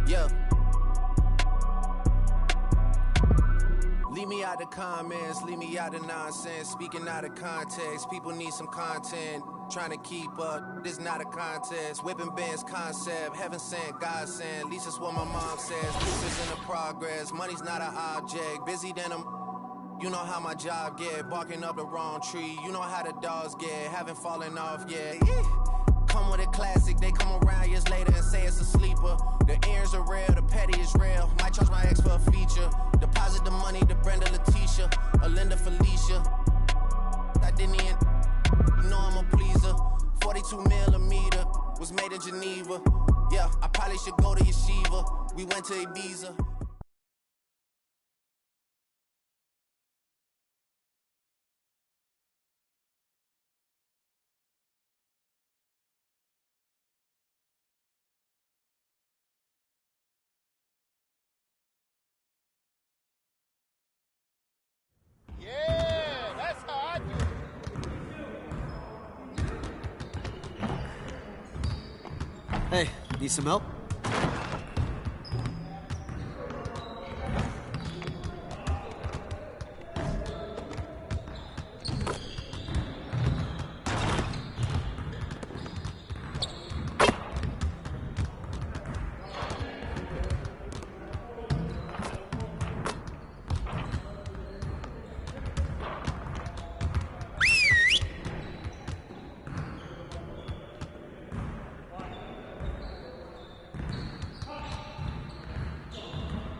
Yeah. Leave me out the comments, leave me out the nonsense. Speaking out of context, people need some content. Trying to keep up, this not a contest. Whipping bands concept, heaven sent, God sent. At least that's what my mom says. This isn't a progress, money's not an object. Busy than I'm. You know how my job get, barking up the wrong tree. You know how the dogs get, haven't fallen off yet. Come with a classic, they come around years later and say it's a sleeper. The earrings are real, the petty is real. Might charge my ex for a feature. Deposit the money to Brenda Leticia, or Linda Felicia. I didn't even, you know I'm a pleaser. 42 millimeter, was made in Geneva. Yeah, I probably should go to Yeshiva. We went to Ibiza. Yeah, that's how I do it. Hey, need some help?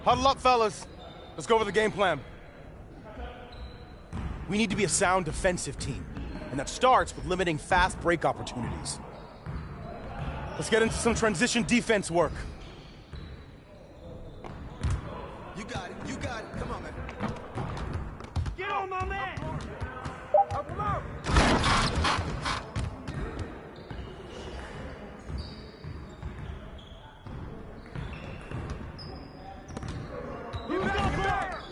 Huddle up, fellas. Let's go over the game plan. We need to be a sound defensive team, and that starts with limiting fast break opportunities. Let's get into some transition defense work. You got it, you got it. Come on, man. Get on my man! Help him out! You got back!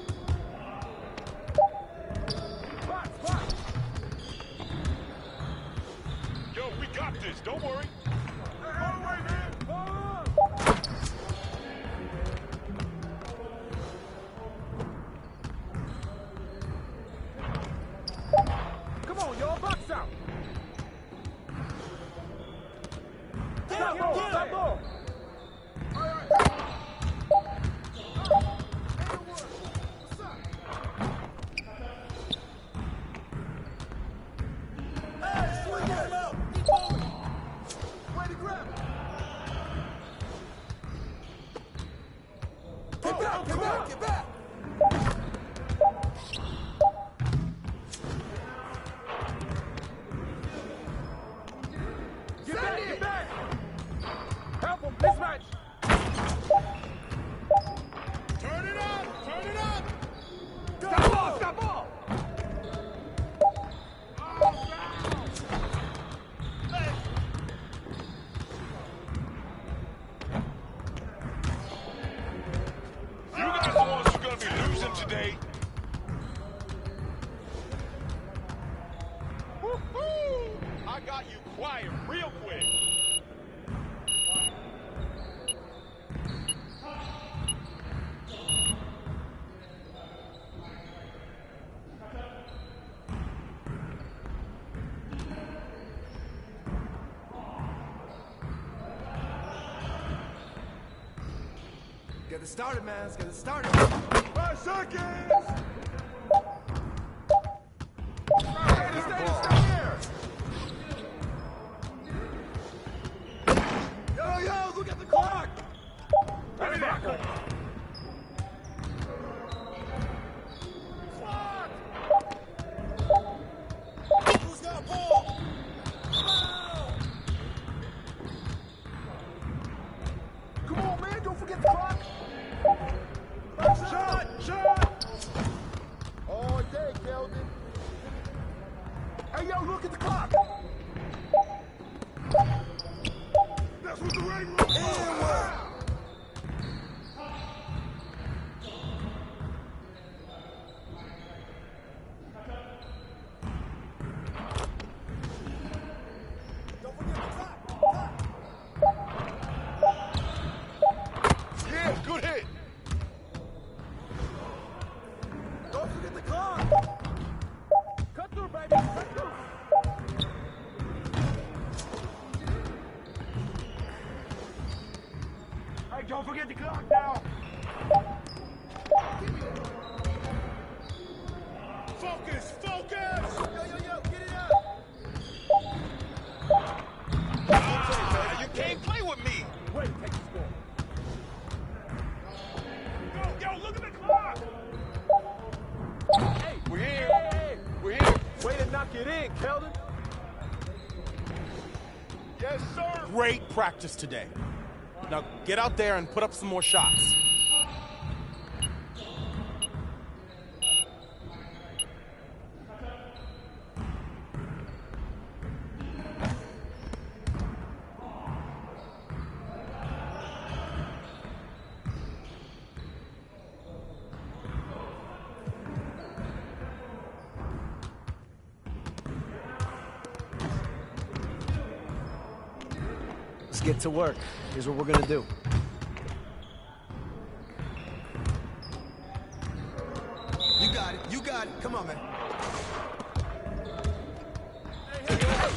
Yo, we got this, don't worry. Come on, y'all, box out! Stop ball, stop ball! Get back! Get back! Help him, mismatch! Turn it up! Turn it up! Stop ball, stop ball! You guys are the ones who are going to be losing today. Woo-hoo! I got you quiet real quick. Get it started, man. Let's get it started. 5 seconds! Stay here! Yo, look at the clock! Ready back! Who's got a ball? Come on, man, don't forget the clock! Shot! Shot! All day, Keldon. Hey, yo, look at the clock! That's what the ring looks like! Don't forget the clock. You Hey, don't forget the clock now. Focus, focus! Yo, get it up! You can't play with me. Wait, take the score. Yo, look at the clock! Hey, We're here. hey. We're here. Way to knock it in, Keldon. Yes, sir. Great practice today. Now get out there and put up some more shots. Let's get to work. Here's what we're gonna do. You got it. Come on, man.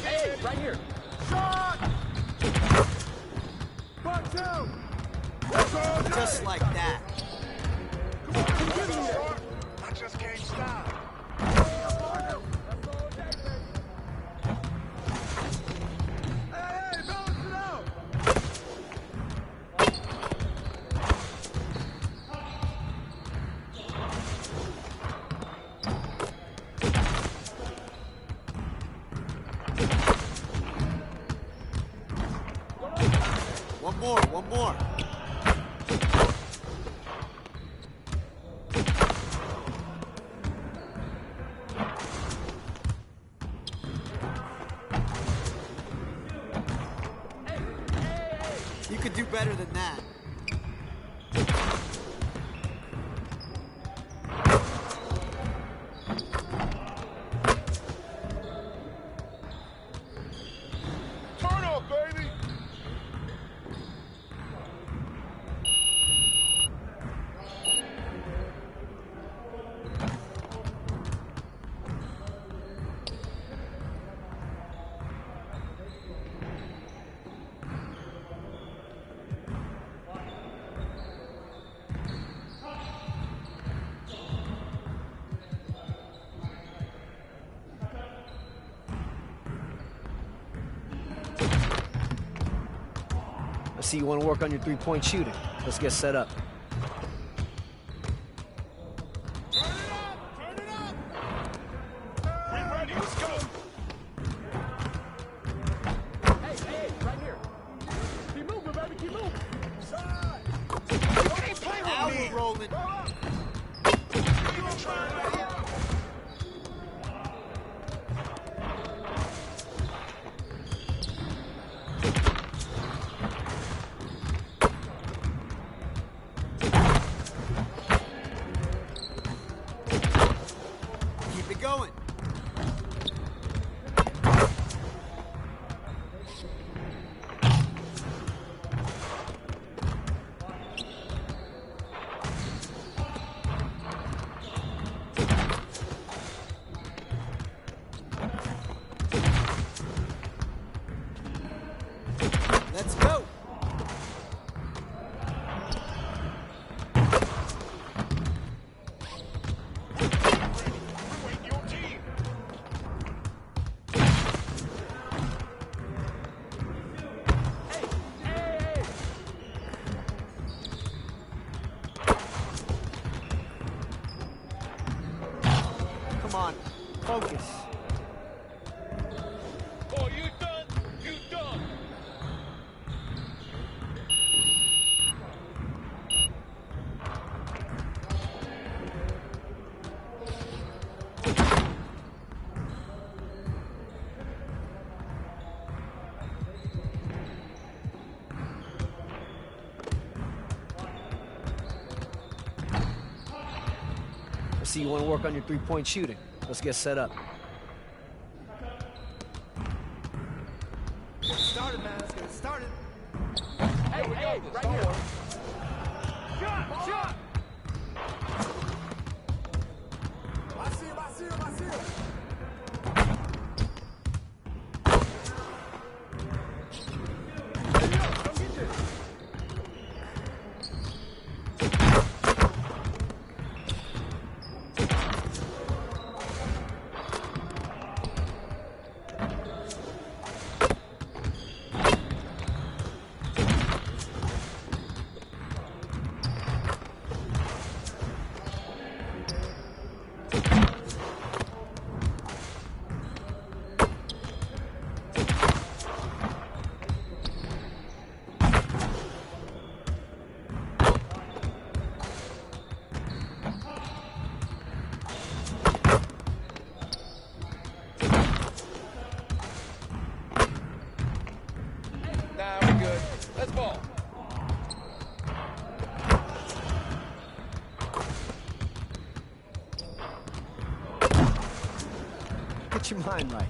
Hey, right here. Shot! 1, 2. Just like that. I just can't stop. Hey, balance it out! One more. You could do better than that. Turn up, baby! I see you want to work on your three-point shooting. Let's get set up. Turn it up! We're ready. Let's go. Hey, right here. Keep moving, baby, keep moving. Side! You can't play Now with me. we're rolling. You gonna try right here? Keep it going. Let's go. We're waiting your team. Hey! Come on. Focus. Oh, you done? You done? I see you want to work on your three-point shooting. Let's get set up. Started, man. Let's get it started. Hey, right here. Shot! I see him. Come get this. Get your mind right.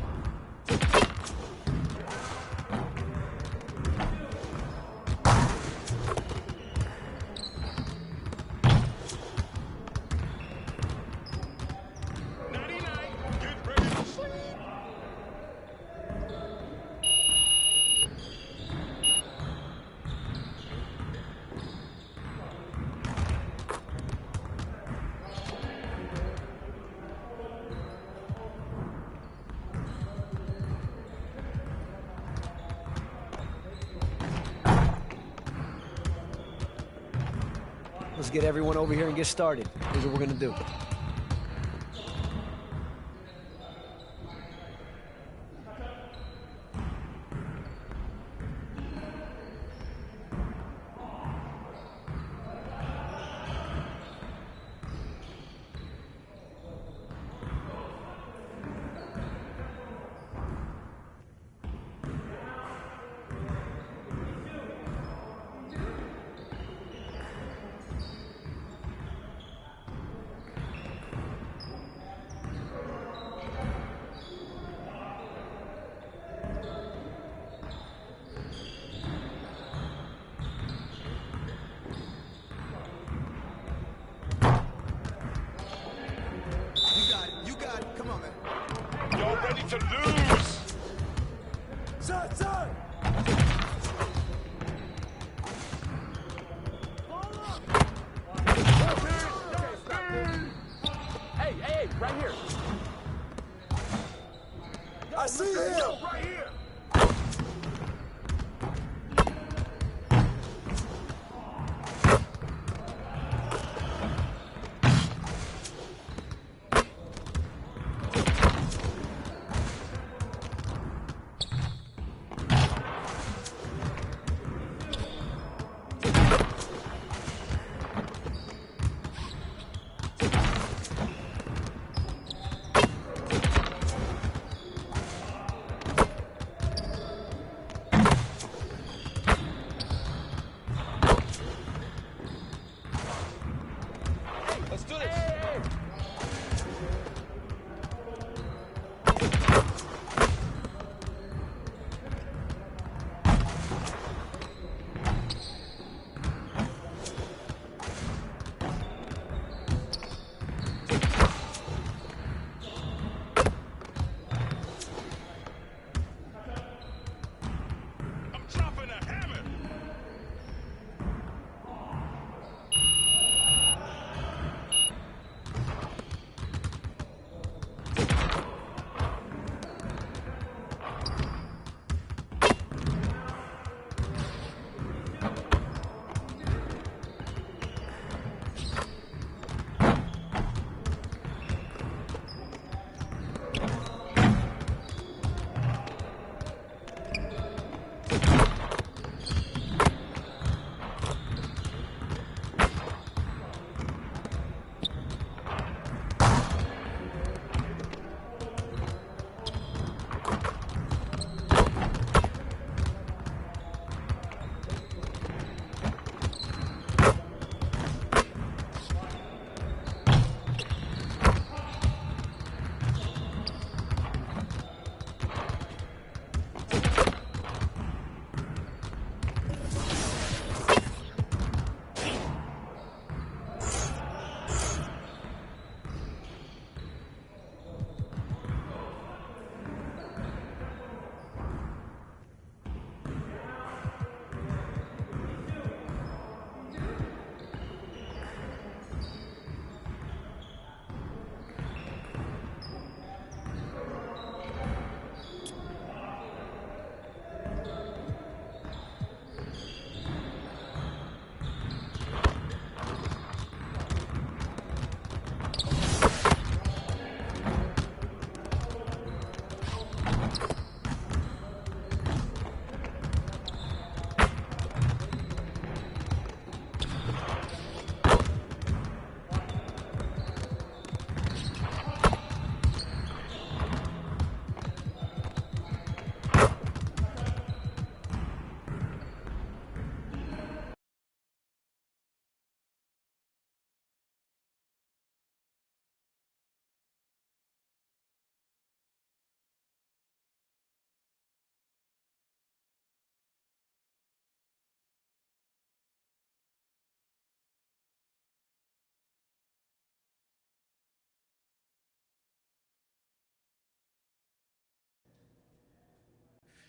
Let's get everyone over here and get started. Here's what we're gonna do. You're ready to lose! Sir! Hey, right here. I see him! Right here!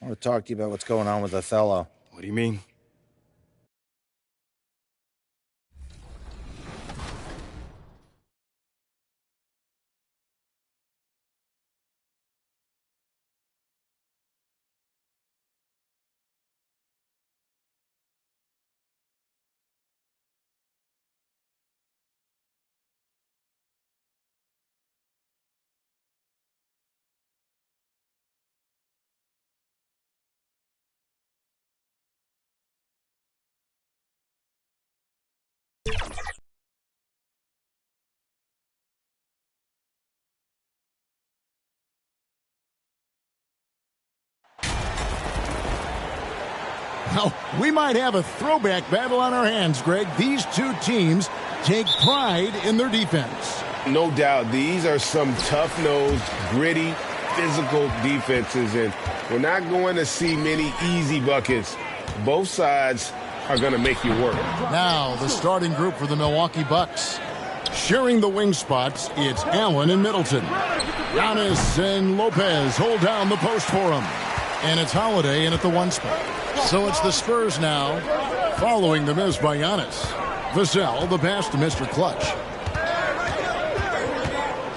I want to talk to you about what's going on with Othello. What do you mean? Well, we might have a throwback battle on our hands, Greg. These two teams take pride in their defense. No doubt. These are some tough-nosed, gritty, physical defenses, and we're not going to see many easy buckets. Both sides are going to make you work. Now, the starting group for the Milwaukee Bucks. Sharing the wing spots, it's Allen and Middleton. Giannis and Lopez hold down the post for him. And it's Holiday in at the 1 spot. So it's the Spurs now, following the miss by Giannis. Vassell, the pass to Mr. Clutch.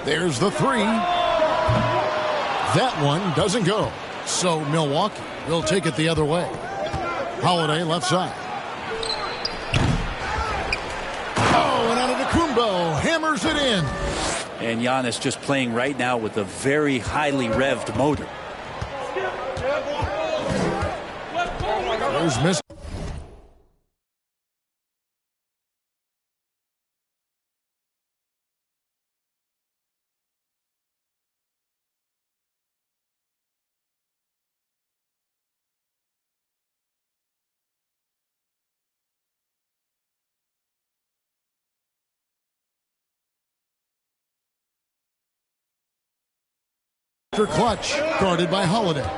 There's the 3. That one doesn't go. So Milwaukee will take it the other way. Holiday left side. Oh, and Antetokounmpo hammers it in. And Giannis just playing right now with a very highly revved motor. There's miss. Clutch, guarded by Holiday.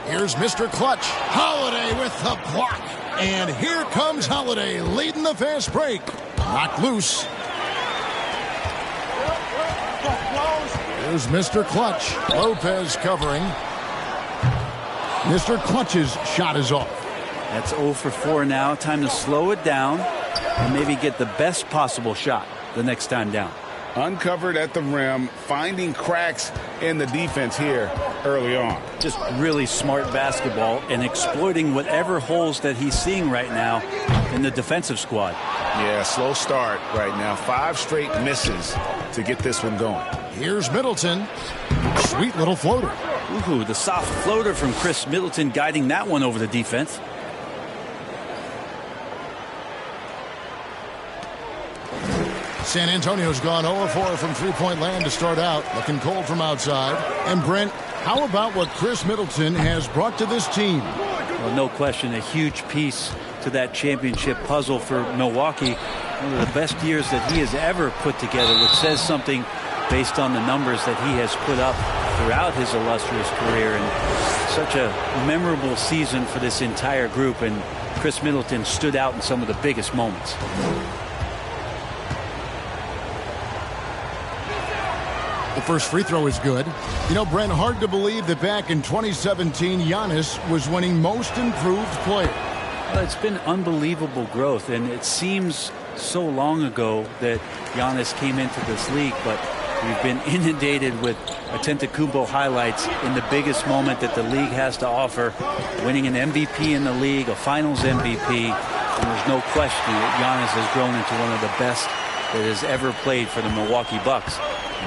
Here's Mr. Clutch. Holiday with the block. And here comes Holiday leading the fast break. Knocked loose. Here's Mr. Clutch. Lopez covering. Mr. Clutch's shot is off. That's 0 for 4 now. Time to slow it down and maybe get the best possible shot the next time down. Uncovered at the rim, finding cracks in the defense here early on. Just really smart basketball and exploiting whatever holes that he's seeing right now in the defensive squad. Yeah, slow start right now. 5 straight misses to get this one going. Here's Middleton. Sweet little floater. Ooh, the soft floater from Chris Middleton guiding that one over the defense. San Antonio's gone 0-4 from three-point land to start out. Looking cold from outside. And Brent, how about what Chris Middleton has brought to this team? Well, no question, a huge piece to that championship puzzle for Milwaukee. One of the best years that he has ever put together, which says something based on the numbers that he has put up throughout his illustrious career. And such a memorable season for this entire group. And Chris Middleton stood out in some of the biggest moments. The first free throw is good. You know, Brent, hard to believe that back in 2017, Giannis was winning most improved player. Well, it's been unbelievable growth, and it seems so long ago that Giannis came into this league, but we've been inundated with Antetokounmpo highlights in the biggest moment that the league has to offer, winning an MVP in the league, a finals MVP, and there's no question that Giannis has grown into one of the best that has ever played for the Milwaukee Bucks.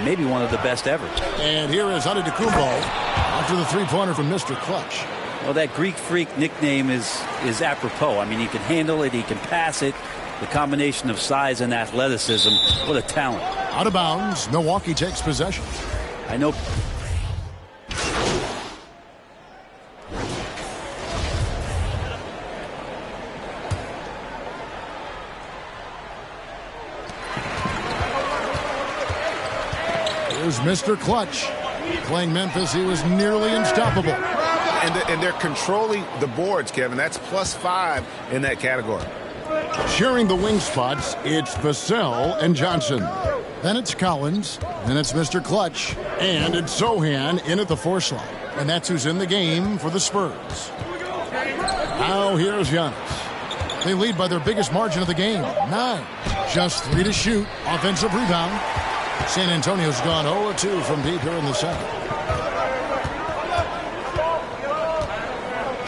Maybe one of the best ever. And here is Antetokounmpo after the three-pointer from Mr. Clutch. Well, that Greek Freak nickname is apropos. I mean, he can handle it, he can pass it. The combination of size and athleticism, what a talent. Out of bounds, Milwaukee takes possession. I know. Here's Mr. Clutch. Playing Memphis, he was nearly unstoppable. And they're controlling the boards, Kevin. That's +5 in that category. Sharing the wing spots, it's Vassell and Johnson. Then it's Collins. Then it's Mr. Clutch. And it's Sochan in at the 4 slot. And that's who's in the game for the Spurs. Now here's Giannis. They lead by their biggest margin of the game, 9. Just 3 to shoot. Offensive rebound. San Antonio's gone 0-2 from deep here in the second.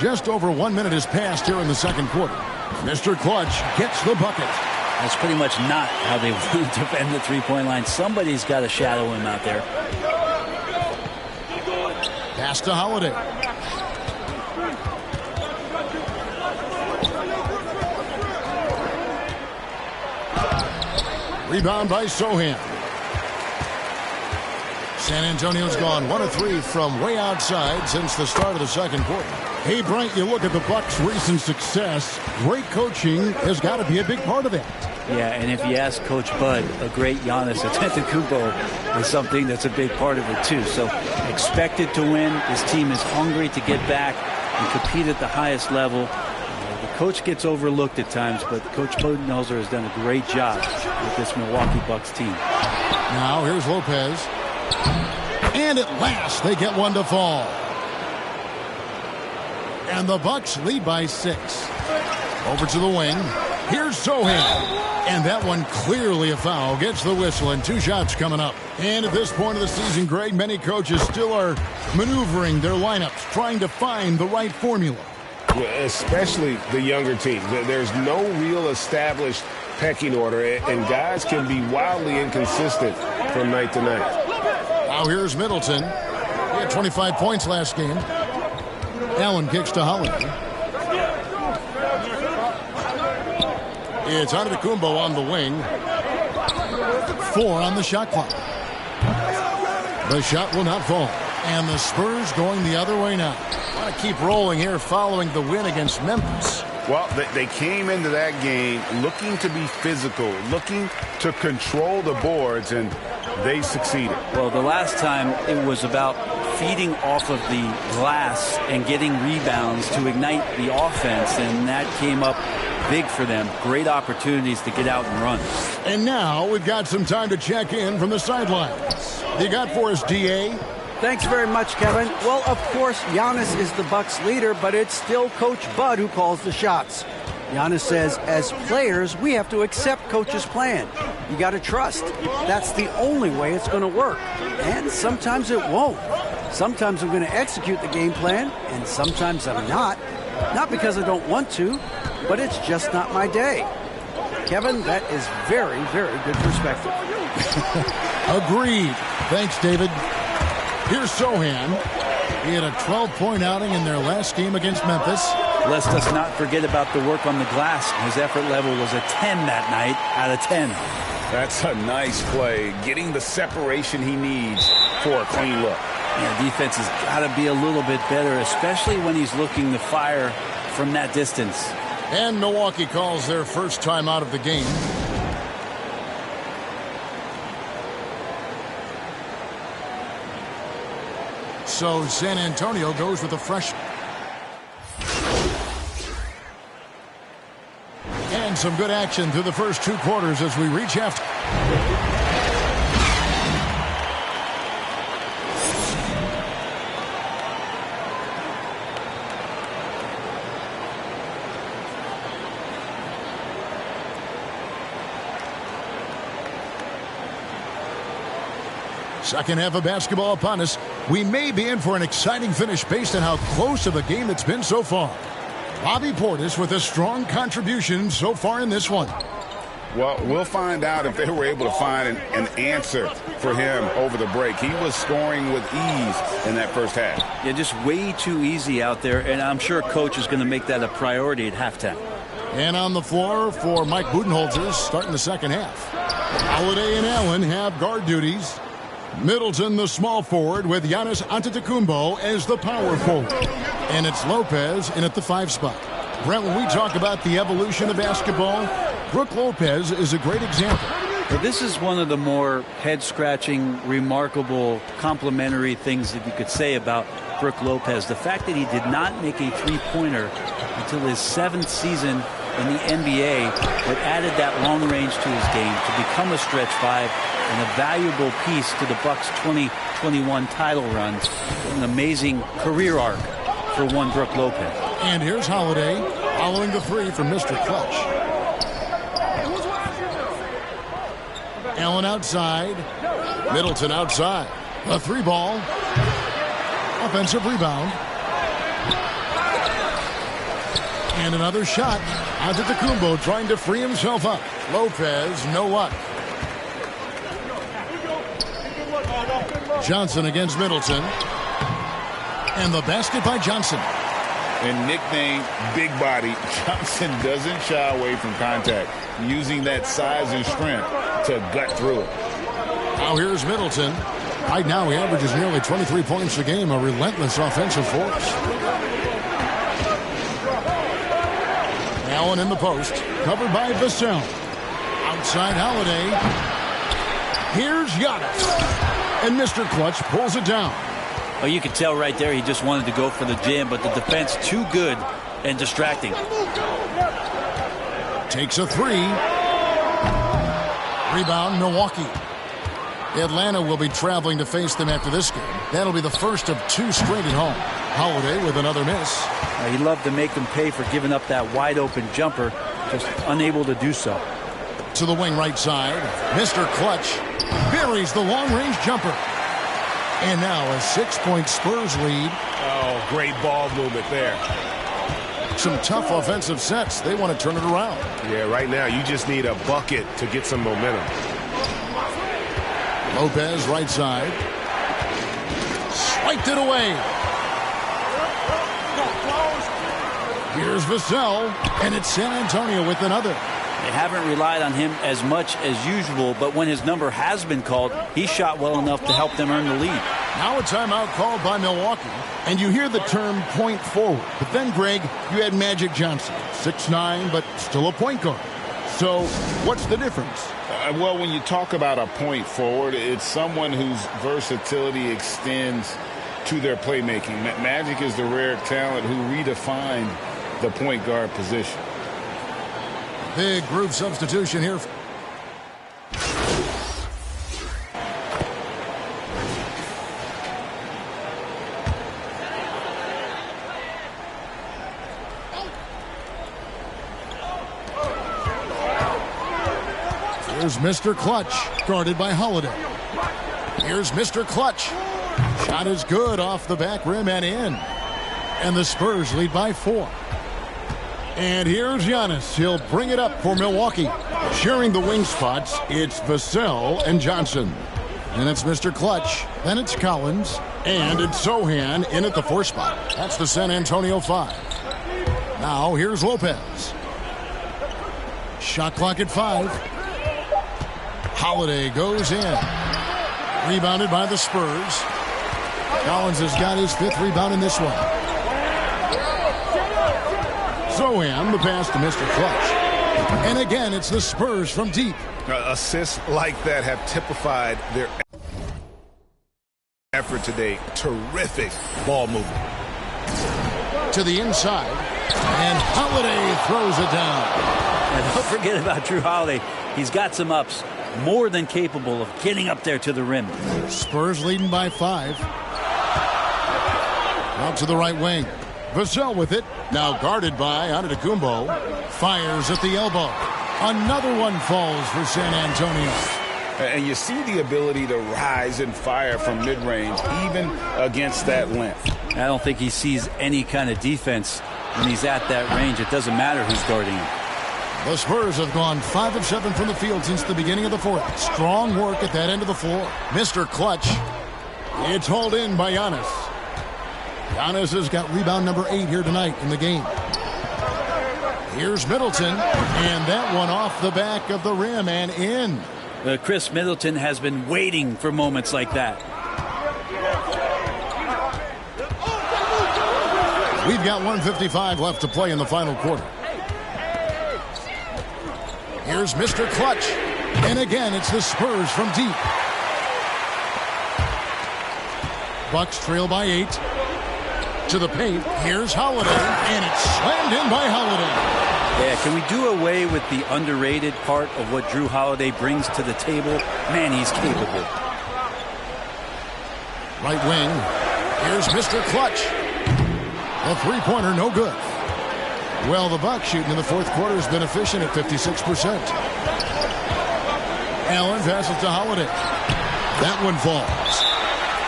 Just over 1 minute has passed here in the second quarter. Mr. Clutch gets the bucket. That's pretty much not how they want to defend the three-point line. Somebody's got to shadow him out there. Pass to Holiday. Rebound by Sochan. San Antonio's gone 1 of 3 from way outside since the start of the second quarter. Hey, Brent, you look at the Bucks' recent success. Great coaching has got to be a big part of that. Yeah, and if you ask Coach Bud, a great Giannis Antetokounmpo is something that's a big part of it too. So expected to win. This team is hungry to get back and compete at the highest level. The coach gets overlooked at times, but Coach Budenholzer has done a great job with this Milwaukee Bucks team. Now here's Lopez. And at last they get one to fall. And the Bucks lead by 6. Over to the wing. Here's Sochan. And that one clearly a foul. Gets the whistle and 2 shots coming up. And at this point of the season, Greg, many coaches still are maneuvering their lineups, trying to find the right formula. Especially the younger teams. There's no real established pecking order, and guys can be wildly inconsistent from night to night. Now here's Middleton. He had 25 points last game. Allen kicks to Holiday. It's Antetokounmpo on the wing. 4 on the shot clock. The shot will not fall. And the Spurs going the other way now. Want to keep rolling here following the win against Memphis. Well, they came into that game looking to be physical, looking to control the boards, and they succeeded. Well, the last time it was about feeding off of the glass and getting rebounds to ignite the offense, and that came up big for them. Great opportunities to get out and run. And now we've got some time to check in from the sidelines. You got for us, D.A.? Thanks very much, Kevin. Well, of course, Giannis is the Bucks leader, but it's still Coach Bud who calls the shots. Giannis says, as players, we have to accept Coach's plan. You got to trust. That's the only way it's going to work. And sometimes it won't. Sometimes I'm going to execute the game plan, and sometimes I'm not. Not because I don't want to, but it's just not my day. Kevin, that is very, very good perspective. Agreed. Thanks, David. Here's Sochan. He had a 12-point outing in their last game against Memphis. Let's just not forget about the work on the glass. His effort level was a 10 that night out of 10. That's a nice play, getting the separation he needs for a clean look. Yeah, defense has got to be a little bit better, especially when he's looking to fire from that distance. And Milwaukee calls their first time out of the game. So San Antonio goes with a fresh. And some good action through the first 2 quarters as we reach after. Second half of basketball upon us. We may be in for an exciting finish based on how close of a game it's been so far. Bobby Portis with a strong contribution so far in this one. Well, we'll find out if they were able to find an answer for him over the break. He was scoring with ease in that first half. Yeah, just way too easy out there, and I'm sure Coach is going to make that a priority at halftime. And on the floor for Mike Budenholzer starting the second half. Holiday and Allen have guard duties. Middleton, the small forward, with Giannis Antetokounmpo as the power forward. And it's Lopez in at the 5 spot. Brent, when we talk about the evolution of basketball, Brook Lopez is a great example. Well, this is one of the more head-scratching, remarkable, complimentary things that you could say about Brook Lopez. The fact that he did not make a three-pointer until his 7th season in the NBA, but added that long range to his game to become a stretch five and a valuable piece to the Bucks' 2021 title run. An amazing career arc for one Brook Lopez. And here's Holiday following the three from Mr. Clutch. Allen outside. Middleton outside. A three ball. Offensive rebound. And another shot. Antetokounmpo trying to free himself up. Lopez, no luck. Johnson against Middleton. And the basket by Johnson. And nicknamed Big Body, Johnson doesn't shy away from contact, using that size and strength to gut through it. Now here's Middleton. Right now he averages nearly 23 points a game, a relentless offensive force. Allen in the post, covered by Vassell. Outside Holiday. Here's Giannis. And Mr. Clutch pulls it down. Well, you could tell right there he just wanted to go for the jam, but the defense too good and distracting. Takes a three. Rebound, Milwaukee. Atlanta will be traveling to face them after this game. That'll be the first of two straight at home. Holiday with another miss. He loved to make them pay for giving up that wide-open jumper, just unable to do so. To the wing right side, Mr. Clutch buries the long-range jumper. And now a 6-point Spurs lead. Oh, great ball movement there. Some tough offensive sets. They want to turn it around. Yeah, right now you just need a bucket to get some momentum. Lopez right side. Swiped it away. Here's Vassell, and it's San Antonio with another. They haven't relied on him as much as usual, but when his number has been called, he shot well enough to help them earn the lead. Now a timeout called by Milwaukee, and you hear the term point forward. But then, Greg, you had Magic Johnson, 6'9", but still a point guard. So what's the difference? Well, when you talk about a point forward, it's someone whose versatility extends to their playmaking. Magic is the rare talent who redefined the point guard position. Big group substitution here. Here's Mr. Clutch, guarded by Holiday. Here's Mr. Clutch. Shot is good off the back rim and in. And the Spurs lead by 4. And here's Giannis. He'll bring it up for Milwaukee. Sharing the wing spots, it's Vassell and Johnson. And it's Mr. Clutch. Then it's Collins. And it's Sohan in at the 4 spot. That's the San Antonio 5. Now here's Lopez. Shot clock at 5. Holiday goes in. Rebounded by the Spurs. Collins has got his 5th rebound in this one. Sohan, the pass to Mr. Clutch. And again, it's the Spurs from deep. Assists like that have typified their effort today. Terrific ball movement. To the inside. And Holiday throws it down. And don't forget about Drew Holiday. He's got some ups. More than capable of getting up there to the rim. Spurs leading by 5. Out to the right wing. Vassell with it. Now guarded by Antetokounmpo. Fires at the elbow. Another one falls for San Antonio. And you see the ability to rise and fire from mid-range, even against that length. I don't think he sees any kind of defense when he's at that range. It doesn't matter who's guarding him. The Spurs have gone 5 of 7 from the field since the beginning of the 4th. Strong work at that end of the floor. Mr. Clutch. It's hauled in by Giannis. Giannis has got rebound number 8 here tonight in the game. Here's Middleton. And that one off the back of the rim and in. Chris Middleton has been waiting for moments like that. We've got 1:55 left to play in the final quarter. Here's Mr. Clutch. And again, it's the Spurs from deep. Bucks trail by 8. To the paint. Here's Holiday. And it's slammed in by Holiday. Yeah, can we do away with the underrated part of what Jrue Holiday brings to the table? Man, he's capable. Right wing. Here's Mr. Clutch. A three-pointer, no good. Well, the Bucks shooting in the fourth quarter has been efficient at 56%. Allen passes to Holiday. That one falls.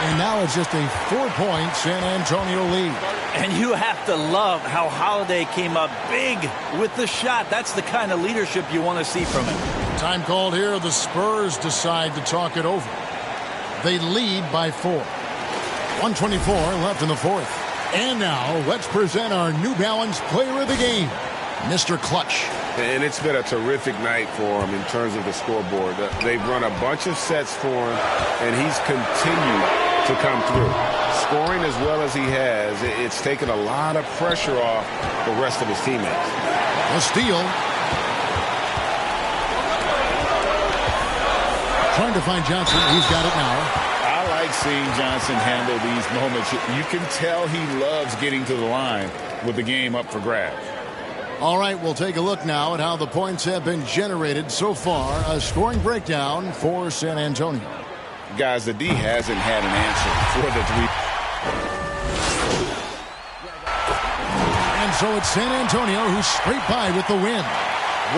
And now it's just a 4-point San Antonio lead. And you have to love how Holiday came up big with the shot. That's the kind of leadership you want to see from him. Time called here. The Spurs decide to talk it over. They lead by 4. 124 left in the fourth. And now let's present our New Balance player of the game, Mr. Clutch. And it's been a terrific night for him in terms of the scoreboard. They've run a bunch of sets for him, and he's continued to come through. Scoring as well as he has, it's taken a lot of pressure off the rest of his teammates. A steal. Trying to find Johnson. He's got it now. I like seeing Johnson handle these moments. You can tell he loves getting to the line with the game up for grabs. All right, we'll take a look now at how the points have been generated so far. A scoring breakdown for San Antonio. Guys, the D hasn't had an answer for the three. And so it's San Antonio who's straight by with the win.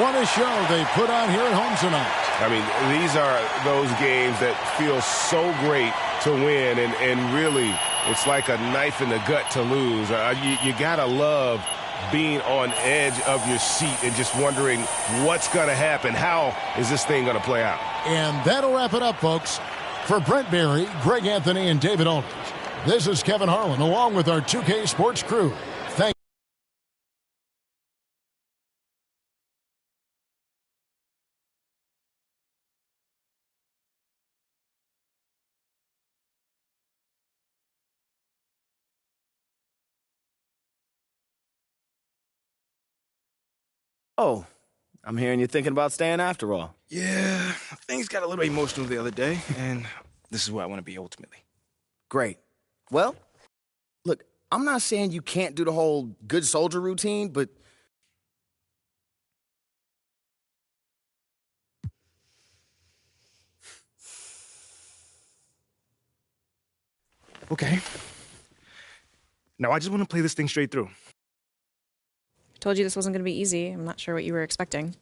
What a show they put on here at home tonight. I mean, these are those games that feel so great to win, and really, it's like a knife in the gut to lose. You got to love being on edge of your seat and just wondering what's going to happen. How is this thing going to play out? And that'll wrap it up, folks. For Brent Barry, Greg Anthony, and David Aldridge, this is Kevin Harlan along with our 2K Sports crew. Thank Oh, I'm hearing you're thinking about staying after all. Yeah, things got a little emotional the other day, and this is where I want to be ultimately. Great. Well, look, I'm not saying you can't do the whole good soldier routine, but Okay. Now, I just want to play this thing straight through. Told you this wasn't going to be easy. I'm not sure what you were expecting.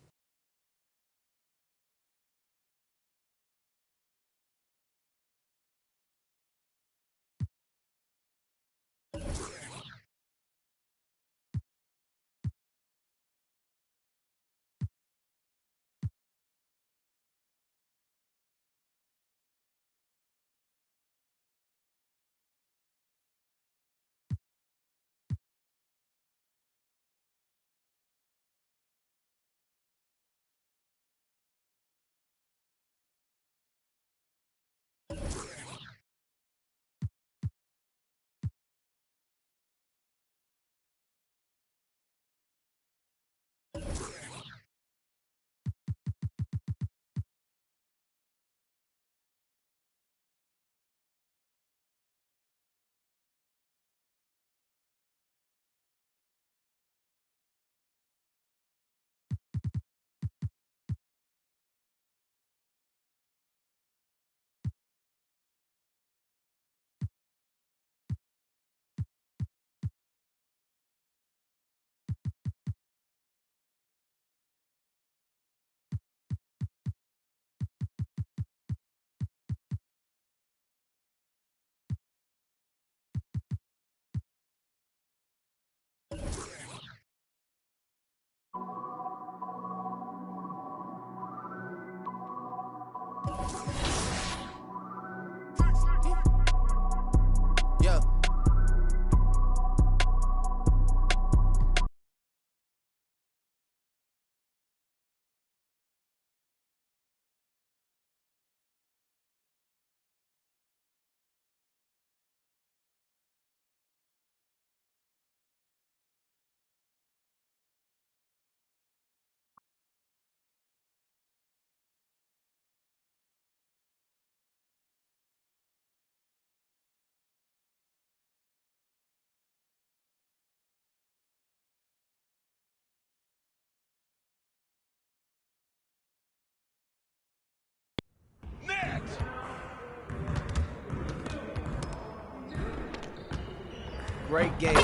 Great game.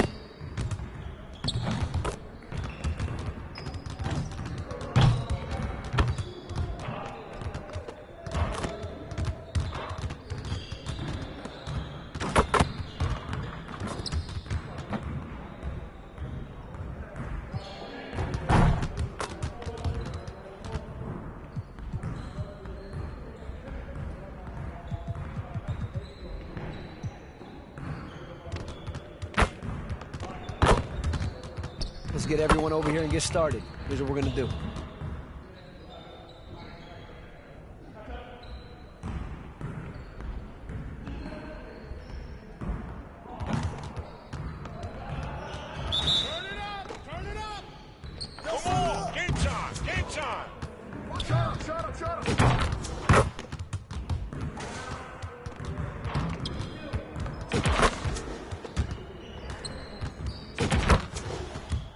Let's get everyone over here and get started. Here's what we're going to do. Come on, game time, game time. Shut him.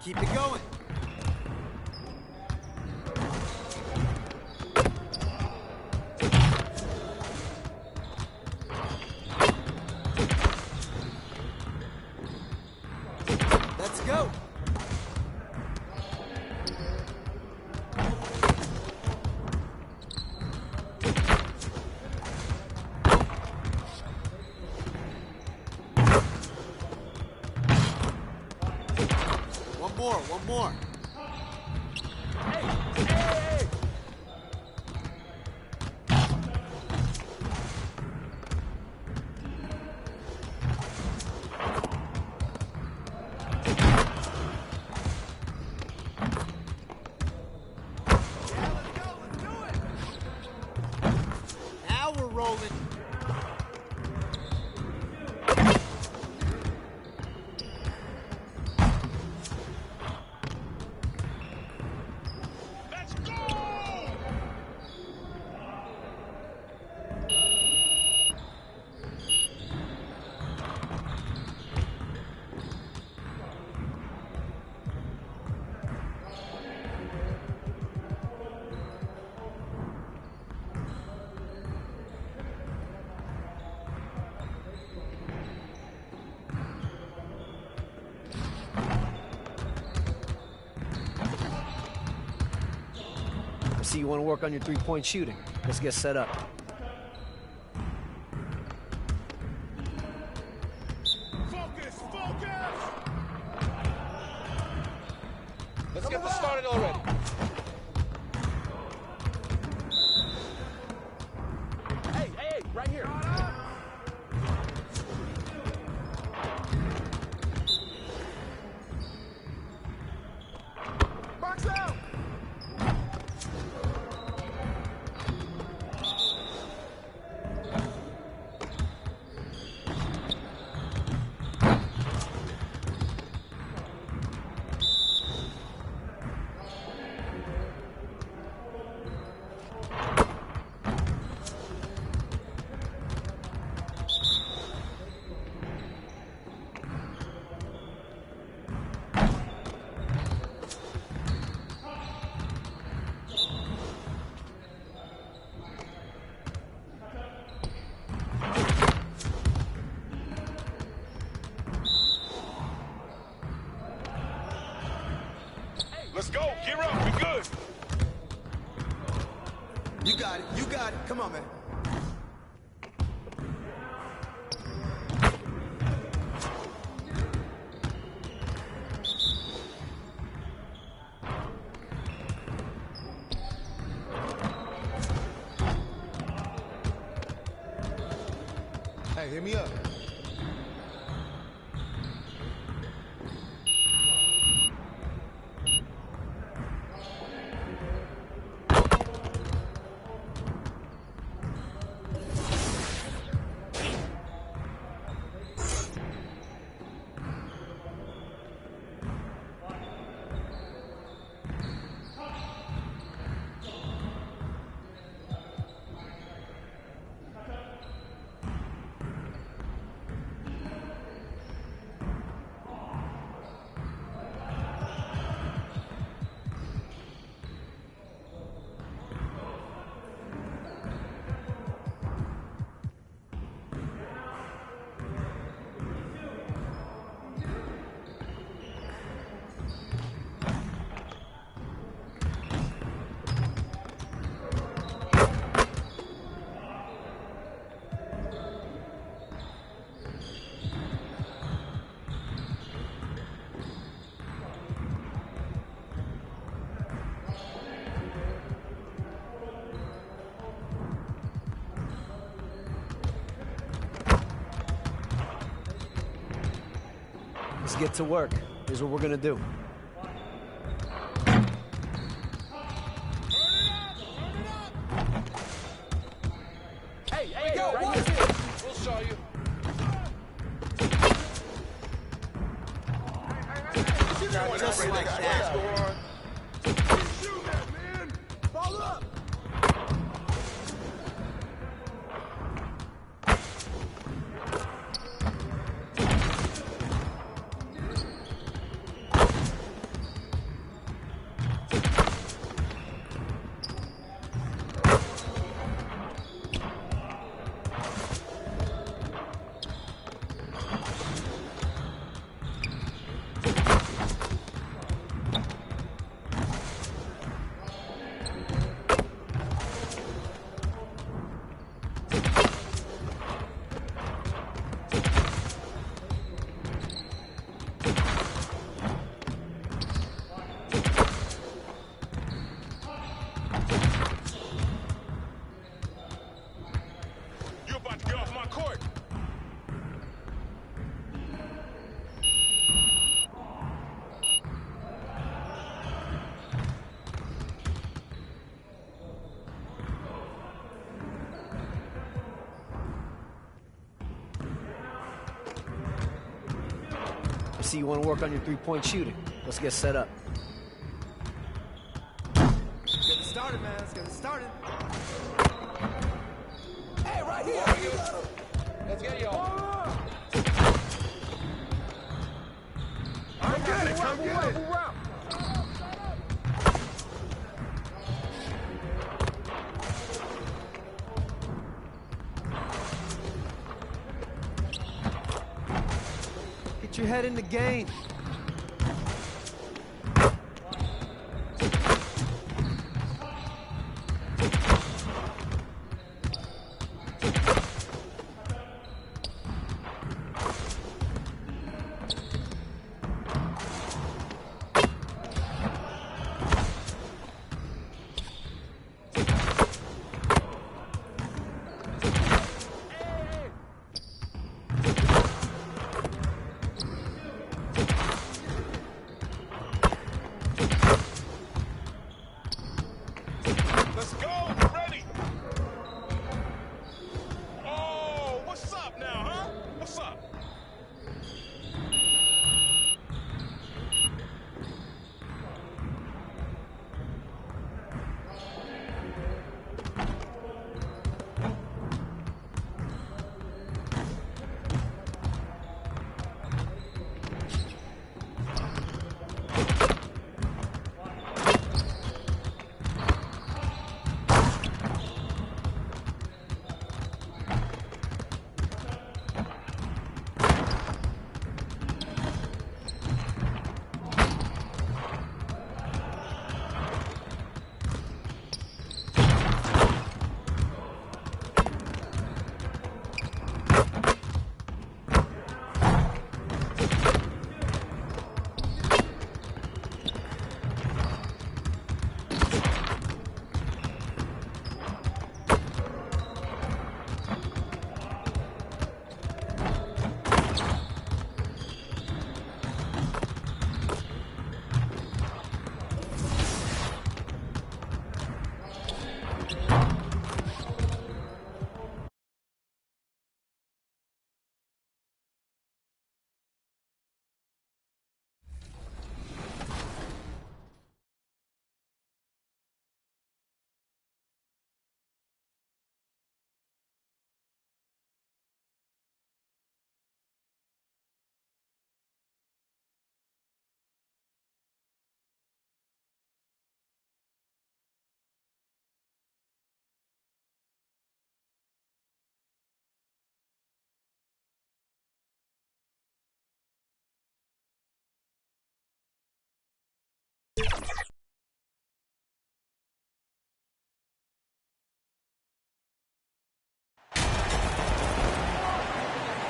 Keep it going. Let's go. One more. Hey. Let's do it. Now we're rolling. See, you want to work on your three-point shooting. Let's get set up. Focus. Let's get this started already. Hey, right here. Box out. Let's go. Gear up. We good. You got it. Come on, man. Hey, hit me up. Let's get to work. Here's what we're going to do. Hey, go, watch it. We'll show you. Just like that. Shoot that, man. Fall up. See, you want to work on your three-point shooting. Let's get set up. Let's get it started, man. Let's get it started. Hey, right here. Let's get y'all. I'm good. Move around. Get your head in the game.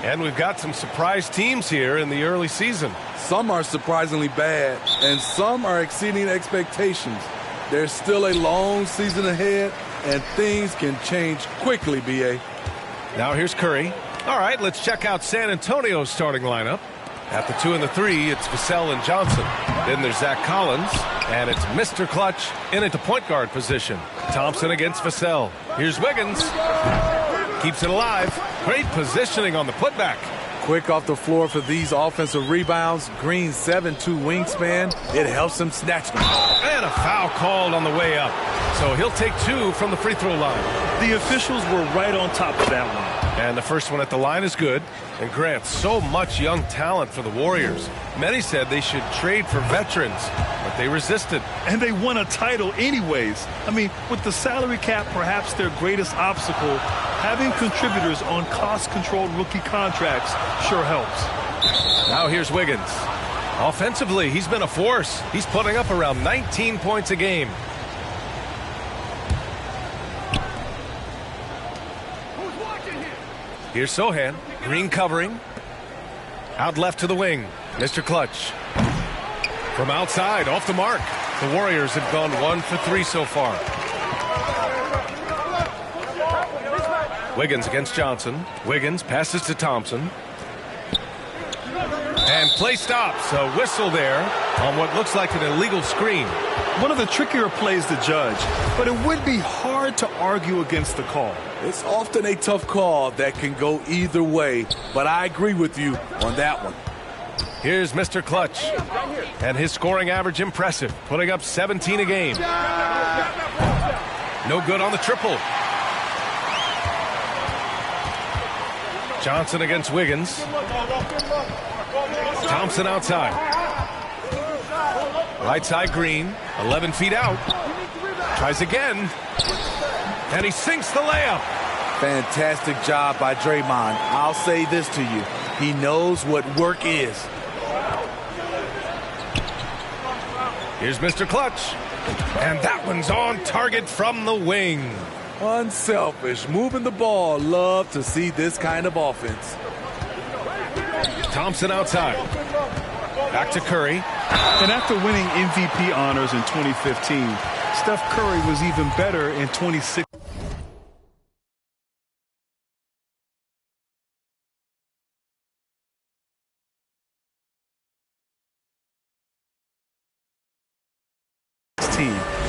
And we've got some surprise teams here in the early season. Some are surprisingly bad, and some are exceeding expectations. There's still a long season ahead, and things can change quickly, B.A. Now here's Curry. All right, let's check out San Antonio's starting lineup. At the 2 and the 3, it's Vassell and Johnson. Then there's Zach Collins, and it's Mr. Clutch in at the point guard position. Thompson against Vassell. Here's Wiggins. Keeps it alive. Great positioning on the putback. Quick off the floor for these offensive rebounds. Green 7'2" wingspan. It helps him snatch them. And a foul called on the way up. So he'll take 2 from the free throw line. The officials were right on top of that one. And the first one at the line is good. And Grant, so much young talent for the Warriors. Many said they should trade for veterans, but they resisted. And they won a title anyways. I mean, with the salary cap perhaps their greatest obstacle, having contributors on cost-controlled rookie contracts sure helps. Now here's Wiggins. Offensively, he's been a force. He's putting up around 19 points a game. Here's Sohan. Green covering. Out left to the wing. Mr. Clutch. From outside, off the mark. The Warriors have gone 1 for 3 so far. Wiggins against Johnson. Wiggins passes to Thompson. And play stops. A whistle there on what looks like an illegal screen. One of the trickier plays to judge, but it would be hard to argue against the call. It's often a tough call that can go either way, but I agree with you on that one. Here's Mr. Clutch, and his scoring average impressive, putting up 17 a game. No good on the triple. Johnson against Wiggins. Thompson outside. Right side Green, 11 feet out. Tries again, and he sinks the layup. Fantastic job by Draymond. I'll say this to you. He knows what work is. Here's Mr. Clutch. And that one's on target from the wing. Unselfish, moving the ball. Love to see this kind of offense. Thompson outside. Back to Curry. And after winning MVP honors in 2015, Steph Curry was even better in 2016.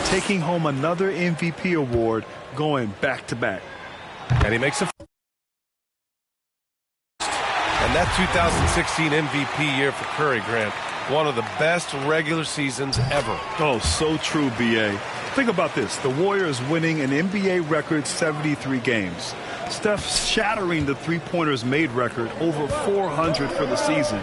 Taking home another MVP award, going back-to-back. And he makes a... And that 2016 MVP year for Curry, Grant, one of the best regular seasons ever. Oh, so true, B.A. Think about this. The Warriors winning an NBA record 73 games. Steph shattering the three-pointers made record, over 400 for the season.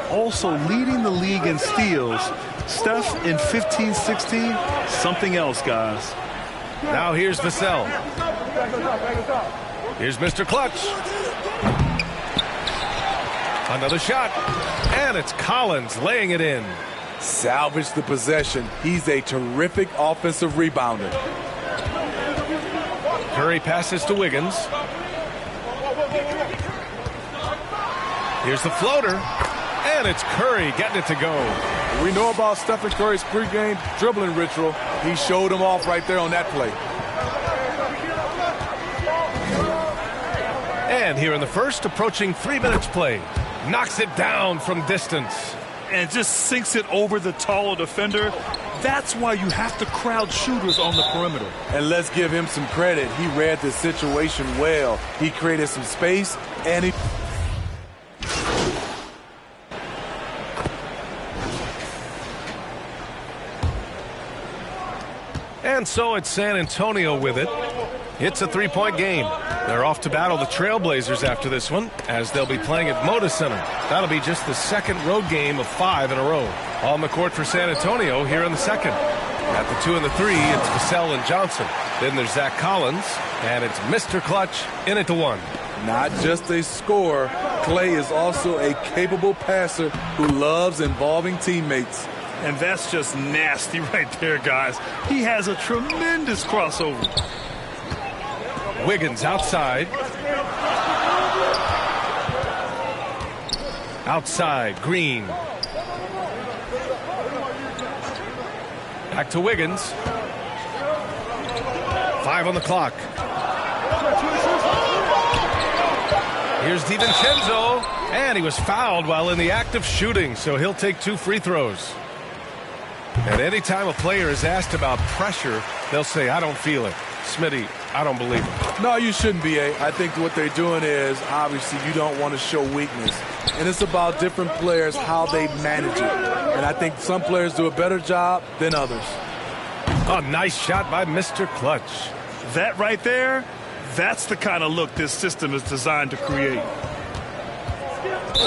Also leading the league in steals. Steph in 15-16, something else, guys. Now here's Vassell. Here's Mr. Clutch. Another shot. And it's Collins laying it in. Salvage the possession. He's a terrific offensive rebounder. Curry passes to Wiggins. Here's the floater. And it's Curry getting it to go. We know about Stephen Curry's pregame dribbling ritual. He showed him off right there on that play. And here in the first, approaching 3 minutes play. Knocks it down from distance. And just sinks it over the taller defender. That's why you have to crowd shooters on the perimeter. And let's give him some credit. He read the situation well. He created some space, and he... And so it's San Antonio with it. It's a three-point game. They're off to battle the Trailblazers after this one, as they'll be playing at Moda Center. That'll be just the second road game of 5 in a row. On the court for San Antonio here in the second. At the 2 and the 3, it's Vassell and Johnson. Then there's Zach Collins, and it's Mr. Clutch in at the 1. Not just a scorer, Clay is also a capable passer who loves involving teammates. And that's just nasty right there, guys. He has a tremendous crossover. Wiggins outside. Outside, Green. Back to Wiggins. 5 on the clock. Here's DiVincenzo, and he was fouled while in the act of shooting, so he'll take 2 free throws. And anytime a player is asked about pressure, they'll say, I don't feel it. Smitty, I don't believe it. No, you shouldn't be. I think what they're doing is, obviously, you don't want to show weakness. And it's about different players, how they manage it. And I think some players do a better job than others. A nice shot by Mr. Clutch. That right there, that's the kind of look this system is designed to create.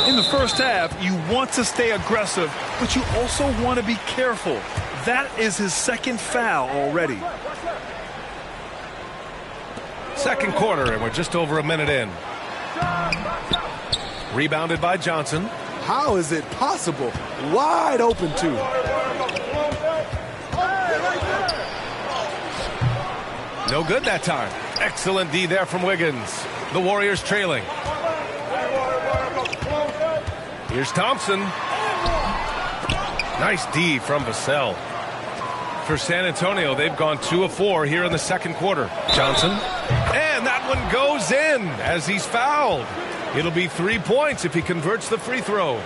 In the first half, you want to stay aggressive, but you also want to be careful. That is his second foul already. Second quarter, and we're just over a minute in. Rebounded by Johnson. How is it possible? Wide open, too. No good that time. Excellent D there from Wiggins. The Warriors trailing. Here's Thompson. Nice D from Vassell. For San Antonio, they've gone 2 of 4 here in the second quarter. Johnson. And that one goes in as he's fouled. It'll be 3 points if he converts the free throw.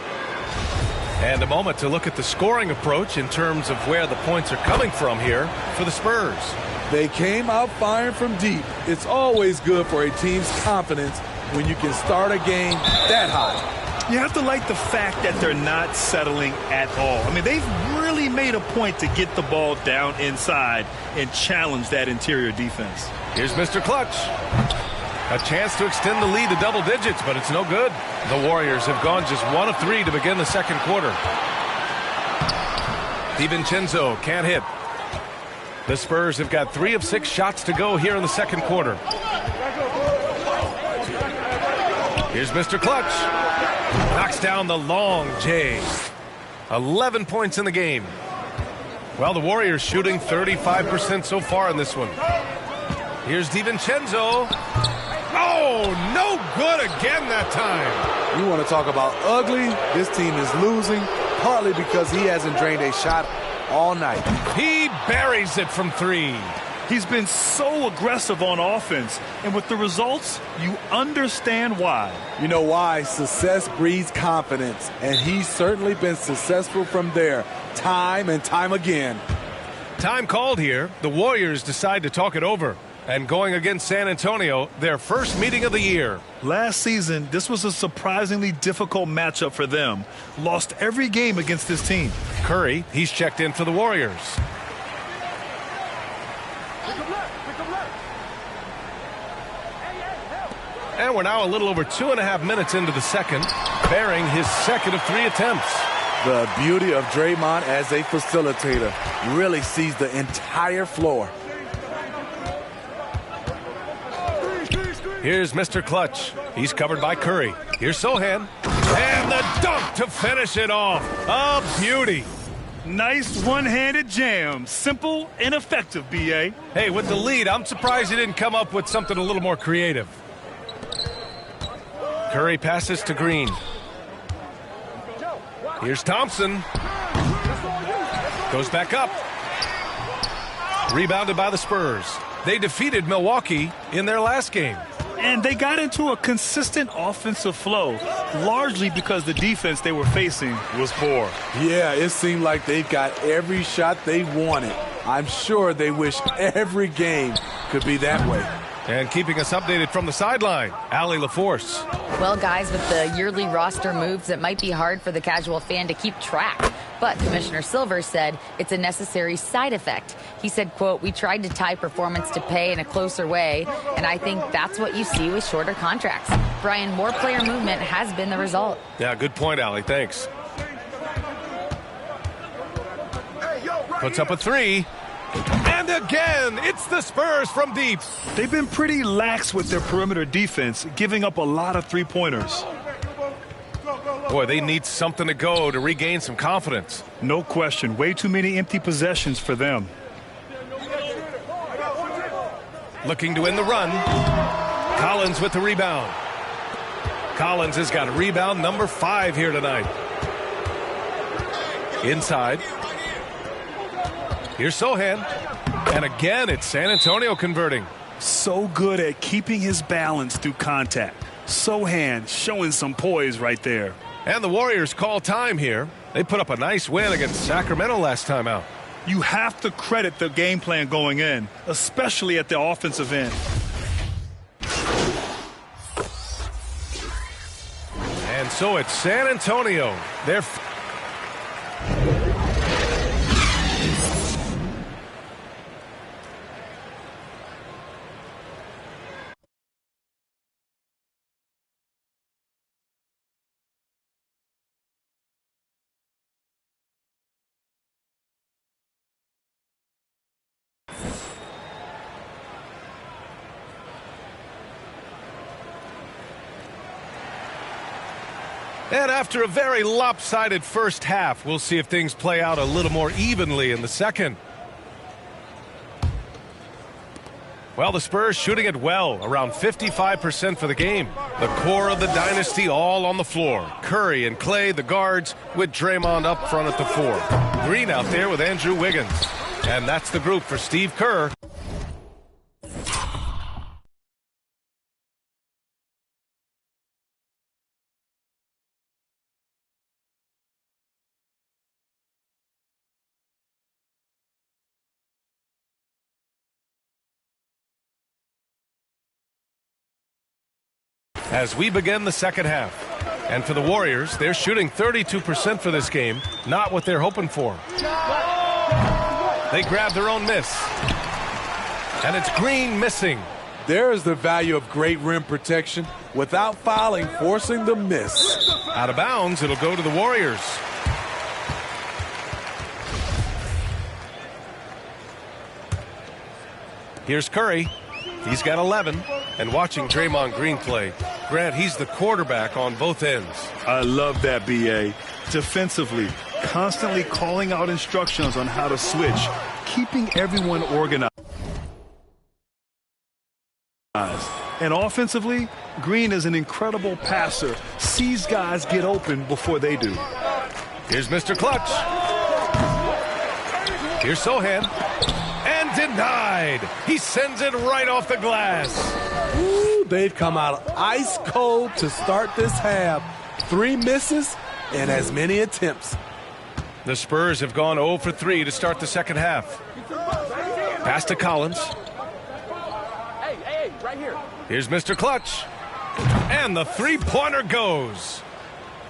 And a moment to look at the scoring approach in terms of where the points are coming from here for the Spurs. They came out firing from deep. It's always good for a team's confidence when you can start a game that high. You have to like the fact that they're not settling at all. I mean, they've really made a point to get the ball down inside and challenge that interior defense. Here's Mr. Clutch. A chance to extend the lead to double digits, but it's no good. The Warriors have gone just 1 of 3 to begin the second quarter. DiVincenzo can't hit. The Spurs have got 3 of 6 shots to go here in the second quarter. Here's Mr. Clutch. Knocks down the long J. 11 points in the game. Well, the Warriors shooting 35% so far in this one. Here's DiVincenzo. Oh, no good again that time. You want to talk about ugly? This team is losing, partly because he hasn't drained a shot all night. He buries it from 3. He's been so aggressive on offense, and with the results, you understand why. You know why? Success breeds confidence, and he's certainly been successful from there, time and time again. Time called here. The Warriors decide to talk it over. And going against San Antonio, their first meeting of the year. Last season, this was a surprisingly difficult matchup for them. Lost every game against this team. Curry, he's checked in for the Warriors. And we're now a little over 2.5 minutes into the second, bearing his second of 3 attempts. The beauty of Draymond as a facilitator, really sees the entire floor. Here's Mr. Clutch. He's covered by Curry. Here's Sohan. And the dunk to finish it off. A beauty. Nice one-handed jam. Simple and effective, B.A. Hey, with the lead, I'm surprised he didn't come up with something a little more creative. Curry passes to Green. Here's Thompson. Goes back up. Rebounded by the Spurs. They defeated Milwaukee in their last game. And they got into a consistent offensive flow, largely because the defense they were facing was poor. Yeah, it seemed like they got every shot they wanted. I'm sure they wish every game could be that way. And keeping us updated from the sideline, Allie LaForce. Well, guys, with the yearly roster moves, it might be hard for the casual fan to keep track. But Commissioner Silver said it's a necessary side effect. He said, quote, "We tried to tie performance to pay in a closer way, and I think that's what you see with shorter contracts." Brian, more player movement has been the result. Yeah, good point, Allie. Thanks. Puts up a 3. And again, it's the Spurs from deep. They've been pretty lax with their perimeter defense, giving up a lot of three-pointers. Boy, they need something to go to regain some confidence. No question. Way too many empty possessions for them. Looking to win the run. Collins with the rebound. Collins has got rebound number 5 here tonight. Inside. Here's Sohan. And again, it's San Antonio converting. So good at keeping his balance through contact. Sohan showing some poise right there. And the Warriors call time here. They put up a nice win against Sacramento last time out. You have to credit the game plan going in, especially at the offensive end. And so it's San Antonio. They're And after a very lopsided first half, we'll see if things play out a little more evenly in the second. Well, the Spurs shooting it well, around 55% for the game. The core of the dynasty all on the floor. Curry and Clay, the guards, with Draymond up front at the 4. Green out there with Andrew Wiggins. And that's the group for Steve Kerr. As we begin the second half. And for the Warriors, they're shooting 32% for this game, not what they're hoping for. They grab their own miss. And it's Green missing. There is the value of great rim protection without fouling, forcing the miss. Out of bounds, it'll go to the Warriors. Here's Curry. He's got 11. And watching Draymond Green play, Grant, he's the quarterback on both ends. I love that, B.A. Defensively, constantly calling out instructions on how to switch, keeping everyone organized. And offensively, Green is an incredible passer, sees guys get open before they do. Here's Mr. Clutch. Here's Sohan. And denied. He sends it right off the glass. Ooh, they've come out ice cold to start this half. 3 misses and as many attempts. The Spurs have gone 0 for 3 to start the second half. Pass to Collins. Hey, right here. Here's Mr. Clutch. And the three-pointer goes.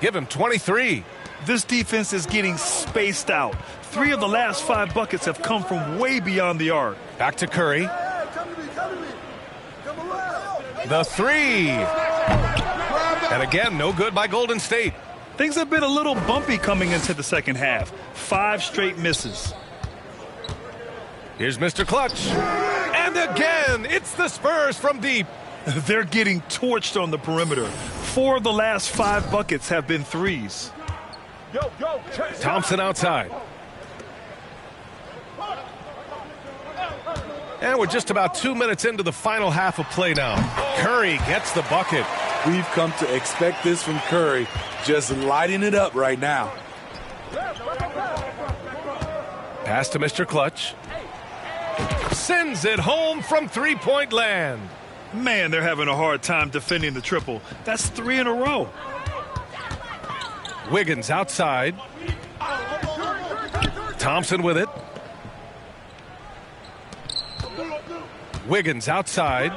Give him 23. This defense is getting spaced out. 3 of the last 5 buckets have come from way beyond the arc. Back to Curry. The 3. And again, no good by Golden State. Things have been a little bumpy coming into the second half. 5 straight misses. Here's Mr. Clutch. And again, it's the Spurs from deep. They're getting torched on the perimeter. 4 of the last 5 buckets have been threes. Thompson outside. And we're just about 2 minutes into the final half of play now. Curry gets the bucket. We've come to expect this from Curry, just lighting it up right now. Pass to Mr. Clutch. Sends it home from three-point land. Man, they're having a hard time defending the triple. That's 3 in a row. Wiggins outside. Thompson with it. Wiggins outside.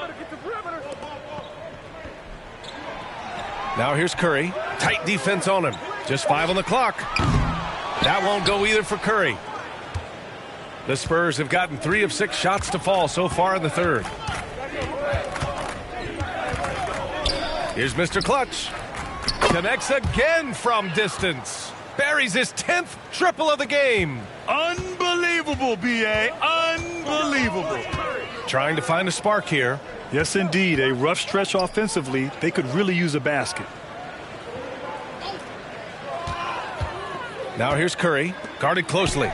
Now here's Curry. Tight defense on him. Just 5 on the clock. That won't go either for Curry. The Spurs have gotten 3 of 6 shots to fall so far in the third. Here's Mr. Clutch. Connects again from distance. Buries his 10th triple of the game. Unbelievable, B.A. Unbelievable. Trying to find a spark here. Yes, indeed. A rough stretch offensively. They could really use a basket. Now here's Curry. Guarded closely.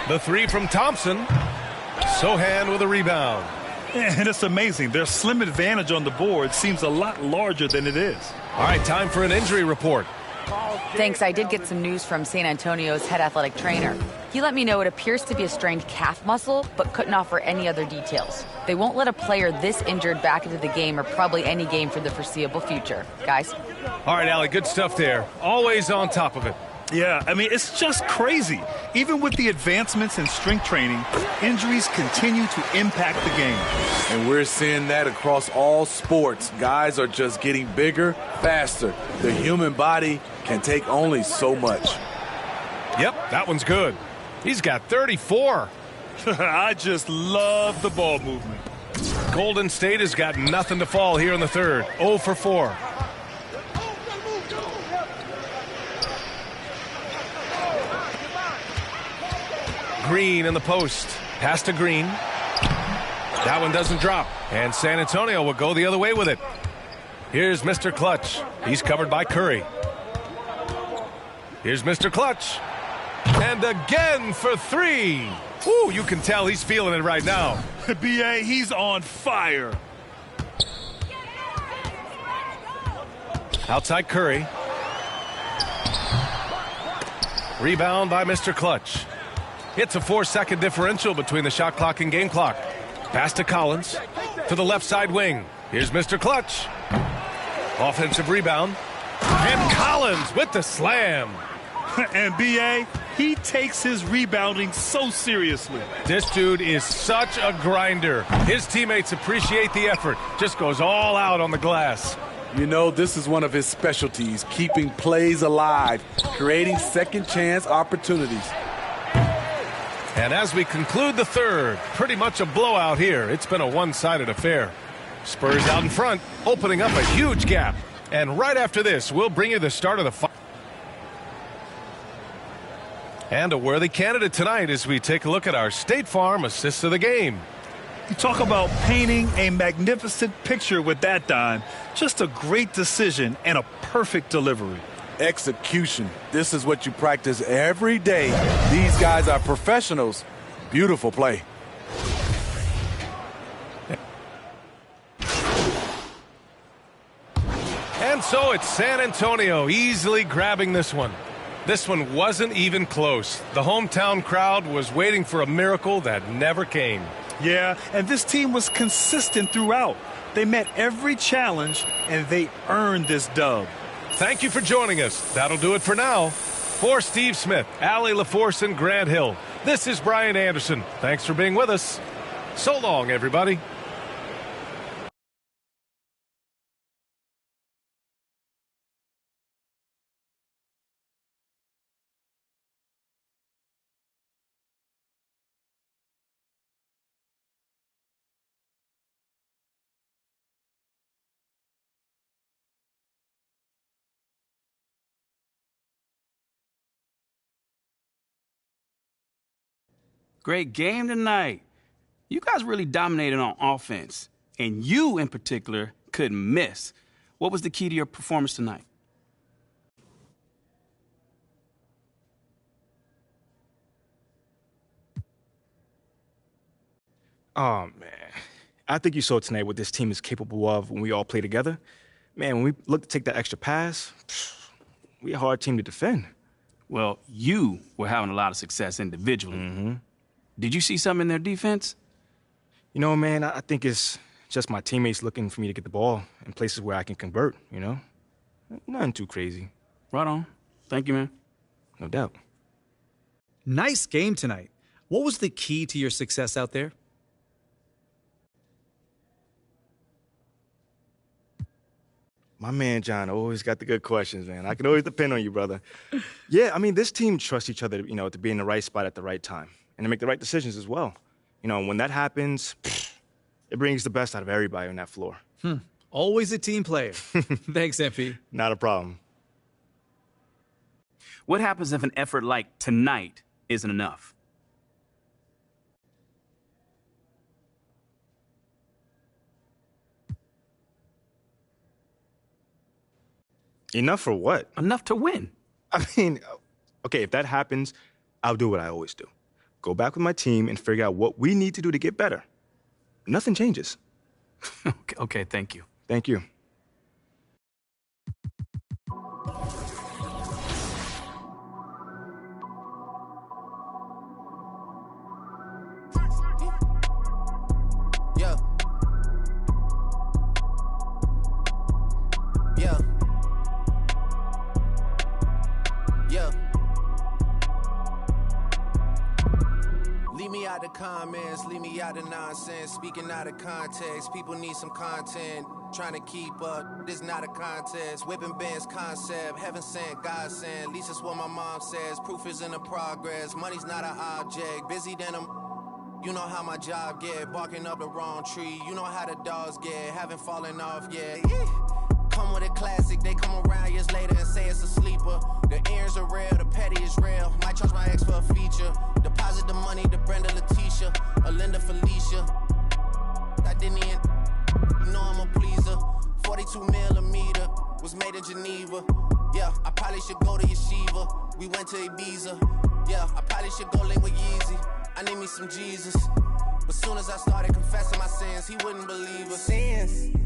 The 3 from Thompson. Sohan with a rebound. And it's amazing. Their slim advantage on the board seems a lot larger than it is. All right, time for an injury report. Thanks, I did get some news from San Antonio's head athletic trainer. He let me know it appears to be a strained calf muscle, but couldn't offer any other details. They won't let a player this injured back into the game or probably any game for the foreseeable future. Guys? All right, Allie, good stuff there. Always on top of it. Yeah, I mean, it's just crazy. Even with the advancements in strength training, injuries continue to impact the game. And we're seeing that across all sports. Guys are just getting bigger, faster. The human body can take only so much. Yep, that one's good. He's got 34. I just love the ball movement. Golden State has got nothing to fall here in the third. 0 for 4. Green in the post. Pass to Green. That one doesn't drop. And San Antonio will go the other way with it. Here's Mr. Clutch. He's covered by Curry. Here's Mr. Clutch. And again for 3. Ooh, you can tell he's feeling it right now. B.A., he's on fire. Outside Curry. Rebound by Mr. Clutch. It's a 4-second differential between the shot clock and game clock. Pass to Collins. To the left side wing. Here's Mr. Clutch. Offensive rebound. And Collins with the slam. And B.A., he takes his rebounding so seriously. This dude is such a grinder. His teammates appreciate the effort. Just goes all out on the glass. You know, this is one of his specialties, keeping plays alive, creating second chance opportunities. And as we conclude the third, pretty much a blowout here. It's been a one-sided affair. Spurs out in front, opening up a huge gap. And right after this, we'll bring you the start of the fight. And a worthy candidate tonight as we take a look at our State Farm assists of the game. You talk about painting a magnificent picture with that dime. Just a great decision and a perfect delivery. Execution. This is what you practice every day. These guys are professionals. Beautiful play. And so it's San Antonio easily grabbing this one. This one wasn't even close. The hometown crowd was waiting for a miracle that never came. Yeah, and this team was consistent throughout. They met every challenge, and they earned this dub. Thank you for joining us. That'll do it for now. For Steve Smith, Allie LaForce, and Grant Hill, this is Brian Anderson. Thanks for being with us. So long, everybody. Great game tonight. You guys really dominated on offense, and you in particular couldn't miss. What was the key to your performance tonight? Oh, man. I think you saw tonight what this team is capable of when we all play together. Man, when we look to take that extra pass, we're a hard team to defend. Well, you were having a lot of success individually. Mm-hmm. Did you see something in their defense? You know, man, I think it's just my teammates looking for me to get the ball in places where I can convert, you know? Nothing too crazy. Right on. Thank you, man. No doubt. Nice game tonight. What was the key to your success out there? My man John always got the good questions, man. I can always depend on you, brother. Yeah, I mean, this team trusts each other, you know, to be in the right spot at the right time and to make the right decisions as well. You know, when that happens, it brings the best out of everybody on that floor. Always a team player. Thanks, MP. Not a problem. What happens if an effort like tonight isn't enough? Enough for what? Enough to win. I mean, okay, if that happens, I'll do what I always do. Go back with my team and figure out what we need to do to get better. Nothing changes. Okay, thank you. Thank you. comments, leave me out of nonsense. Speaking out of context, people need some content. Trying to keep up, this not a contest. Whipping bands concept, heaven sent, God sent. At least that's what my mom says. Proof is in the progress. Money's not an object. Busy than a... You know how my job get. Barking up the wrong tree. You know how the dogs get. Haven't fallen off yet. Come with a classic. They come around years later and say it's a sleeper. The ears are real, the petty is real. Might charge my ex for a feature. Deposit the money to Brenda Leticia. Or Linda Felicia. I didn't even... You know I'm a pleaser. 42 millimeter was made in Geneva. Yeah, I probably should go to Yeshiva. We went to Ibiza. Yeah, I probably should go link with Yeezy. I need me some Jesus. But soon as I started confessing my sins, he wouldn't believe us. Sins.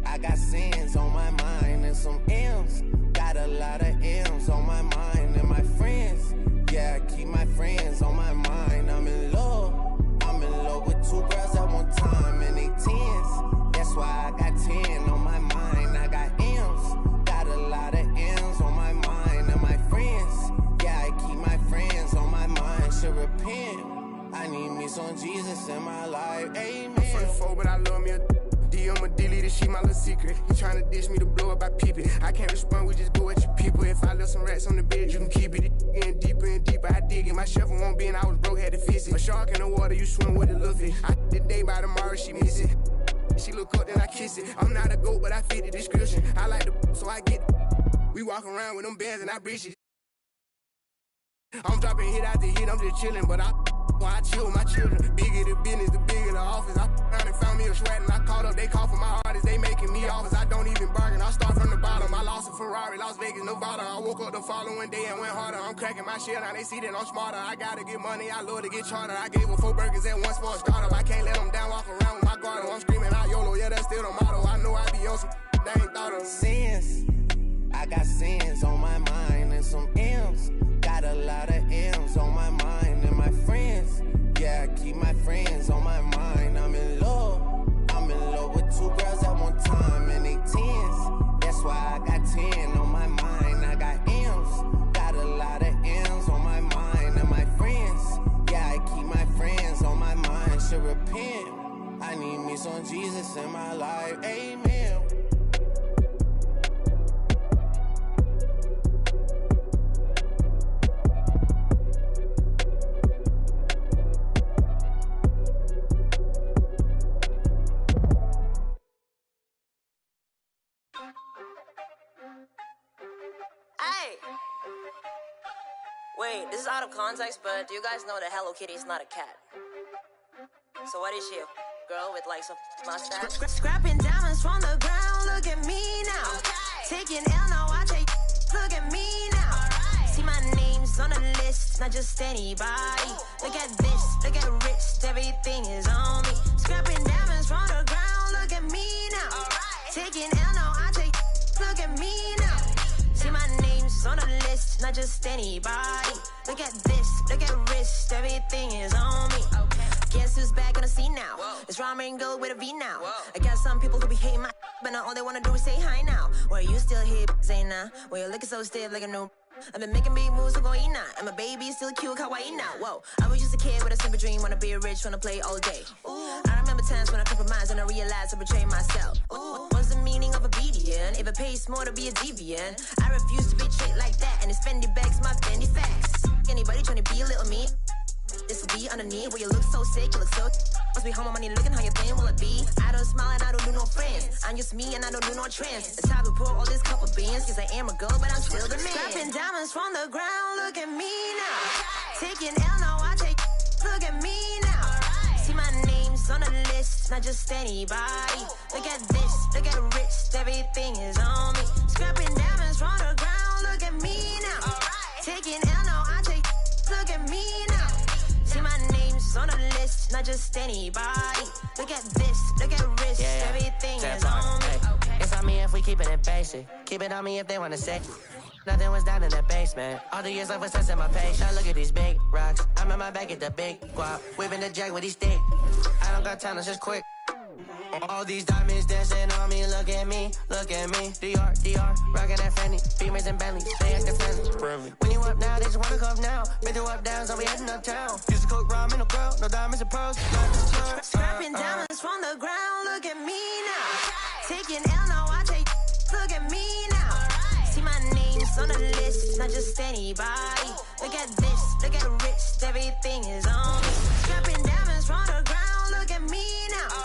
I got sins on my mind and some M's. Got a lot of M's on my mind and my friends. Yeah, I keep my friends on my mind. I'm in love. I'm in love with two girls at one time and they tens. That's why I got 10 on my mind. I got M's. Got a lot of M's on my mind and my friends. Yeah, I keep my friends on my mind. Should repent. I need me some Jesus in my life. Amen. I'm 44, but I love me a I'ma delete it, she my little secret. You tryna dish me to blow up, I peep it. I can't respond, we just go at your people. If I left some rats on the bed, you can keep it. Getting deeper and deeper, I dig it. My shovel won't be and I was broke, had to fix it. A shark in the water, you swim with a little fish. I the day by tomorrow, she miss it. She look up, then I kiss it. I'm not a goat, but I fit the description. I like the so I get it. We walk around with them bands and I breach it. I'm dropping hit after hit, I'm just chilling, but I chill with my children. Bigger the business, the bigger the office. I found and found me a sweat and I caught up. They call for my artists, they making me offers. I don't even bargain, I start from the bottom. I lost a Ferrari, Las Vegas, Nevada. I woke up the following day and went harder. I'm cracking my shit, now they see that I'm smarter. I gotta get money, I love to get charter. I gave her 4 burgers at once for a startup. I can't let them down, walk around with my guard. I'm screaming out YOLO, yeah, that's still the motto. I know I be on some they ain't thought of. Sins, I got sins on my mind and some M's. Got a lot of M's on my mind and my friends. Yeah, I keep my friends on my mind. I'm in love. I'm in love with 2 girls at one time and they tens. That's why I got 10 on my mind. I got M's. Got a lot of M's on my mind and my friends. Yeah, I keep my friends on my mind. Should repent. I need me some Jesus in my life. Amen. Wait, this is out of context, but do you guys know that Hello Kitty is not a cat? So what is she? A girl with like some mustache? Scrapping diamonds from the ground, look at me now. Okay. Taking L, now I take, look at me now. Right. See my name's on the list, not just anybody. Look at this, look at wrist, everything is on me. Scrapping diamonds from the ground, look at me now. Right. Taking L, now I take, look at me now. See my name's on the list, not just anybody. Look at this, look at wrist, everything is on me. Okay. Guess who's back on the scene now? Whoa. It's Ramen Girl with a V now. Whoa. I got some people who be hating my but now all they wanna do is say hi now. Where you still here, say nah. Where you looking so stiff like a new. I've been making big moves, so go eat now. And my baby still cute, kawaii now. Whoa, I was just a kid with a simple dream, wanna be rich, wanna play all day. Ooh. I remember times when I compromised and I realized I betrayed myself. Ooh. What's the meaning of obedience? If it pays more to be a deviant, I refuse to be treated like that. And it's Fendi bags, my Fendi facts. Anybody trying to be a little me? This will be underneath where you look so sick, you look so. Must be how my money looking, how you think will it be? I don't smile and I don't do no friends. I'm just me and I don't do no trends. It's time to pour all this cup of beans, cause I am a girl, but I'm still the man. Scrapping diamonds from the ground, look at me now. Taking L, now I take, look at me now. See my name's on the list, not just anybody. Look at this, look at wrist, everything is on me. Scrapping diamonds from the ground, look at me now. Taking L, now I take, look at me now. See my name's on the list, not just anybody. Look at this, look at wrist, everything is on me. Okay. It's on me if we keep it in basic. Keep it on me if they wanna say. Nothing was down in the basement. All the years I was testing my patience. Now look at these big rocks. I'm in my back at the big guap. Whipping the jack with these sticks. I don't got time, it's just quick. All these diamonds dancing on me, look at me, look at me. DR, rockin' that Fendi, Beamers and Bentleys, they actin' friendly. When you up now, they just wanna come now. Been through up downs, so we heading uptown. Used to cook ramen, no girl, no diamonds and pearls. Scrapping diamonds from the ground, look at me now. Taking L, now I take, look at me now. See my name's on the list, not just anybody. Look at this, look at wrist, everything is on me. Scrapping diamonds from the ground, look at me now.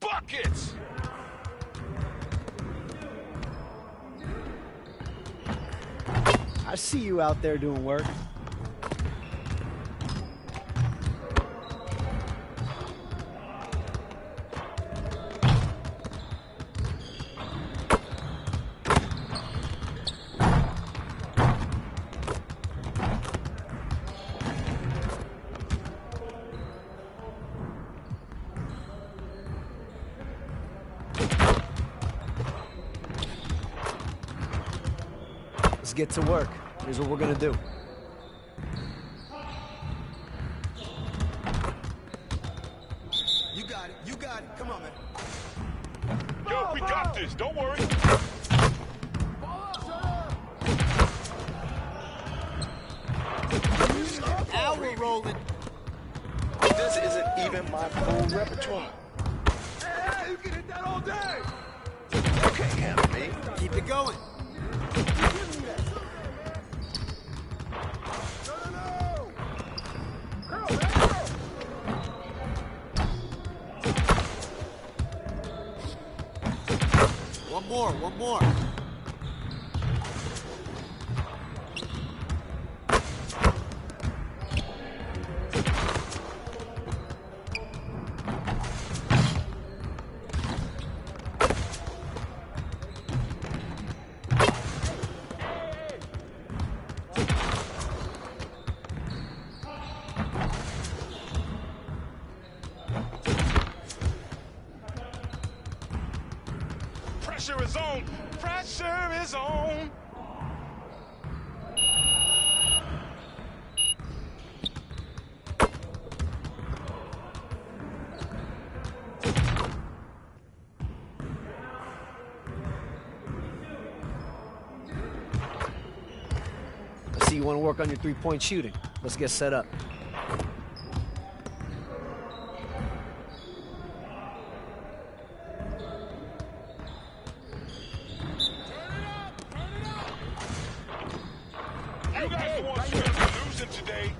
Buckets! I see you out there doing work. Let's get to work. Here's what we're gonna do. You got it. Come on, man. Yo, we got this. Don't worry. Now we're rolling. This isn't even my full repertoire. Hey, you can hit that all day. You can't handle me. Keep it going. One more. Pressure is on. Pressure is on. I see you want to work on your three-point shooting. Let's get set up. You guys the ones who are losing today.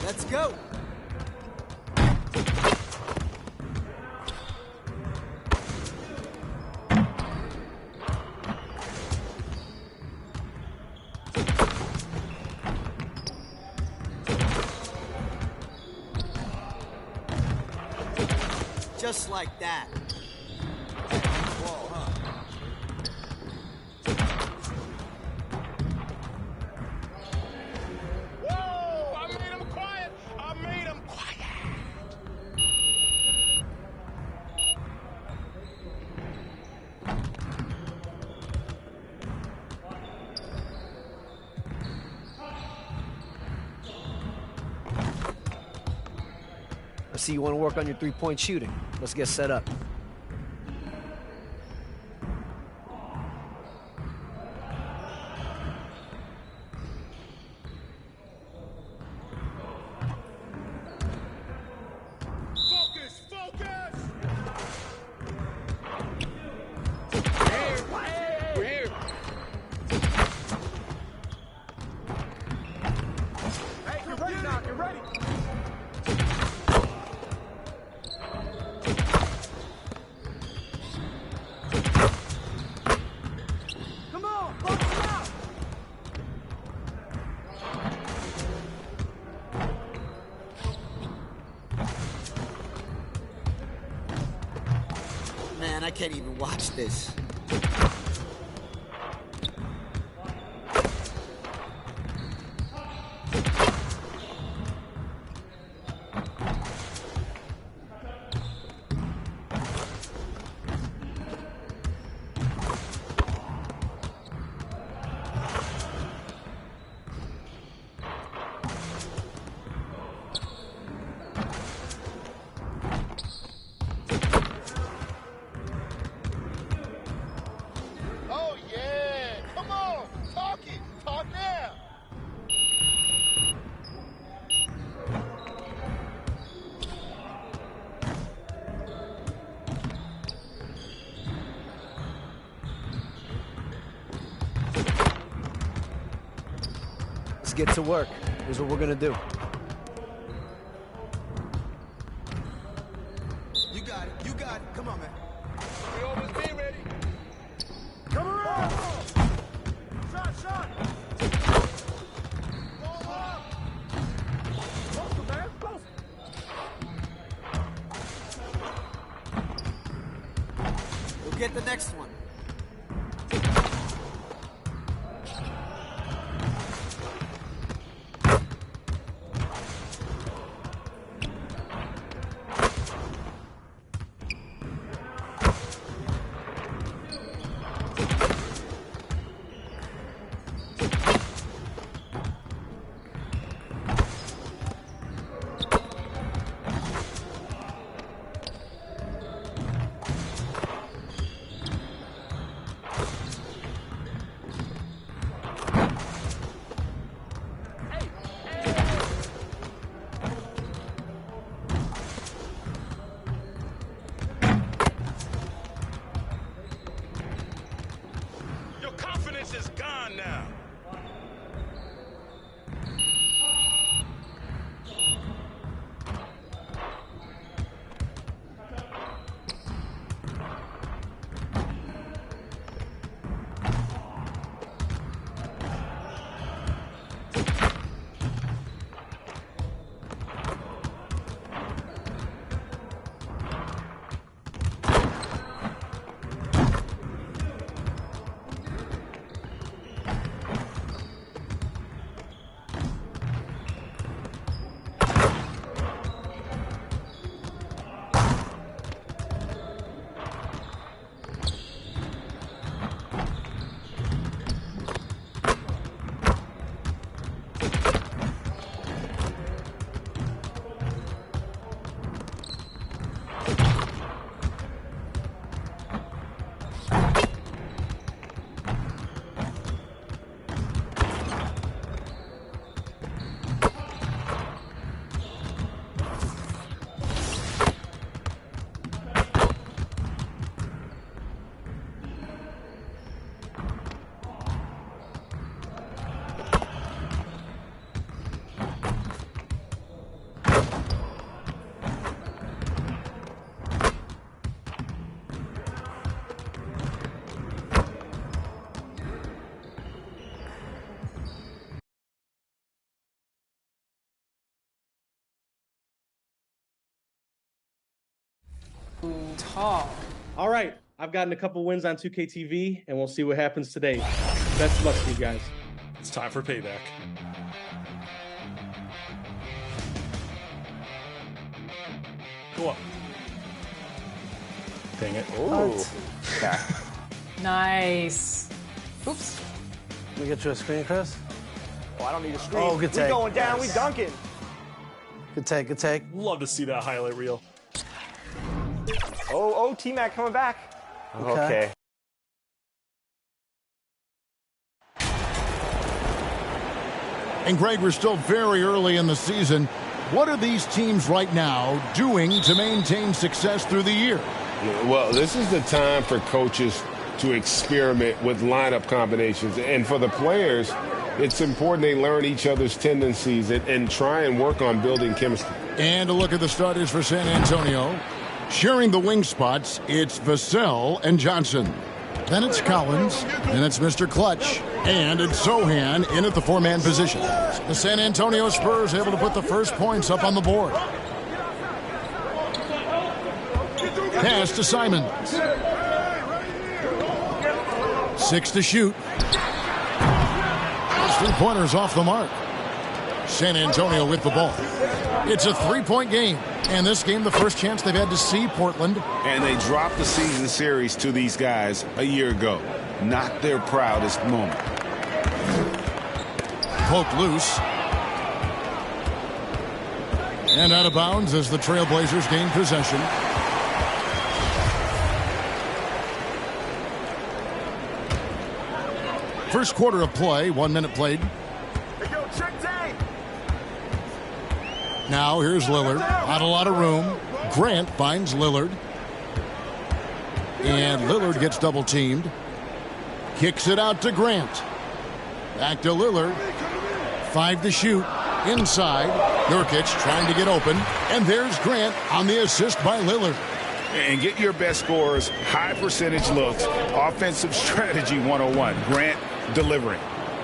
Let's go. Just like that. Whoa, huh? Whoa! I made him quiet. I made him quiet. I see you want to work on your three-point shooting. Let's get set up. I can't even watch this. Get to work. Here's what we're gonna do. You got it. You got it. Come on, man. We almost be ready. Come around. Shot. Closer, man. Closer. We'll get the next one. Is gone now. Talk. All right, I've gotten a couple wins on 2K TV, and we'll see what happens today. Best of luck to you guys. It's time for payback. Go up. Dang it. Ooh. Okay. Nice. Oops. Let me get you a screen, Chris. Oh, I don't need a screen. Oh, good take. We going down. Nice. We dunking. Good take. Good take. Love to see that highlight reel. Oh, T-Mac coming back. Okay. And Greg, we're still very early in the season. What are these teams right now doing to maintain success through the year? Well, this is the time for coaches to experiment with lineup combinations. And for the players, it's important they learn each other's tendencies and try and work on building chemistry. And a look at the starters for San Antonio. Sharing the wing spots, it's Vassell and Johnson. Then it's Collins, and it's Mr. Clutch, and it's Sohan in at the four-man position. The San Antonio Spurs able to put the first points up on the board. Pass to Simons. 6 to shoot. Those 3-pointers off the mark. San Antonio with the ball. It's a 3-point game. And this game, the first chance they've had to see Portland. And they dropped the season series to these guys a year ago. Not their proudest moment. Poked loose. And out of bounds as the Trailblazers gain possession. First quarter of play, 1 minute played. Now here's Lillard. Not a lot of room. Grant finds Lillard. And Lillard gets double teamed. Kicks it out to Grant. Back to Lillard. 5 to shoot. Inside. Nurkic trying to get open. And there's Grant on the assist by Lillard. And get your best scorers, high percentage looks, offensive strategy 101. Grant delivering.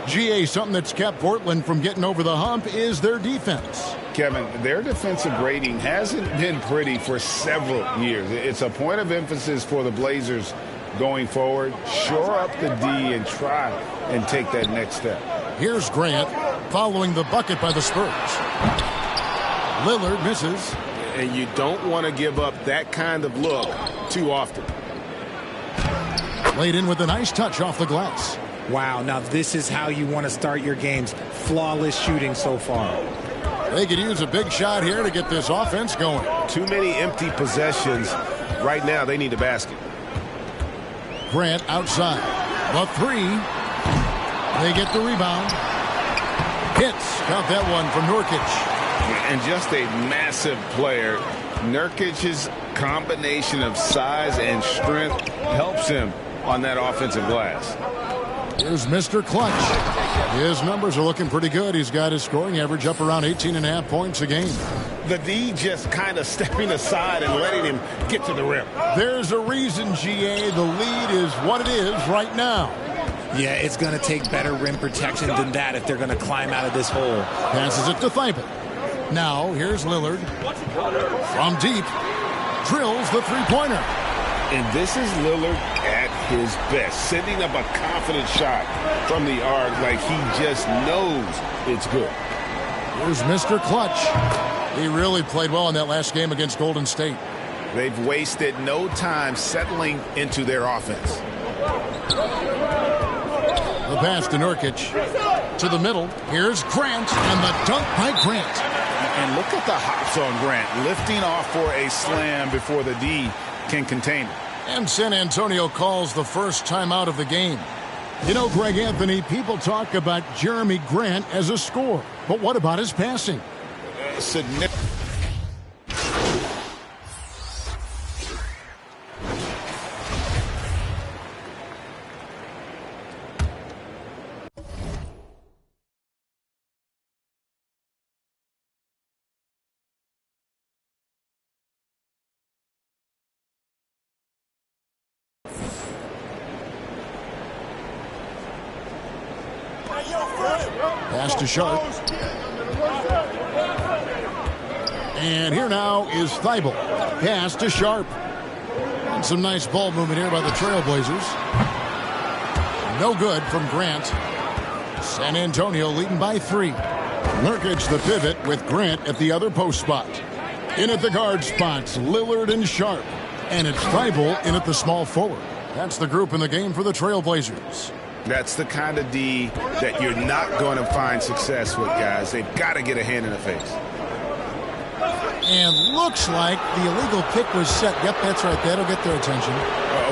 GA, something that's kept Portland from getting over the hump is their defense. Kevin, their defensive rating hasn't been pretty for several years. It's a point of emphasis for the Blazers going forward. Shore up the D and try and take that next step. Here's Grant following the bucket by the Spurs. Lillard misses. And you don't want to give up that kind of look too often. Laid in with a nice touch off the glass. Wow, now this is how you want to start your games. Flawless shooting so far. They could use a big shot here to get this offense going. Too many empty possessions. Right now, they need a basket. Grant outside. The 3. They get the rebound. Hits. Count that one from Nurkic. And just a massive player. Nurkic's combination of size and strength helps him on that offensive glass. Here's Mr. Clutch. His numbers are looking pretty good. He's got his scoring average up around 18.5 points a game. The D just kind of stepping aside and letting him get to the rim. There's a reason, GA. The lead is what it is right now. Yeah, it's going to take better rim protection than that if they're going to climb out of this hole. Passes it to Thibault. Now, here's Lillard. From deep. Drills the 3-pointer. And this is Lillard at his best. Sending up a confident shot from the arc like he just knows it's good. Here's Mr. Clutch. He really played well in that last game against Golden State. They've wasted no time settling into their offense. The pass to Nurkic. To the middle. Here's Grant. And the dunk by Grant. And look at the hops on Grant. Lifting off for a slam before the D can contain it. And San Antonio calls the first timeout of the game. You know, Greg Anthony, people talk about Jeremy Grant as a scorer. But what about his passing? Significant. Pass to Sharp. And here now is Thibault. Pass to Sharp. And some nice ball movement here by the Trailblazers. No good from Grant. San Antonio leading by 3. Nurkic the pivot with Grant at the other post spot. In at the guard spots, Lillard and Sharp. And it's Thibault in at the small forward. That's the group in the game for the Trailblazers. That's the kind of D that you're not going to find success with, guys. They've got to get a hand in the face. And looks like the illegal pick was set. Yep, that's right. That'll get their attention.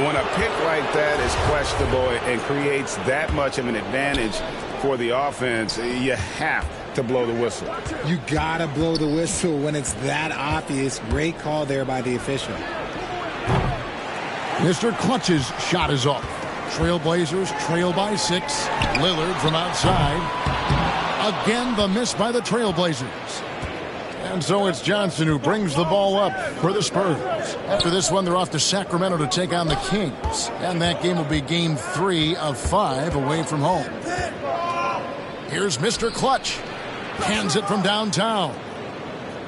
When a pick like that is questionable and creates that much of an advantage for the offense, you have to blow the whistle. You got to blow the whistle when it's that obvious. Great call there by the official. Mr. Clutch's shot is off. Trailblazers trail by 6. Lillard from outside. Again, the miss by the Trailblazers. And so it's Johnson who brings the ball up for the Spurs. After this one, they're off to Sacramento to take on the Kings. And that game will be game 3 of 5 away from home. Here's Mr. Clutch. Hands it from downtown.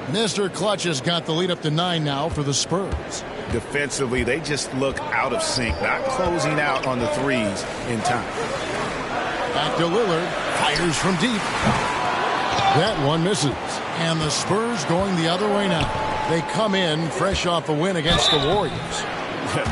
Mr. Clutch has got the lead up to 9 now for the Spurs. defensively, they just look out of sync, not closing out on the threes in time. Back to Lillard, fires from deep. That one misses. And the Spurs going the other way now. They come in fresh off a win against the Warriors.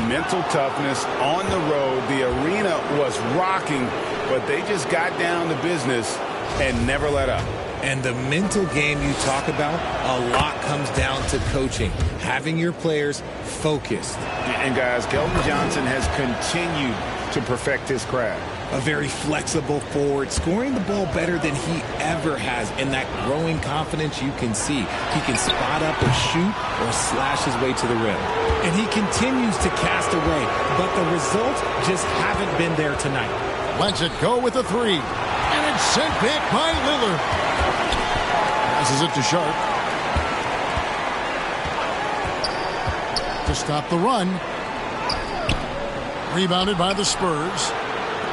Mental toughness on the road. The arena was rocking, but they just got down to business and never let up. And the mental game you talk about, a lot comes down to coaching, having your players focused. And guys, Keldon Johnson has continued to perfect his craft. A very flexible forward, scoring the ball better than he ever has, and that growing confidence you can see. He can spot up or shoot or slash his way to the rim. And he continues to cast away, but the results just haven't been there tonight. Lets it go with a three, and it's sent back by Lillard. Passes it to Sharp. To stop the run. Rebounded by the Spurs.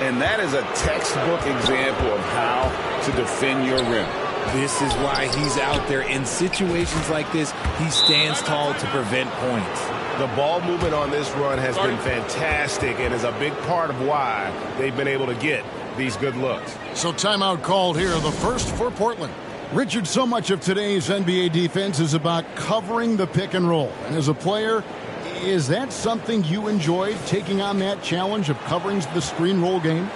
And that is a textbook example of how to defend your rim. This is why he's out there. In situations like this, he stands tall to prevent points. The ball movement on this run has been fantastic and is a big part of why they've been able to get these good looks. So timeout called here, the first for Portland. Richard, so much of today's NBA defense is about covering the pick and roll. And as a player, is that something you enjoyed, taking on that challenge of covering the screen roll game?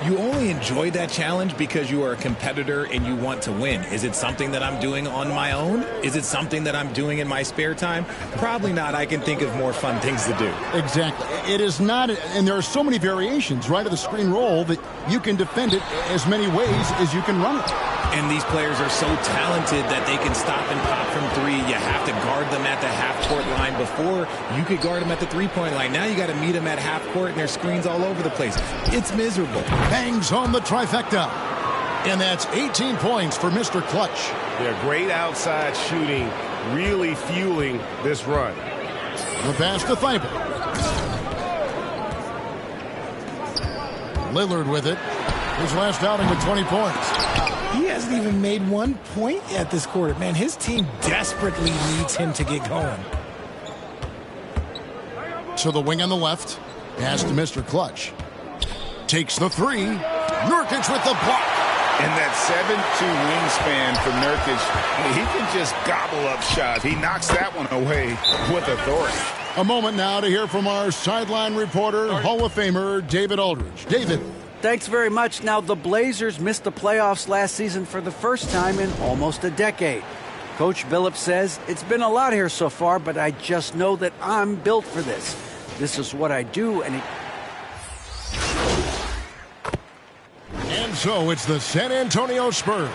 You only enjoy that challenge because you are a competitor and you want to win. Is it something that I'm doing on my own? Is it something that I'm doing in my spare time? Probably not. I can think of more fun things to do. Exactly. It is not, and there are so many variations, right, of the screen roll that you can defend it as many ways as you can run it. And these players are so talented that they can stop and pop from three. You have to guard them at the half-court line. Before, you could guard them at the three-point line. Now you got to meet them at half-court, and there's screens all over the place. It's miserable. Bangs home the trifecta. And that's 18 points for Mr. Clutch. They're great outside shooting, really fueling this run. The pass to Thibault. Lillard with it. His last outing with 20 points. He hasn't even made 1 point at this quarter. Man, his team desperately needs him to get going. To the wing on the left. Pass to Mr. Clutch. Takes the three. Nurkic with the block. And that 7'2" wingspan for Nurkic, he can just gobble up shots. He knocks that one away with authority. A moment now to hear from our sideline reporter, Hall of Famer David Aldridge. David. Thanks very much. Now, the Blazers missed the playoffs last season for the first time in almost a decade. Coach Billups says, it's been a lot here so far, but I just know that I'm built for this. This is what I do, and so it's the San Antonio Spurs.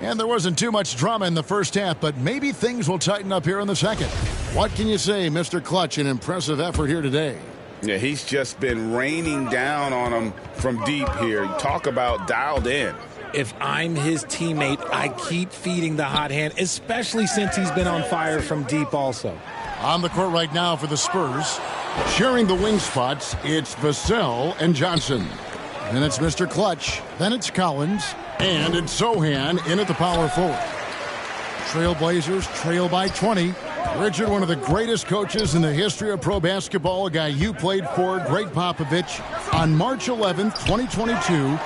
And there wasn't too much drama in the first half, but maybe things will tighten up here in the second. What can you say, Mr. Clutch? An impressive effort here today. Yeah, he's just been raining down on them from deep here. Talk about dialed in. If I'm his teammate, I keep feeding the hot hand, especially since he's been on fire from deep also. On the court right now for the Spurs, sharing the wing spots, it's Vassell and Johnson. Then it's Mr. Clutch. Then it's Collins. And it's Sohan in at the power forward. Trailblazers trail by 20. Richard, one of the greatest coaches in the history of pro basketball, a guy you played for, Greg Popovich, on March 11th, 2022,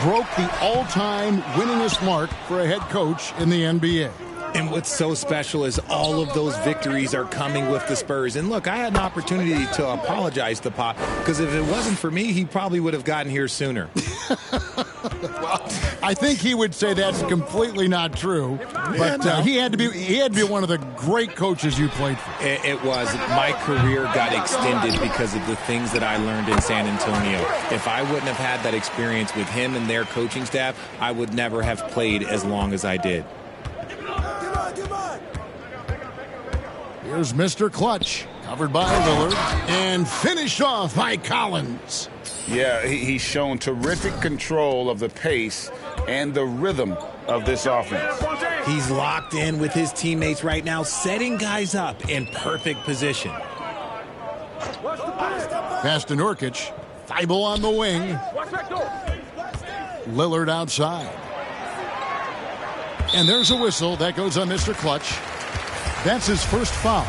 broke the all-time winningest mark for a head coach in the NBA. And what's so special is all of those victories are coming with the Spurs. And look, I had an opportunity to apologize to Pop, because if it wasn't for me, he probably would have gotten here sooner. Well, I think he would say that's completely not true. But he had to be one of the great coaches you played for. It was. My career got extended because of the things that I learned in San Antonio. If I wouldn't have had that experience with him and their coaching staff, I would never have played as long as I did. Here's Mr. Clutch, covered by Lillard, and finished off by Collins. Yeah, he's shown terrific control of the pace and the rhythm of this offense. He's locked in with his teammates right now, setting guys up in perfect position. Pass to Nurkic. Thibault on the wing. Lillard outside. And there's a whistle. That goes on Mr. Clutch. That's his first foul.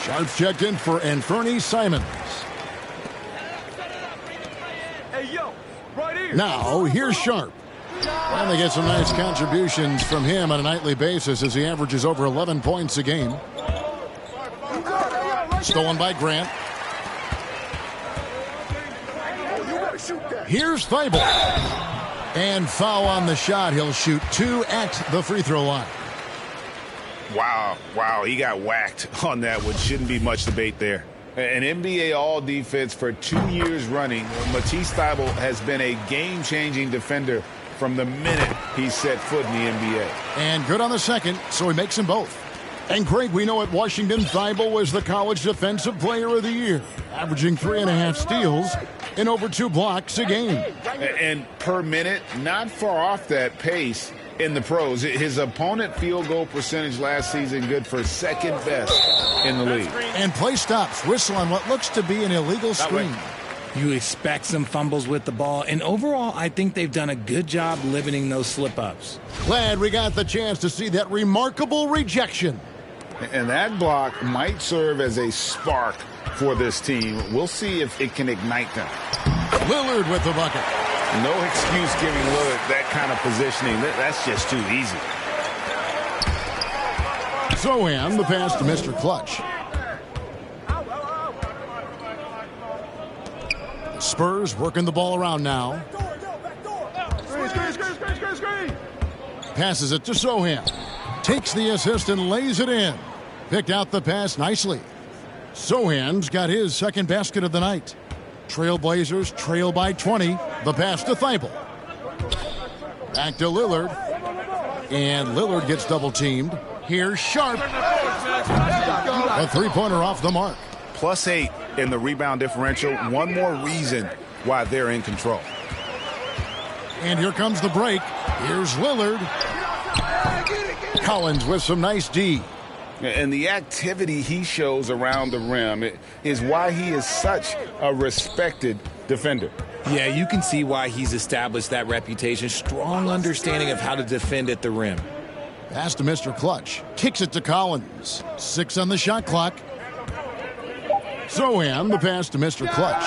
Sharp's checked in for Anthony Simons. Hey, yo, right here. Now, here's Sharp. And they get some nice contributions from him on a nightly basis as he averages over 11 points a game. Stolen by Grant. Here's Thibault. And foul on the shot. He'll shoot 2 at the free throw line. Wow, he got whacked on that one. Shouldn't be much debate there. An NBA All-Defense for 2 years running, Matisse Thybulle has been a game-changing defender from the minute he set foot in the NBA. And good on the second, so he makes them both. And Greg, we know at Washington, Thybulle was the College Defensive Player of the Year, averaging 3.5 steals and over 2 blocks a game. And per minute, not far off that pace in the pros. His opponent field goal percentage last season good for second best in the league. And play stops, whistle on what looks to be an illegal screen. You expect some fumbles with the ball, and overall, I think they've done a good job limiting those slip-ups. Glad we got the chance to see that remarkable rejection. And that block might serve as a spark for this team. We'll see if it can ignite them. Lillard with the bucket. No excuse giving Lillard that kind of positioning. That's just too easy. Zohan, the pass to Mr. Clutch. Spurs working the ball around now. Passes it to Zohan. Takes the assist and lays it in. Picked out the pass nicely. Zohan's got his second basket of the night. Trailblazers trail by 20. The pass to Thibault. Back to Lillard. And Lillard gets double-teamed. Here's Sharp. A three-pointer off the mark. +8 in the rebound differential. One more reason why they're in control. And here comes the break. Here's Lillard. Collins with some nice D. And the activity he shows around the rim is why he is such a respected defender. Yeah, you can see why he's established that reputation. Strong understanding of how to defend at the rim. Pass to Mr. Clutch. Kicks it to Collins. 6 on the shot clock. Zohan, the pass to Mr. Clutch.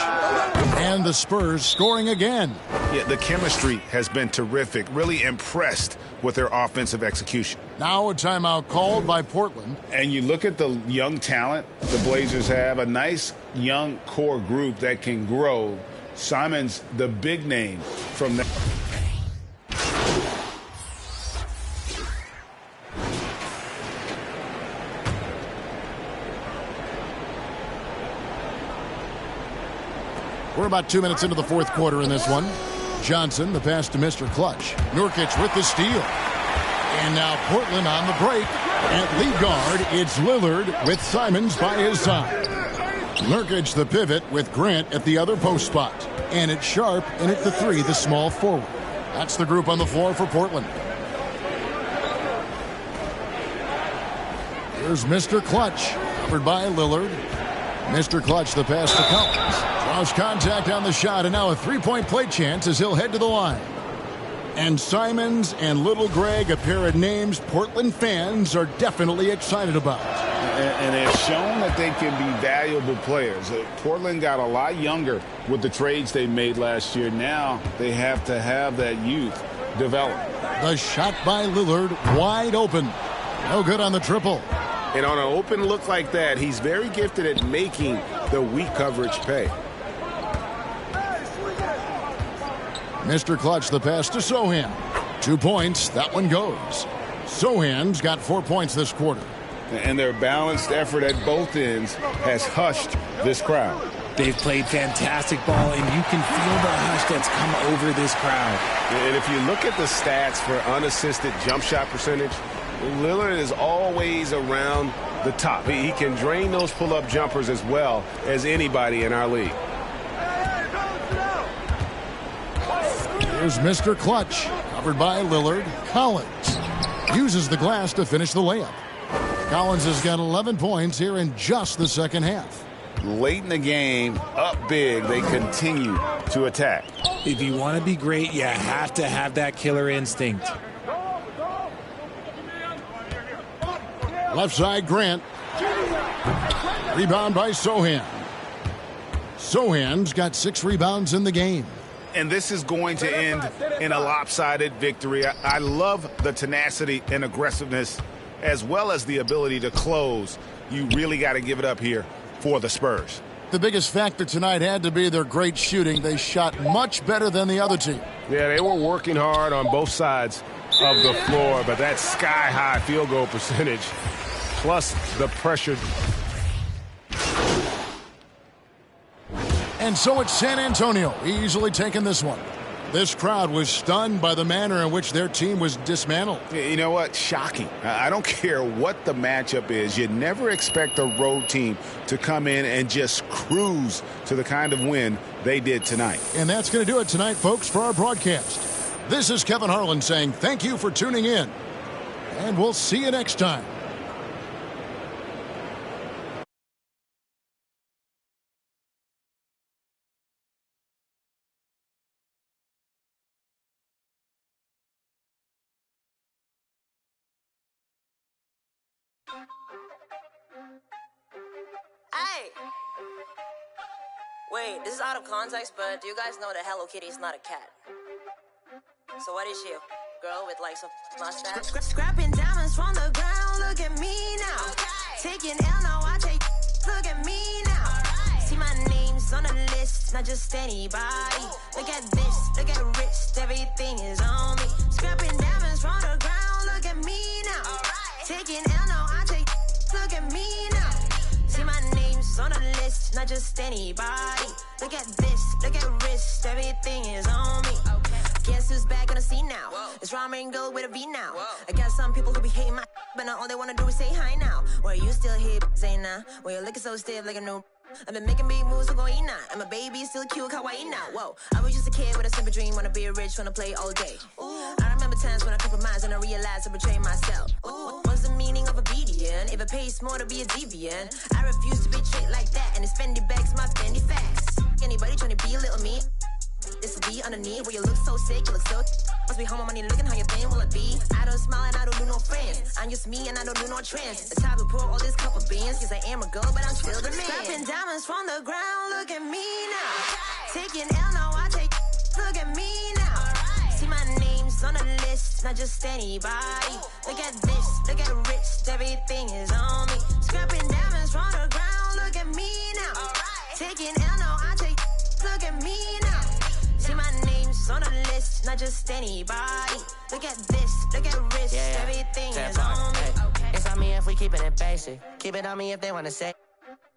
And the Spurs scoring again. Yeah, the chemistry has been terrific. Really impressed with their offensive execution. Now a timeout called by Portland. And you look at the young talent the Blazers have, a nice young core group that can grow. Simon's the big name from that. We're about 2 minutes into the fourth quarter in this one. Johnson, the pass to Mr. Clutch. Nurkic with the steal. And now Portland on the break. At lead guard, it's Lillard with Simons by his side. Nurkic the pivot with Grant at the other post spot. And it's Sharp and at the 3, the small forward. That's the group on the floor for Portland. Here's Mr. Clutch, covered by Lillard. Mr. Clutch, the pass to Collins. Draws contact on the shot, and now a three-point play chance as he'll head to the line. And Simons and Little Greg, a pair of names Portland fans are definitely excited about. And they've shown that they can be valuable players. Portland got a lot younger with the trades they made last year. Now they have to have that youth develop. The shot by Lillard, wide open. No good on the triple. And on an open look like that, he's very gifted at making the weak coverage pay. Mr. Clutch, the pass to Zohan. 2 points, that one goes. Zohan's got 4 points this quarter. And their balanced effort at both ends has hushed this crowd. They've played fantastic ball, and you can feel the hush that's come over this crowd. And if you look at the stats for unassisted jump shot percentage, Lillard is always around the top. He can drain those pull-up jumpers as well as anybody in our league. Here's Mr. Clutch, covered by Lillard. Collins. uses the glass to finish the layup. Collins has got 11 points here in just the second half. Late in the game, up big, they continue to attack. If you want to be great, you have to have that killer instinct. Left side, Grant. Rebound by Sohan. Sohan's got 6 rebounds in the game. And this is going to end in a lopsided victory. I love the tenacity and aggressiveness as well as the ability to close. You really got to give it up here for the Spurs. The biggest factor tonight had to be their great shooting. They shot much better than the other team. Yeah, they were working hard on both sides of the floor, but that sky-high field goal percentage plus the pressure. And so it's San Antonio easily taking this one. This crowd was stunned by the manner in which their team was dismantled. You know what? Shocking. I don't care what the matchup is. You never expect a road team to come in and just cruise to the kind of win they did tonight. And that's going to do it tonight, folks, for our broadcast. This is Kevin Harlan saying thank you for tuning in. And we'll see you next time. Hey! Wait, this is out of context, but do you guys know that Hello Kitty is not a cat? So what is she? A girl with like some mustache? Scrapping diamonds from the ground, look at me now. Taking L, now I take, look at me now. See my name's on the list, not just anybody. Look at this, look at wrist, everything is on me. Scrapping diamonds from the ground, look at me now. Taking L, now I take, look at me now. See my name's on the list, not just anybody. Look at this, look at wrist, everything is on me. Guess who's back on the scene now? It's ramen girl with a V now. I got some people who be hating my but now all they wanna do is say hi now. Where you still here, say nah. Where you looking so stiff like a new. I've been making big moves, so go eat now. And my baby is still cute, kawaii now. Whoa, I was just a kid with a simple dream, wanna be rich, wanna play all day. I remember times when I compromised and I realized I betrayed myself. What's the meaning of obedience? If it pays more to be a deviant, I refuse to be treated like that. And it's Fendi bags, my Fendi facts. Anybody trying to be a little me? This will be underneath where you look so sick, you look so. Must be home on money looking how you been, will it be? I don't smile and I don't do no friends. I'm just me and I don't do no trends. The type of pour all this cup of beans. Yes, I am a girl, but I'm still the man. Scrapping diamonds from the ground, look at me now. Taking L, now I take, look at me now. See my name's on the list, not just anybody. Look at this, look at wrist, everything is on me. Scrapping diamonds from the ground, look at me now. Taking L, now I take, look at me now. See my name's on the list, not just anybody. Look at this, look at wrist, everything is on me. It's on me if we keep it basic. Keep it on me if they wanna say.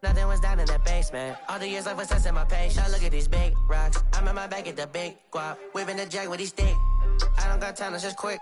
Nothing was down in the basement. All the years I've assessing my patience. Now look at these big rocks. I'm in my bag at the big guap. Whipping the jack with these stick. I don't got time, it's just quick.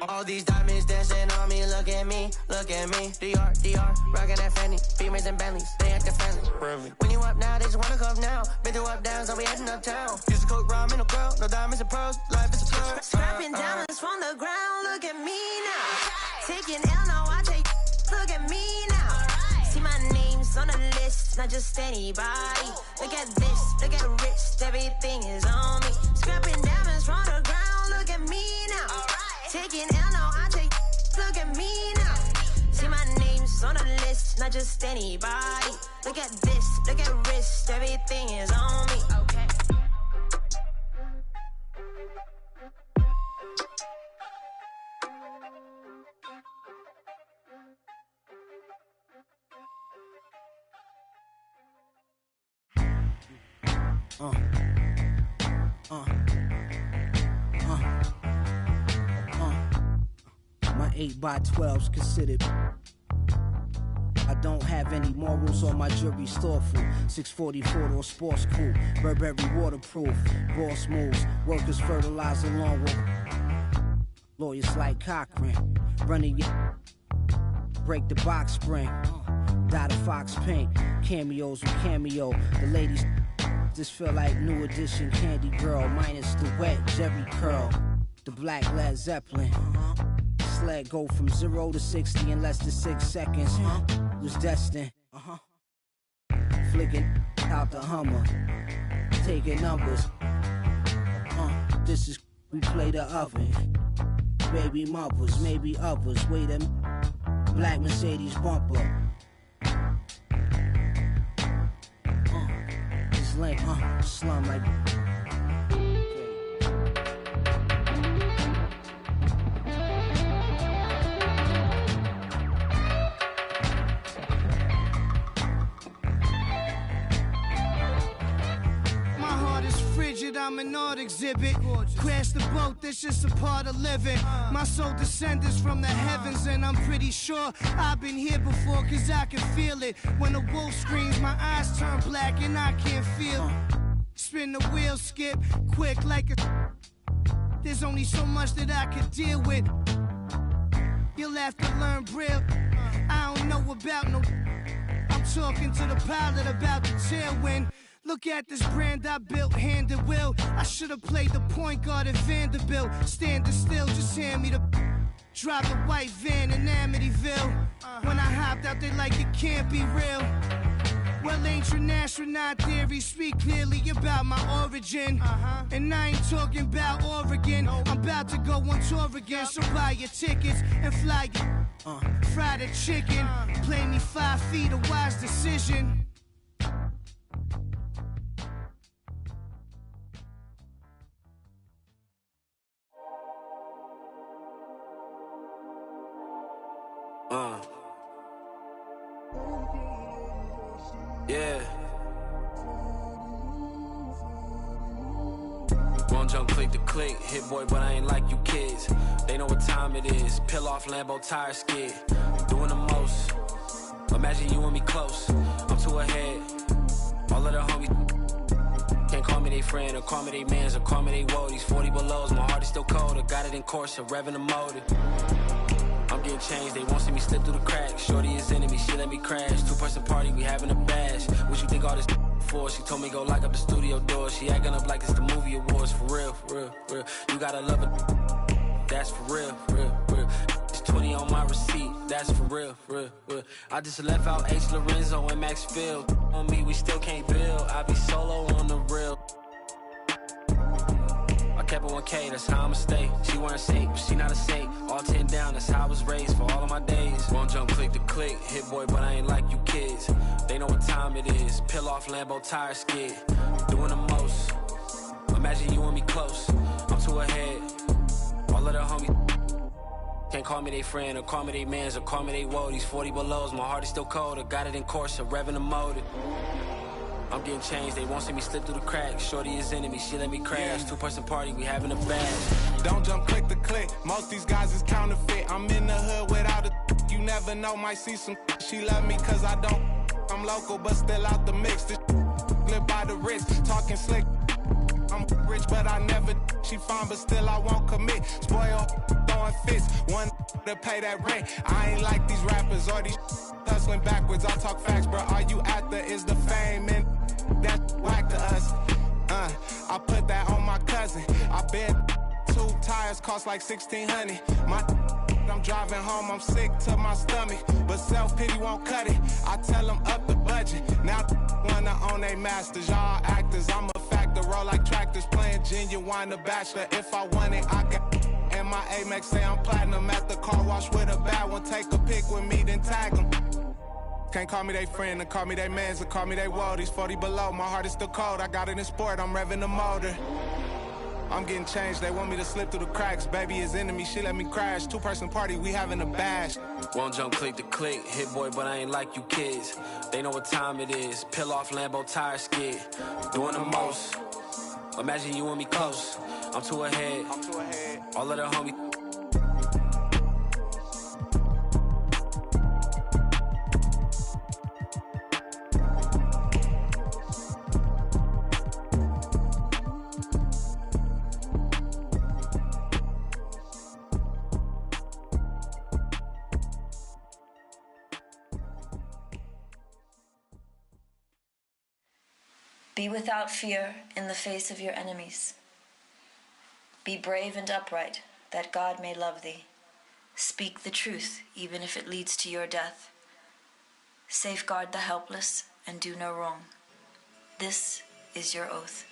All these diamonds dancing on me, look at me, look at me. DR, rockin' that Fendi, Beamers and Bentleys, they actin' friendly. When you up now, they just wanna come now. Been through up downs, so we heading uptown. Used to cook ramen, no girl, no diamonds and pearls, life is a plug. Scrapping diamonds from the ground, look at me now. Taking L, now I take, look at me now. See my name's on the list, not just anybody. Look at this, look at wrist, everything is on me. Scrapping diamonds from the ground, look at me now. Taking L, now I take, look at me now. See my name's on the list, not just anybody. Look at this, look at wrist, everything is on me. Okay. My 8x12's considered. I don't have any morals on my jury's thoughtful. 644 or sports cool. Burberry waterproof. Boss moves. Workers fertilize along with lawyers like Cochran. Running your break the box spring. Dot a fox pink. Cameos with cameo. The ladies just feel like new edition Candy Girl. Minus the wet Jerry curl. The black Led Zeppelin. leg go from 0 to 60 in less than 6 seconds. Was destined. Flicking out the Hummer, taking numbers. This is we play the oven. Baby mothers, maybe others. Wait a black Mercedes bumper. This link, slum like. I'm an art exhibit. Crash the boat, that's just a part of living. My soul descends from the heavens, and I'm pretty sure I've been here before, cause I can feel it. When the wolf screams, my eyes turn black and I can't feel. Spin the wheel, skip, quick like a. There's only so much that I could deal with. You'll have to learn Braille. I don't know about no. I'm talking to the pilot about the tailwind. Look at this brand I built, hand to will. I should have played the point guard at Vanderbilt. Standing still, just hand me the. Drive the white van in Amityville. When I hopped out, they like it can't be real. Well, ancient astronaut theory speak clearly about my origin. And I ain't talking about Oregon. I'm about to go on tour again, so buy your tickets and fly your. Fry the chicken. Play me 5 feet, a wise decision. Yeah. Won't jump click to click, hit boy, but I ain't like you kids. They know what time it is. Peel off Lambo tire skid. Doing the most. Imagine you and me close. I'm too ahead. All of the homies can't call me they friend or call me they mans or call me they woadies. 40 belows, my heart is still cold. I got it in course, revving the motor. I'm getting changed, they won't see me slip through the cracks. Shorty is enemy, she let me crash. 2-person party, we having a bash. What you think all this for? She told me go lock up the studio door. She acting up like it's the movie awards. For real, for real, for real. You gotta love it. That's for real, for real, for real. It's 20 on my receipt. That's for real, for real, for real. I just left out H. Lorenzo and Max Field. On me, we still can't build. I be solo on the real. I kept it 1K, that's how I'ma stay. She wanna say, but she not a saint. All 10 down, that's how I was raised for all of my days. Won't jump click to click, hit boy, but I ain't like you kids. They know what time it is. Peel off Lambo tire skid. Doing the most. Imagine you and me close. I'm too ahead. All of the homies can't call me they friend or call me they mans or call me they woadies. 40 belows, my heart is still cold. I got it in course, revving the motor. I'm getting changed, they won't see me slip through the cracks. Shorty is enemy, she let me crash. 2-person party, we having a bash. Don't jump click to click, most these guys is counterfeit. I'm in the hood without a you never know, might see some. She love me cause I don't. I'm local but still out the mix. This live by the wrist, talking slick. I'm rich but I never. She fine but still I won't commit. Spoil, throwing fists, one to pay that rent. I ain't like these rappers or these hustling backwards. I talk facts, bro. All you after is the fame and that's whack to us. I put that on my cousin. I bet 2 tires cost like $1,600. I'm driving home, I'm sick to my stomach, but self-pity won't cut it. I tell them up the budget. Now wanna own they masters. Y'all actors, I'm a factor. Roll like tractors, playing Genuine the Bachelor. If I want it, I can. And my Amex say I'm platinum at the car wash with a bad one. Take a pic with me, then tag them. Can't call me they friend, or call me they mans, or call me they worldies. 40 below, my heart is still cold. I got it in sport, I'm revving the motor. I'm getting changed, they want me to slip through the cracks. Baby is enemy, she let me crash. 2-person party, we having a bash. Won't jump click to click, hit boy, but I ain't like you kids. They know what time it is. Peel off Lambo tire skid. Doing the most. Imagine you and me close. I'm too ahead. All of the homies. Be without fear in the face of your enemies. Be brave and upright, that God may love thee. Speak the truth, even if it leads to your death. Safeguard the helpless and do no wrong. This is your oath.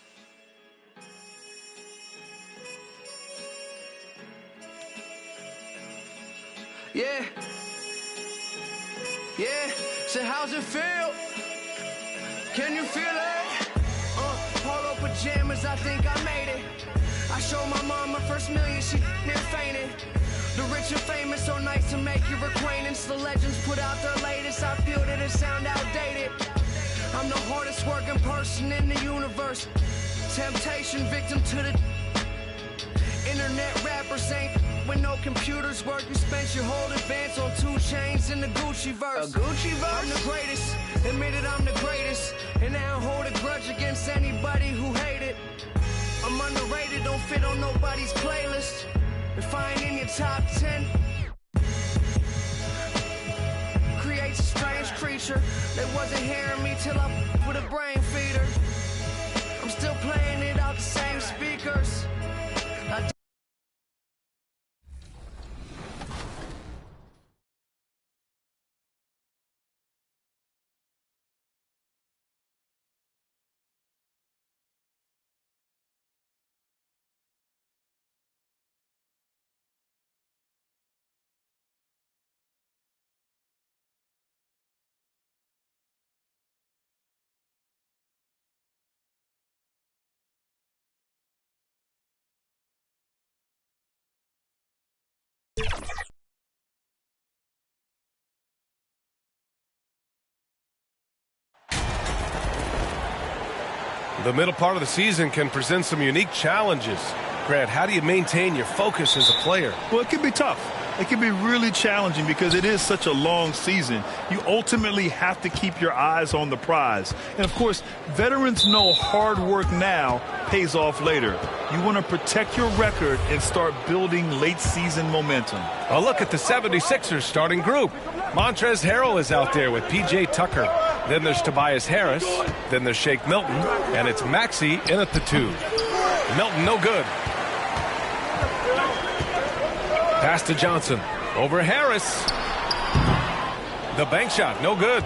Yeah. Yeah. So how's it feel? Can you feel it? Polo pajamas, I think I made it. I showed my mom my first million, she near fainted. The rich and famous, so nice to make your acquaintance. The legends put out their latest, I feel that it sound outdated. I'm the hardest working person in the universe. Temptation victim to the internet rappers ain't when no computers work. You spent your whole advance on 2 Chainz in the Gucci verse. A Gucci verse? I'm the greatest, admitted I'm the greatest. And I don't hold a grudge against anybody who hate it. I'm underrated, don't fit on nobody's playlist. If I ain't in your top 10, creates a strange creature. They wasn't hearing me till I with a brain feeder. I'm still playing it out the same speakers. The middle part of the season can present some unique challenges. Grant, how do you maintain your focus as a player? Well, it can be tough. It can be really challenging because it is such a long season. You ultimately have to keep your eyes on the prize. And, of course, veterans know hard work now pays off later. You want to protect your record and start building late-season momentum. A look at the 76ers starting group. Montrezl Harrell is out there with P.J. Tucker. Then there's Tobias Harris. Then there's Shake Milton. And it's Maxey in at the 2. Milton no good. Pass to Johnson. Over Harris. The bank shot, no good.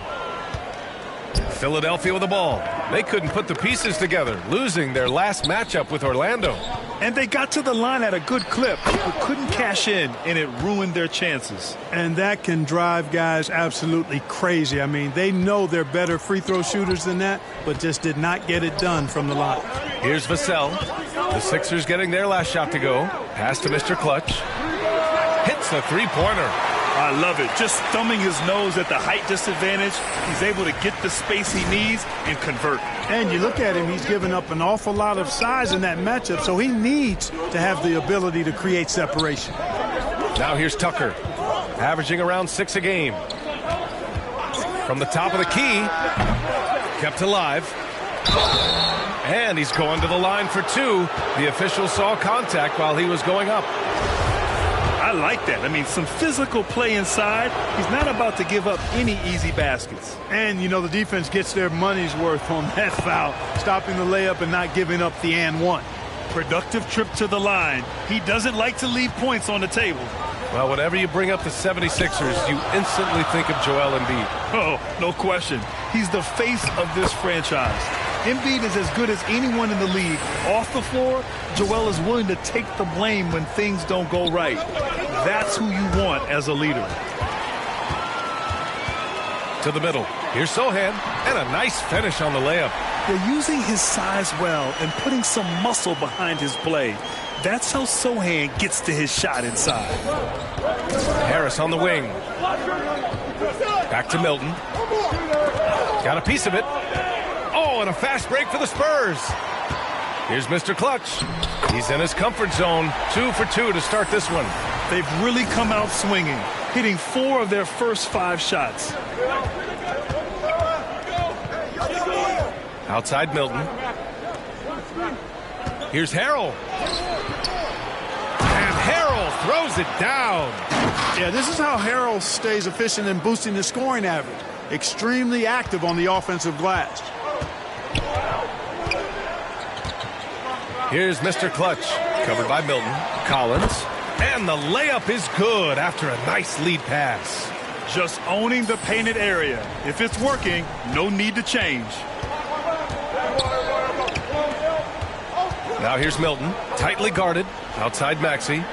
Philadelphia with the ball. They couldn't put the pieces together, losing their last matchup with Orlando. And they got to the line at a good clip, but couldn't cash in, and it ruined their chances. And that can drive guys absolutely crazy. I mean, they know they're better free throw shooters than that, but just did not get it done from the line. Here's Vassell. The Sixers getting their last shot to go. Pass to Mr. Clutch. Hits the three-pointer. I love it. Just thumbing his nose at the height disadvantage. He's able to get the space he needs and convert. And you look at him, he's given up an awful lot of size in that matchup, so he needs to have the ability to create separation. Now here's Tucker, averaging around 6 a game. From the top of the key, kept alive. And he's going to the line for 2. The official saw contact while he was going up. I like that. I mean, some physical play inside. He's not about to give up any easy baskets. And, you know, the defense gets their money's worth on that foul, stopping the layup and not giving up the and one. Productive trip to the line. He doesn't like to leave points on the table. Well, whenever you bring up the 76ers, you instantly think of Joel Embiid. Oh, no question. He's the face of this franchise. Embiid is as good as anyone in the league. Off the floor, Joel is willing to take the blame when things don't go right. That's who you want as a leader. To the middle. Here's Sohan, and a nice finish on the layup. They're using his size well and putting some muscle behind his play. That's how Sohan gets to his shot inside. Harris on the wing. Back to Milton. Got a piece of it. Oh, and a fast break for the Spurs. Here's Mr. Clutch. He's in his comfort zone. 2 for 2 to start this one. They've really come out swinging, hitting 4 of their first 5 shots. Outside Milton. Here's Harrell. And Harrell throws it down. Yeah, this is how Harrell stays efficient in boosting the scoring average. Extremely active on the offensive glass. Here's Mr. Clutch, covered by Milton. Collins And the layup is good after a nice lead pass. Just owning the painted area. If it's working, no need to change. Now here's Milton, tightly guarded, outside Maxey.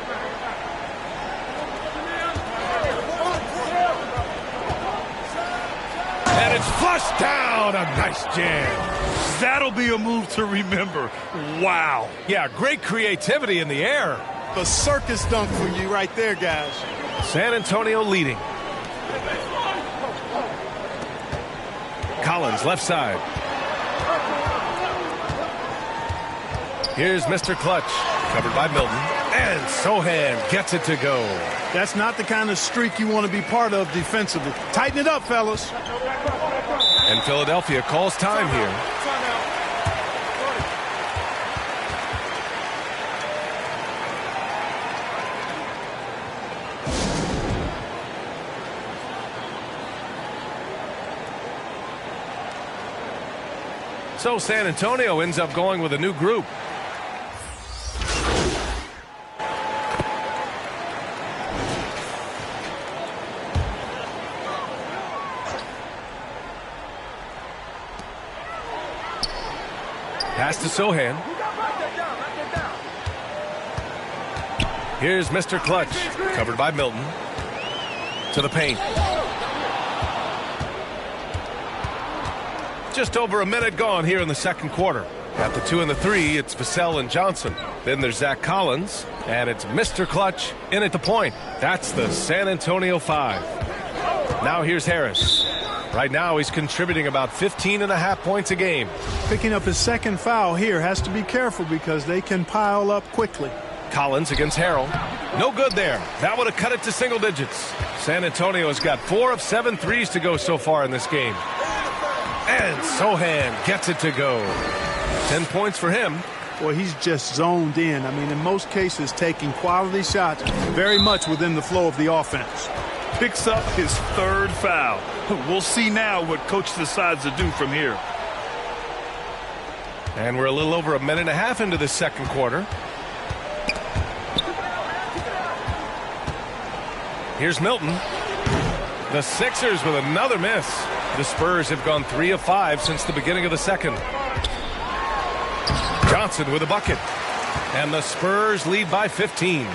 And it's flushed down, a nice jam. That'll be a move to remember. Wow. Yeah, great creativity in the air. A circus dunk for you right there, guys. San Antonio leading. Collins, left side. Here's Mr. Clutch, covered by Milton. And Sohan gets it to go. That's not the kind of streak you want to be part of defensively. Tighten it up, fellas. And Philadelphia calls time here. So San Antonio ends up going with a new group. Pass to Sohan. Here's Mr. Clutch, covered by Milton. To the paint. Just over a minute gone here in the second quarter. At the 2 and the 3, it's Vassell and Johnson. Then there's Zach Collins, and it's Mr. Clutch in at the point. That's the San Antonio 5. Now here's Harris. Right now he's contributing about 15.5 points a game. Picking up his second foul here, has to be careful because they can pile up quickly. Collins against Harrell. No good there. That would have cut it to single digits. San Antonio has got 4 of 7 threes to go so far in this game. And Sohan gets it to go. 10 points for him. Boy, he's just zoned in. I mean, in most cases, taking quality shots very much within the flow of the offense. Picks up his 3rd foul. We'll see now what coach decides to do from here. And we're a little over a minute and a half into this second quarter. Here's Milton. The Sixers with another miss. The Spurs have gone 3 of 5 since the beginning of the second. Johnson with a bucket. And the Spurs lead by 15.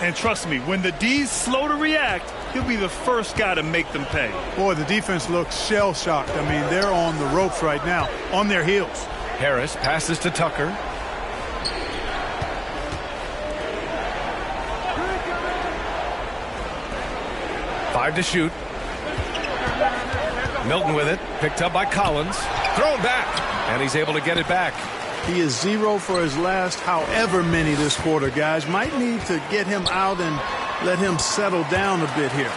And trust me, when the D's slow to react, he'll be the first guy to make them pay. Boy, the defense looks shell-shocked. I mean, they're on the ropes right now, on their heels. Harris passes to Tucker. Five to shoot. Milton with it, picked up by Collins. Thrown back, and he's able to get it back. He is 0 for his last however many this quarter, guys. Might need to get him out and let him settle down a bit here.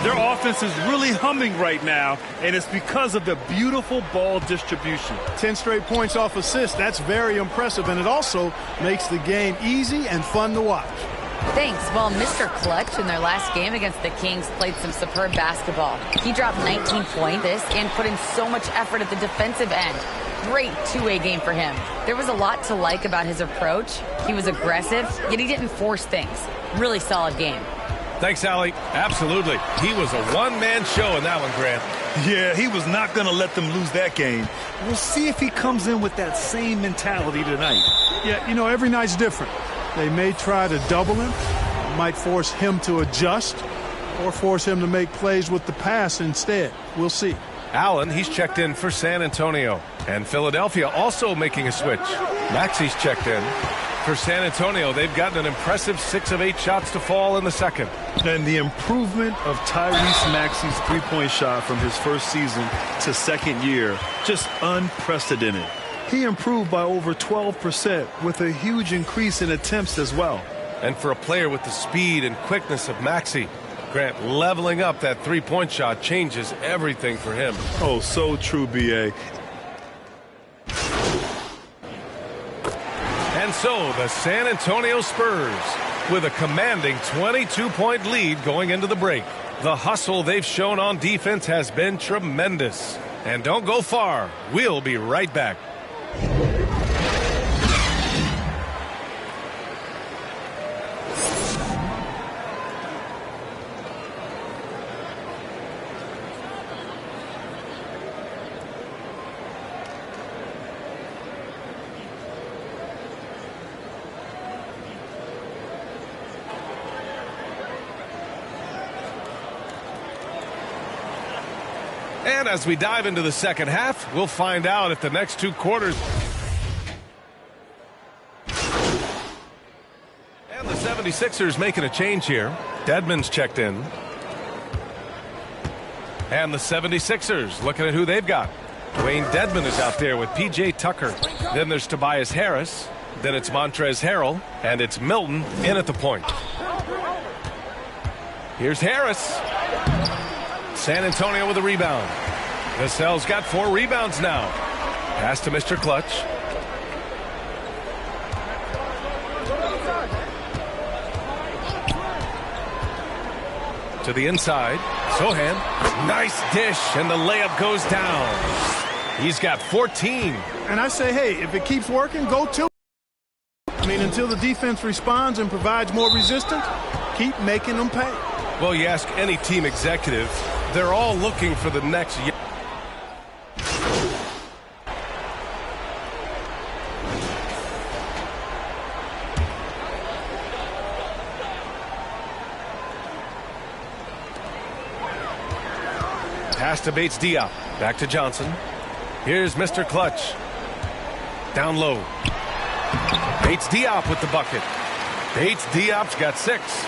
Their offense is really humming right now, and it's because of the beautiful ball distribution. 10 straight points off assists. That's very impressive, and it also makes the game easy and fun to watch. Thanks. Well, Mr. Clutch in their last game against the Kings played some superb basketball. He dropped 19 points and put in so much effort at the defensive end. Great two-way game for him. There was a lot to like about his approach. He was aggressive, yet he didn't force things. Really solid game. Thanks, Allie. Absolutely. He was a one-man show in that one, Grant. Yeah, he was not going to let them lose that game. We'll see if he comes in with that same mentality tonight. Yeah, you know, every night's different. They may try to double him, might force him to adjust, or force him to make plays with the pass instead. We'll see. Allen, he's checked in for San Antonio. And Philadelphia also making a switch. Maxey's checked in. For San Antonio, they've gotten an impressive 6 of 8 shots to fall in the second. And the improvement of Tyrese Maxey's three-point shot from his first season to second year, just unprecedented. He improved by over 12% with a huge increase in attempts as well. And for a player with the speed and quickness of Maxey, Grant, leveling up that three-point shot changes everything for him. Oh, so true, B.A. And so the San Antonio Spurs with a commanding 22-point lead going into the break. The hustle they've shown on defense has been tremendous. And don't go far. We'll be right back. And as we dive into the second half, we'll find out if the next 2 quarters. And the 76ers making a change here. Dedmon's checked in. And the 76ers looking at who they've got. Dwayne Dedmon is out there with P.J. Tucker. Then there's Tobias Harris. Then it's Montrezl Harrell. And it's Milton in at the point. Here's Harris. San Antonio with a rebound. Vassell's got 4 rebounds now. Pass to Mr. Clutch. To the inside. Sohan. Nice dish, and the layup goes down. He's got 14. And I say, hey, if it keeps working, go to it. I mean, until the defense responds and provides more resistance, keep making them pay. Well, you ask any team executive, they're all looking for the next year. Pass to Bates-Diop. Back to Johnson. Here's Mr. Clutch. Down low. Bates-Diop with the bucket. Bates-Diop's got 6.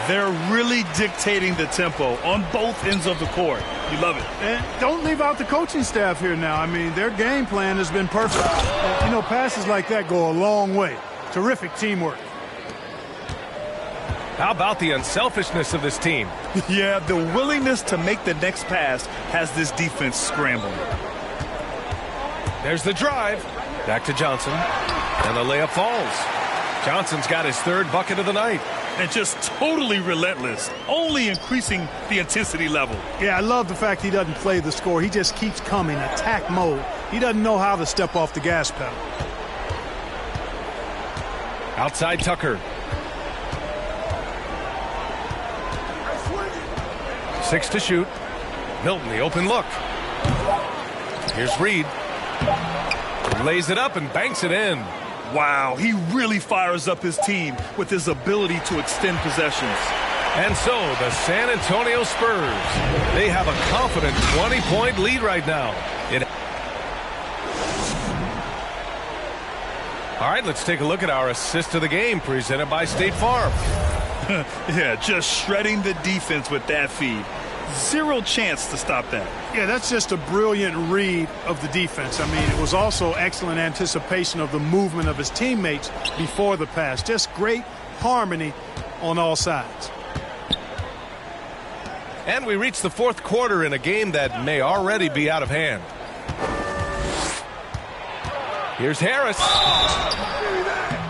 They're really dictating the tempo on both ends of the court. You love it. And don't leave out the coaching staff here now. I mean, their game plan has been perfect. You know, passes like that go a long way. Terrific teamwork. How about the unselfishness of this team? Yeah, the willingness to make the next pass has this defense scrambling. There's the drive. Back to Johnson. And the layup falls. Johnson's got his 3rd bucket of the night. And just totally relentless, only increasing the intensity level. Yeah, I love the fact he doesn't play the score. He just keeps coming, attack mode. He doesn't know how to step off the gas pedal. Outside Tucker. 6 to shoot. Milton, the open look. Here's Reed. Lays it up and banks it in. Wow, he really fires up his team with his ability to extend possessions. And so the San Antonio Spurs, they have a confident 20-point lead right now. All right, let's take a look at our assist of the game presented by State Farm. Yeah, just shredding the defense with that feed. 0 chance to stop that. Yeah, that's just a brilliant read of the defense. I mean, it was also excellent anticipation of the movement of his teammates before the pass. Just great harmony on all sides. And we reach the 4th quarter in a game that may already be out of hand. Here's Harris.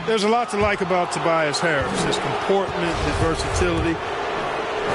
There's a lot to like about Tobias Harris. His comportment, his versatility.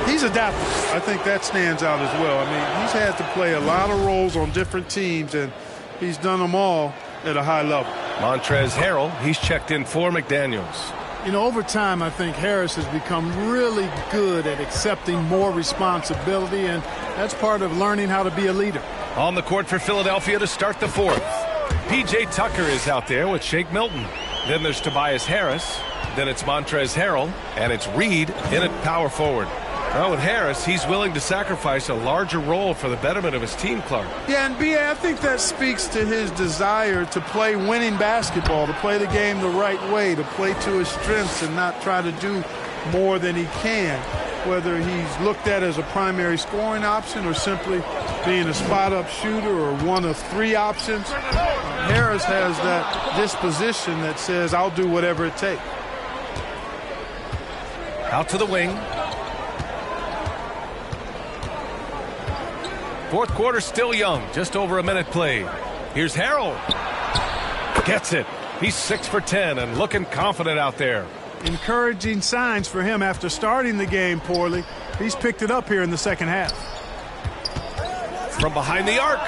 He's adaptable. I think that stands out as well. I mean, he's had to play a lot of roles on different teams, and he's done them all at a high level. Montrezl Harrell, he's checked in for McDaniels. You know, over time, I think Harris has become really good at accepting more responsibility, and that's part of learning how to be a leader. On the court for Philadelphia to start the 4th. P.J. Tucker is out there with Shake Milton. Then there's Tobias Harris. Then it's Montrezl Harrell. And it's Reed in at power forward. Well, with Harris, he's willing to sacrifice a larger role for the betterment of his team, Clark. Yeah, and B.A., I think that speaks to his desire to play winning basketball, to play the game the right way, to play to his strengths and not try to do more than he can, whether he's looked at as a primary scoring option or simply being a spot-up shooter or one of 3 options. Harris has that disposition that says, I'll do whatever it takes. Out to the wing. 4th quarter still young, just over a minute played. Here's Harrell. Gets it. He's 6 for 10 and looking confident out there. Encouraging signs for him after starting the game poorly. He's picked it up here in the second half. From behind the arc.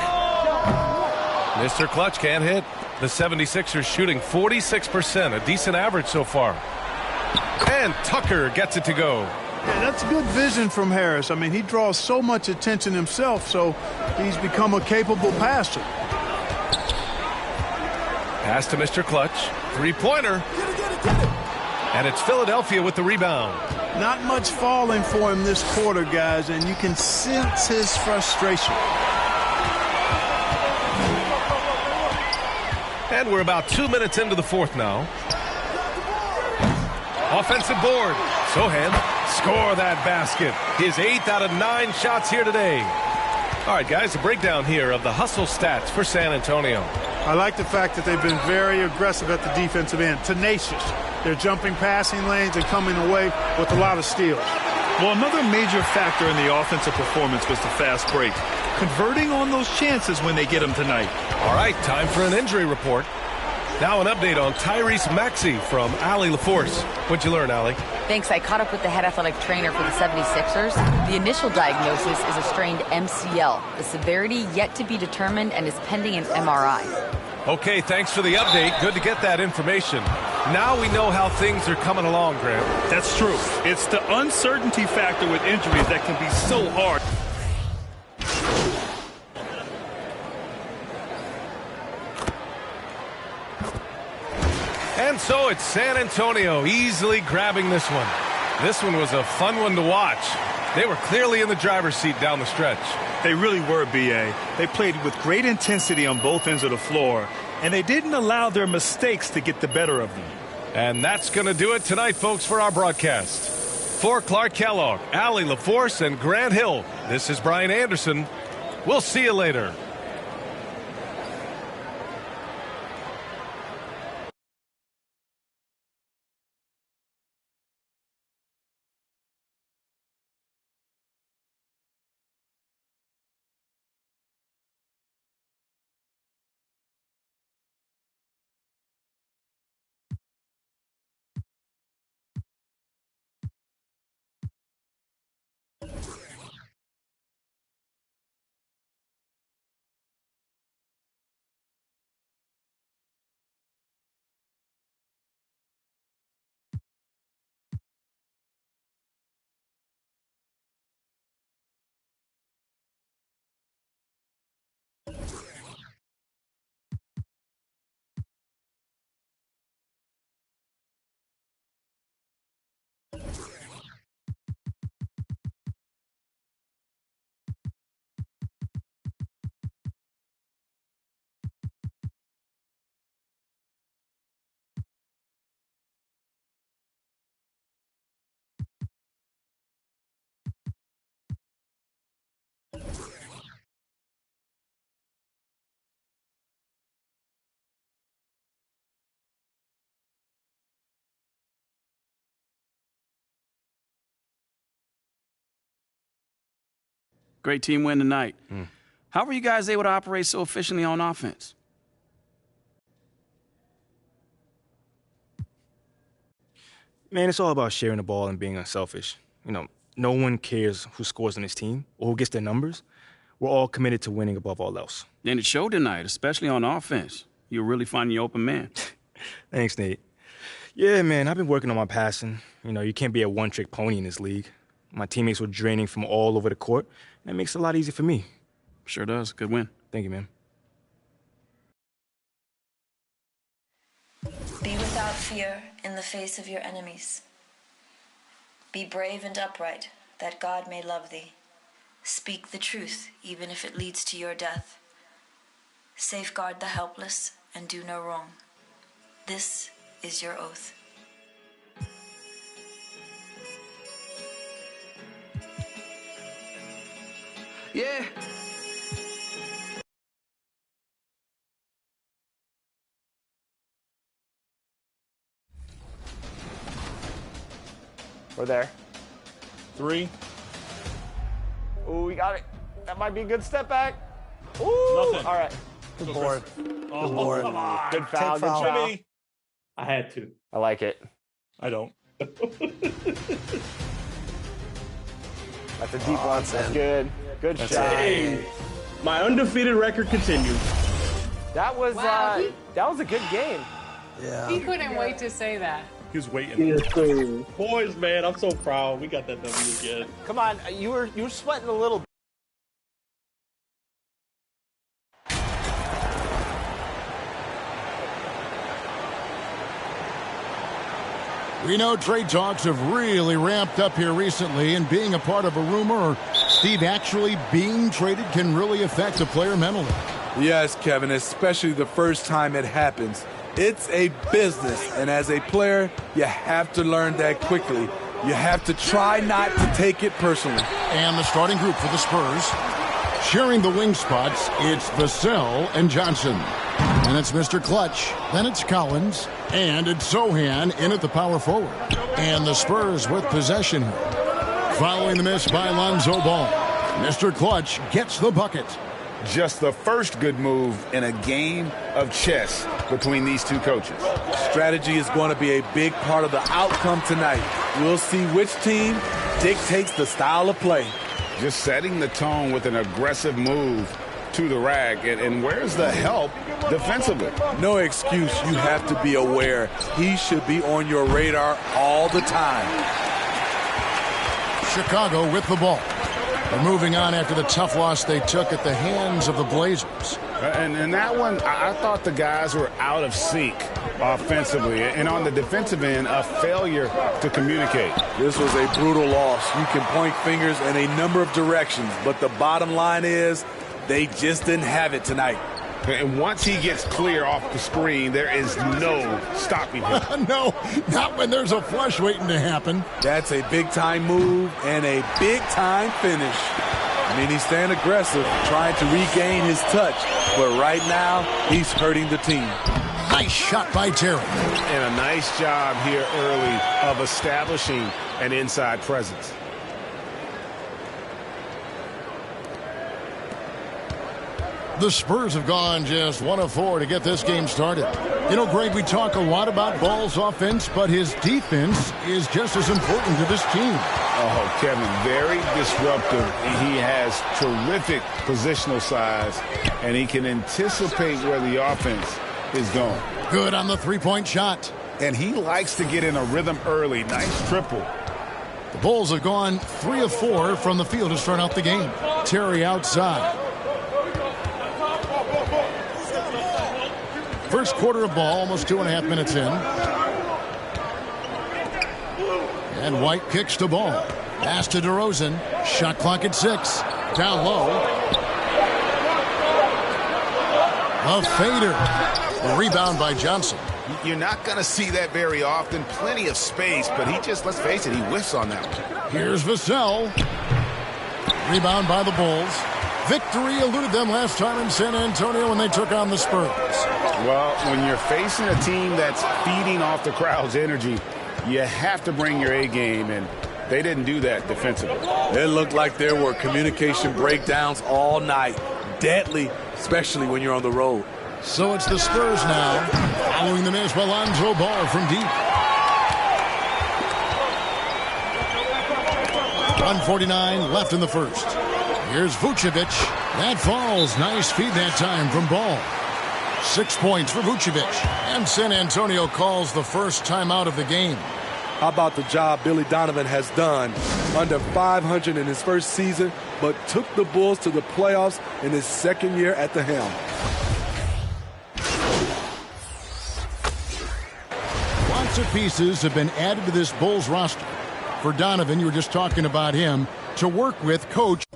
Mr. Clutch can't hit. The 76ers shooting 46%, a decent average so far. And Tucker gets it to go. Yeah, that's good vision from Harris. I mean, he draws so much attention himself, so he's become a capable passer. Pass to Mr. Clutch. 3-pointer. And it's Philadelphia with the rebound. Not much falling for him this quarter, guys, and you can sense his frustration. And we're about 2 minutes into the fourth now. Offensive board. Sohan score that basket. His 8th out of 9 shots here today. All right, guys, a breakdown here of the hustle stats for San Antonio. I like the fact that they've been very aggressive at the defensive end, tenacious. They're jumping passing lanes and coming away with a lot of steals. Well, another major factor in the offensive performance was the fast break. Converting on those chances when they get them tonight. All right, time for an injury report. Now an update on Tyrese Maxey from Allie LaForce. What'd you learn, Allie? Thanks. I caught up with the head athletic trainer for the 76ers. The initial diagnosis is a strained MCL. The severity yet to be determined and is pending an MRI. Okay, thanks for the update. Good to get that information. Now we know how things are coming along, Grant. That's true. It's the uncertainty factor with injuries that can be so hard. And so it's San Antonio easily grabbing this one. This one was a fun one to watch. They were clearly in the driver's seat down the stretch. They really were, B.A. They played with great intensity on both ends of the floor, and they didn't allow their mistakes to get the better of them. And that's going to do it tonight, folks, for our broadcast. For Clark Kellogg, Allie LaForce, and Grant Hill, this is Brian Anderson. We'll see you later. Great team win tonight. How were you guys able to operate so efficiently on offense? Man, it's all about sharing the ball and being unselfish. You know, no one cares who scores on his team or who gets their numbers. We're all committed to winning above all else. And it showed tonight, especially on offense. You're really finding your open man. Thanks, Nate. Yeah, man, I've been working on my passing. You know, you can't be a one-trick pony in this league. My teammates were draining from all over the court. That makes it a lot easier for me. Sure does. Good win. Thank you, man. Be without fear in the face of your enemies. Be brave and upright, that God may love thee. Speak the truth, even if it leads to your death. Safeguard the helpless and do no wrong. This is your oath. Yeah. We're there. 3. Ooh, we got it. That might be a good step back. Ooh, Nothing. all right. Good board. Oh, Good board. come on. Good foul. Take Good foul. foul. Jimmy. I had to. I like it. I don't. That's a deep one. That's good. Good shot. Hey, my undefeated record continues. That was Wow, that was a good game. He couldn't wait to say that. He was waiting. Yes, sir. Boys, man, I'm so proud. We got that W again. Come on, you were sweating a little bit. We know trade talks have really ramped up here recently, and being a part of a rumor or Steve actually being traded can really affect a player mentally. Yes, Kevin, especially the first time it happens. It's a business, and as a player, you have to learn that quickly. You have to try not to take it personally. And the starting group for the Spurs. Sharing the wing spots, it's Vassell and Johnson. And it's Mr. Clutch. Then it's Collins. And it's Sohan in at the power forward. And the Spurs with possession here. Following the miss by Lonzo Ball. Mr. Clutch gets the bucket. Just the first good move in a game of chess between these two coaches. Strategy is going to be a big part of the outcome tonight. We'll see which team dictates the style of play. Just setting the tone with an aggressive move to the rack. And where's the help defensively? No excuse. You have to be aware. He should be on your radar all the time. Chicago with the ball. They're moving on after the tough loss they took at the hands of the Blazers. And that one, I thought the guys were out of sync offensively. And on the defensive end, a failure to communicate. This was a brutal loss. You can point fingers in a number of directions, but the bottom line is they just didn't have it tonight. And once he gets clear off the screen, there is no stopping him. No, not when there's a flush waiting to happen. That's a big-time move and a big-time finish. I mean, he's staying aggressive, trying to regain his touch. But right now, he's hurting the team. Nice shot by Terry. And a nice job here early of establishing an inside presence. The Spurs have gone just 1 of 4 to get this game started. You know, Greg, we talk a lot about Ball's offense, but his defense is just as important to this team. Oh, Kevin, very disruptive. He has terrific positional size, and he can anticipate where the offense is going. Good on the three-point shot. And he likes to get in a rhythm early. Nice triple. The Bulls have gone 3 of 4 from the field to start out the game. Terry outside. First quarter of ball, almost 2.5 minutes in. And White kicks the ball. Pass to DeRozan. Shot clock at 6. Down low. A fader. A rebound by Johnson. You're not going to see that very often. Plenty of space, but he just, let's face it, he whiffs on that one. Here's Vassell. Rebound by the Bulls. Victory eluded them last time in San Antonio when they took on the Spurs. Well, when you're facing a team that's feeding off the crowd's energy, you have to bring your A game, and they didn't do that defensively. It looked like there were communication breakdowns all night. Deadly, especially when you're on the road. So it's the Spurs now, following the miss by Lonzo Ball from deep. 1:49 left in the first. Here's Vucevic. That falls. Nice feed that time from Ball. 6 points for Vucevic. And San Antonio calls the first timeout of the game. How about the job Billy Donovan has done? Under 500 in his first season, but took the Bulls to the playoffs in his second year at the helm. Lots of pieces have been added to this Bulls roster. For Donovan, you were just talking about him, to work with coach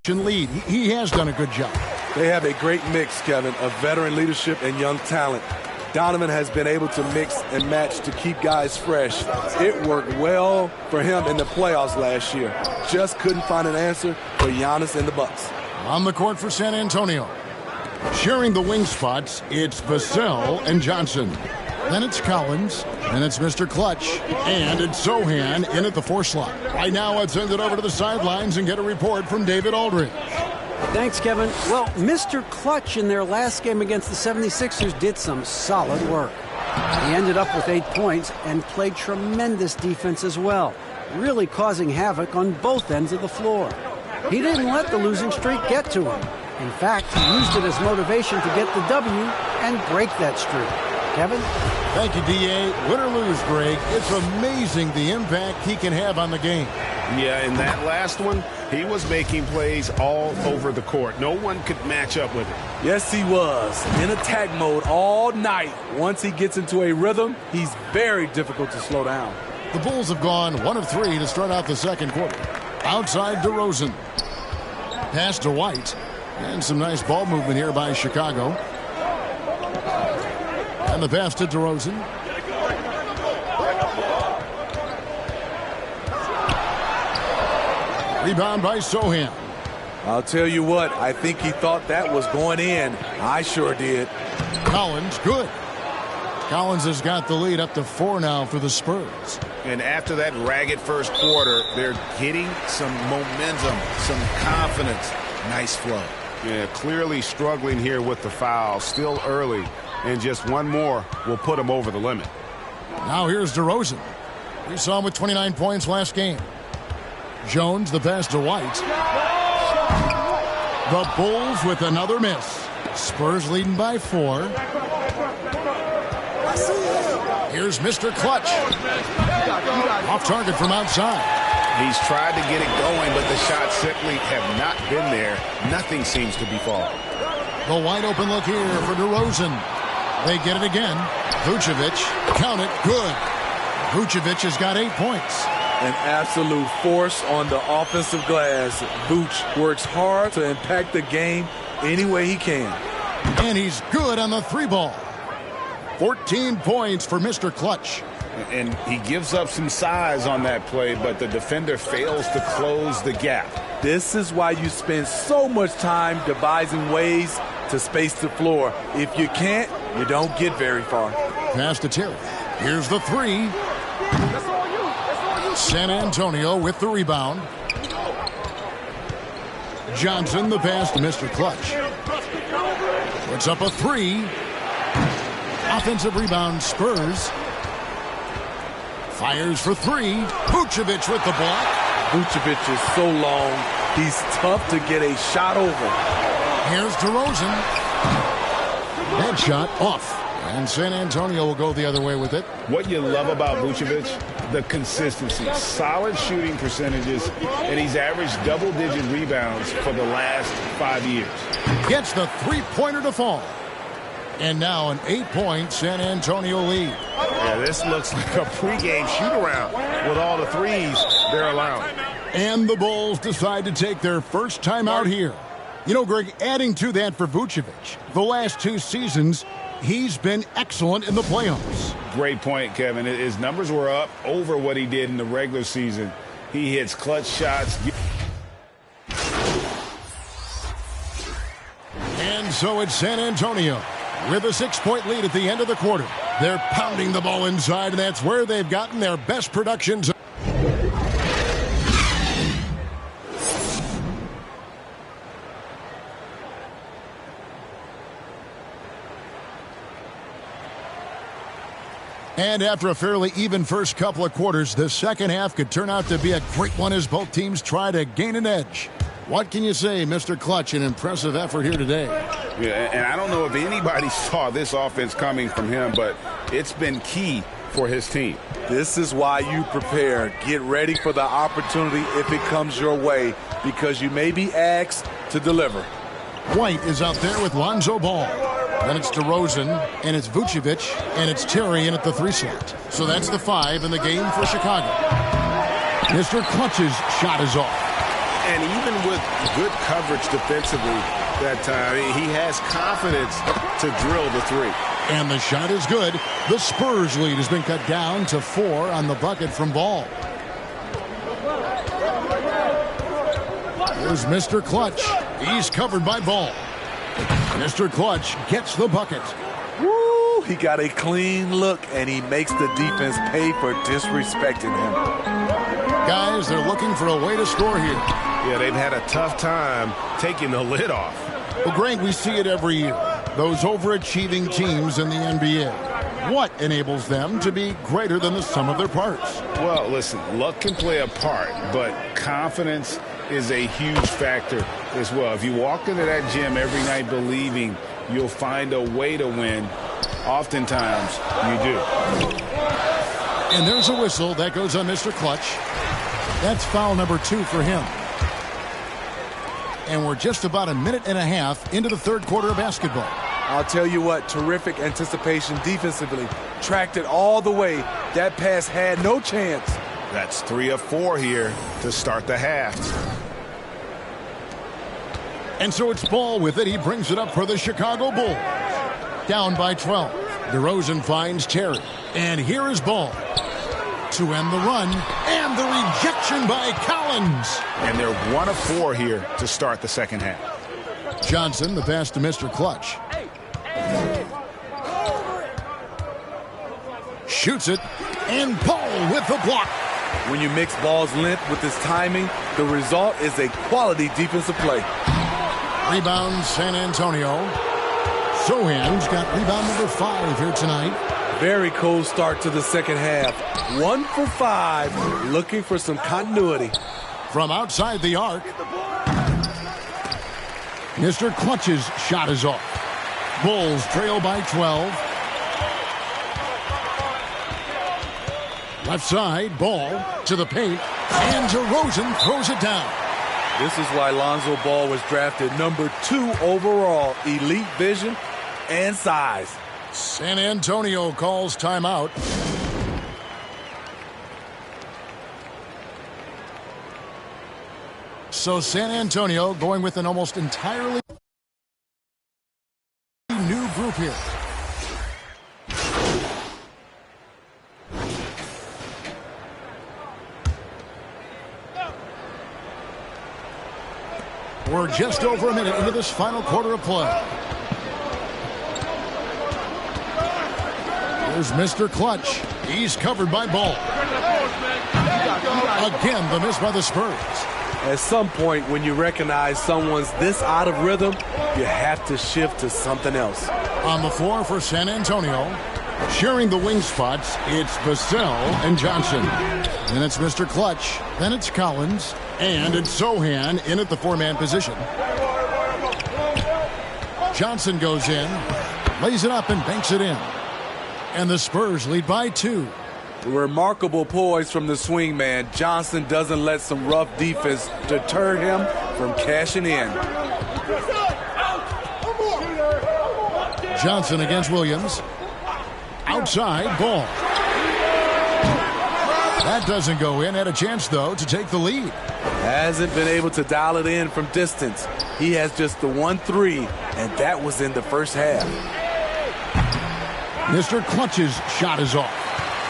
and lead. He has done a good job. They have a great mix, Kevin, of veteran leadership and young talent. Donovan has been able to mix and match to keep guys fresh. It worked well for him in the playoffs last year. Just couldn't find an answer for Giannis and the Bucks. On the court for San Antonio. Sharing the wing spots, it's Vassell and Johnson. Then it's Collins, and it's Mr. Clutch, and it's Sohan in at the 4 slot. Right now, let's send it over to the sidelines and get a report from David Aldridge. Thanks, Kevin. Well, Mr. Clutch in their last game against the 76ers did some solid work. He ended up with 8 points and played tremendous defense as well, really causing havoc on both ends of the floor. He didn't let the losing streak get to him. In fact, he used it as motivation to get the W and break that streak. Kevin? Thank you, D.A. Win or lose, Greg, it's amazing the impact he can have on the game. Yeah, in that last one, he was making plays all over the court. No one could match up with it. Yes, he was. In attack mode all night. Once he gets into a rhythm, he's very difficult to slow down. The Bulls have gone 1 of 3 to start out the second quarter. Outside DeRozan. Pass to White. And some nice ball movement here by Chicago. And the pass to DeRozan. Rebound by Sohan. I'll tell you what, I think he thought that was going in. I sure did. Collins, good. Collins has got the lead up to 4 now for the Spurs. And after that ragged first quarter, they're getting some momentum, some confidence. Nice flow. Yeah, clearly struggling here with the foul. Still early, and just one more will put him over the limit. Now here's DeRozan. We saw him with 29 points last game. Jones, the pass to White. The Bulls with another miss. Spurs leading by 4. Here's Mr. Clutch. Off target from outside. He's tried to get it going, but the shots simply have not been there. Nothing seems to be falling. The wide open look here for DeRozan. They get it again. Vucevic, count it, good. Vucevic has got 8 points. An absolute force on the offensive glass. Vooch works hard to impact the game any way he can. And he's good on the 3-ball. 14 points for Mr. Clutch. And he gives up some size on that play, but the defender fails to close the gap. This is why you spend so much time devising ways to space the floor. If you can't, you don't get very far. Pass to Terry. Here's the 3. San Antonio with the rebound. Johnson, the pass to Mr. Clutch. Puts up a 3. Offensive rebound, Spurs. Fires for 3. Vucevic with the block. Vucevic is so long, he's tough to get a shot over. Here's DeRozan. That shot off. And San Antonio will go the other way with it. What you love about Vucevic, the consistency, solid shooting percentages, and he's averaged double-digit rebounds for the last 5 years. Gets the 3-pointer to fall. And now an 8-point San Antonio lead. Yeah, this looks like a pregame shoot-around with all the threes they're allowing. And the Bulls decide to take their first time out here. You know, Greg, adding to that for Vucevic, the last 2 seasons, he's been excellent in the playoffs. Great point, Kevin. His numbers were up over what he did in the regular season. He hits clutch shots. And so it's San Antonio with a 6-point lead at the end of the quarter. They're pounding the ball inside, and that's where they've gotten their best productions. And after a fairly even first couple of quarters, the second half could turn out to be a great one as both teams try to gain an edge. What can you say, Mr. Clutch? An impressive effort here today. Yeah, and I don't know if anybody saw this offense coming from him, but it's been key for his team. This is why you prepare. Get ready for the opportunity if it comes your way, because you may be asked to deliver. White is out there with Lonzo Ball. Then it's DeRozan, and it's Vucevic, and it's Terry in at the 3 slot. So that's the 5 in the game for Chicago. Mr. Clutch's shot is off. And even with good coverage defensively that time, he has confidence to drill the 3. And the shot is good. The Spurs lead has been cut down to 4 on the bucket from Ball. Here's Mr. Clutch. He's covered by Ball. Mr. Clutch gets the bucket. Woo! He got a clean look, and he makes the defense pay for disrespecting him. Guys, they're looking for a way to score here. Yeah, they've had a tough time taking the lid off. Well, Greg, we see it every year. Those overachieving teams in the NBA. What enables them to be greater than the sum of their parts? Well, listen, luck can play a part, but confidence is a huge factor as well. If you walk into that gym every night believing you'll find a way to win, oftentimes you do. And there's a whistle that goes on Mr. Clutch. That's foul number 2 for him. And we're just about a minute and a half into the third quarter of basketball. I'll tell you what, terrific anticipation defensively. Tracked it all the way. That pass had no chance. That's 3 of 4 here to start the half. And so it's Ball with it. He brings it up for the Chicago Bulls. Down by 12. DeRozan finds Terry. And here is Ball to end the run. And the rejection by Collins. And they're 1 of 4 here to start the second half. Johnson, the pass to Mr. Clutch. Shoots it. And Ball with the block. When you mix Ball's length with his timing, the result is a quality defensive play. Rebound San Antonio. Sohan's got rebound number 5 here tonight. Very cold start to the second half. 1 for 5, looking for some continuity. From outside the arc, Mr. Clutch's shot is off. Bulls trail by 12. Left side, Ball to the paint, and DeRozan throws it down. This is why Lonzo Ball was drafted number 2 overall. Elite vision and size. San Antonio calls timeout. So San Antonio going with an almost entirely new group here. We're just over a minute into this final quarter of play. Here's Mr. Clutch. He's covered by Ball. Again, the miss by the Spurs. At some point, when you recognize someone's this out of rhythm, you have to shift to something else. On the floor for San Antonio, sharing the wing spots, it's Vassell and Johnson. Then it's Mr. Clutch. Then it's Collins. And it's Sohan in at the 4-man position. Johnson goes in, lays it up and banks it in. And the Spurs lead by 2. Remarkable poise from the swing man. Johnson doesn't let some rough defense deter him from cashing in. Johnson against Williams. Outside, Ball. That doesn't go in. Had a chance, though, to take the lead. Hasn't been able to dial it in from distance. He has just the 1-3, and that was in the first half. Mr. Clutch's shot is off.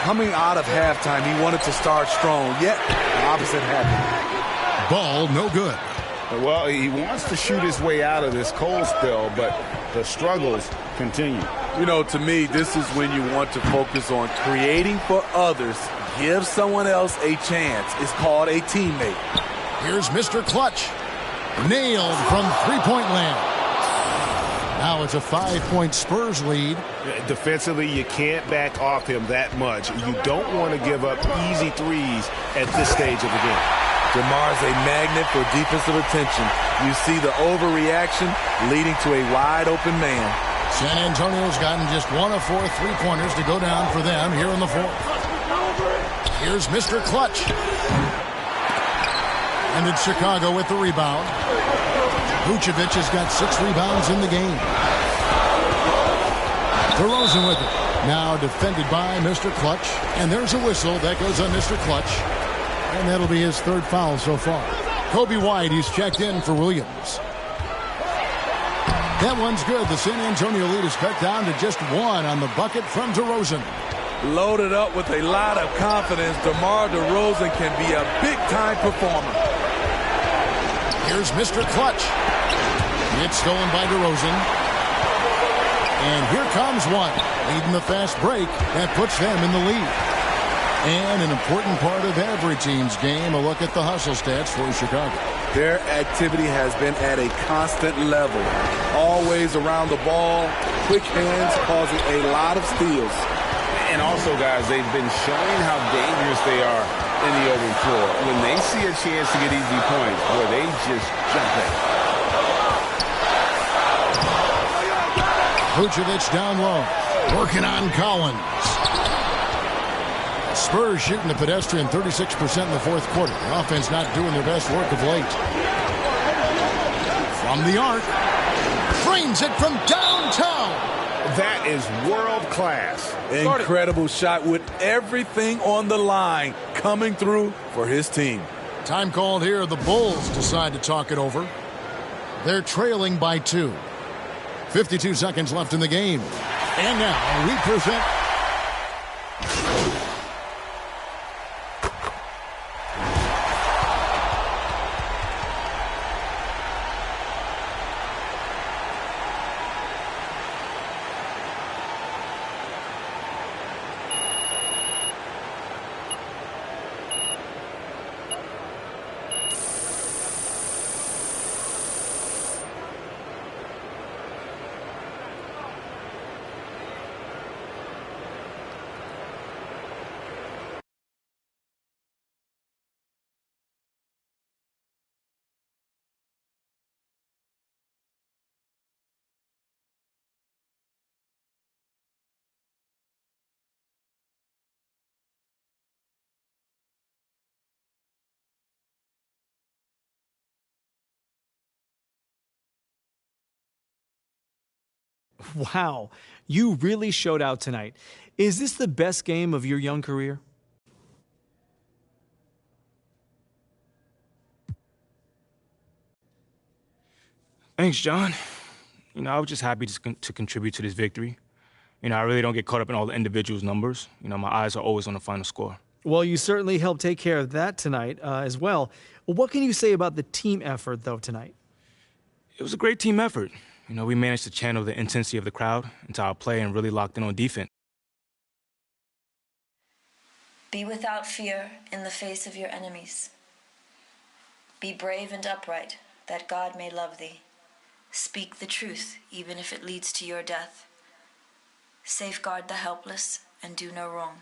Coming out of halftime, he wanted to start strong, yet the opposite happened. Ball no good. Well, he wants to shoot his way out of this cold spell, but the struggles continue. You know, to me, this is when you want to focus on creating for others. Give someone else a chance. It's called a teammate. Here's Mr. Clutch. Nailed from three-point land. Now it's a 5-point Spurs lead. Defensively, you can't back off him that much. You don't want to give up easy threes at this stage of the game. DeMar's a magnet for defensive attention. You see the overreaction leading to a wide-open man. San Antonio's gotten just 1 of 4 3-pointers to go down for them here in the fourth. Here's Mr. Clutch. And it's Chicago with the rebound. Vucevic has got 6 rebounds in the game. DeRozan with it. Now defended by Mr. Clutch. And there's a whistle that goes on Mr. Clutch. And that'll be his 3rd foul so far. Kobe White, he's checked in for Williams. That one's good. The San Antonio lead is cut down to just 1 on the bucket from DeRozan. Loaded up with a lot of confidence, DeMar DeRozan can be a big-time performer. Here's Mr. Clutch. It's stolen by DeRozan. And here comes one, leading the fast break. That puts them in the lead. And an important part of every team's game, a look at the hustle stats for Chicago. Their activity has been at a constant level. Always around the ball, quick hands causing a lot of steals. And also, guys, they've been showing how dangerous they are in the open floor. When they see a chance to get easy points, boy, they just jump at it. Vucevic down low, working on Collins. Spurs shooting the pedestrian 36% in the fourth quarter. The offense not doing their best work of late. From the arc, frames it from downtown. That is world class. Incredible shot with everything on the line coming through for his team. Time called here. The Bulls decide to talk it over. They're trailing by 2. 52 seconds left in the game. And now we present... Wow, you really showed out tonight. Is this the best game of your young career? Thanks, John. I was just happy to contribute to this victory. I really don't get caught up in all the individuals' numbers. My eyes are always on the final score. Well, you certainly helped take care of that tonight as well. What can you say about the team effort, though, tonight? It was a great team effort. We managed to channel the intensity of the crowd into our play and really locked in on defense. Be without fear in the face of your enemies. Be brave and upright, that God may love thee. Speak the truth, even if it leads to your death. Safeguard the helpless and do no wrong.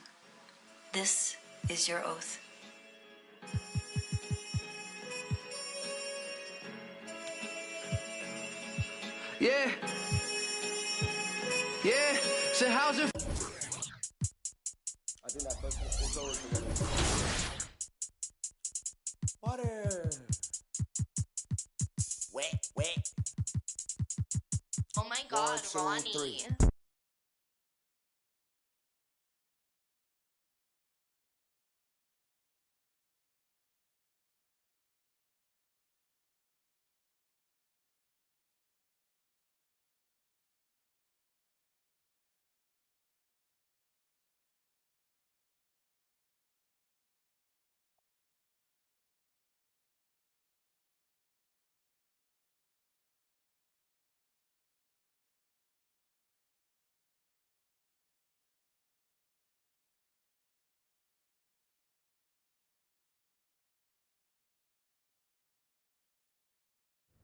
This is your oath. Yeah. So how's it? I think that is always water. Wet. Oh my God, 1, 2, Ronnie. 3.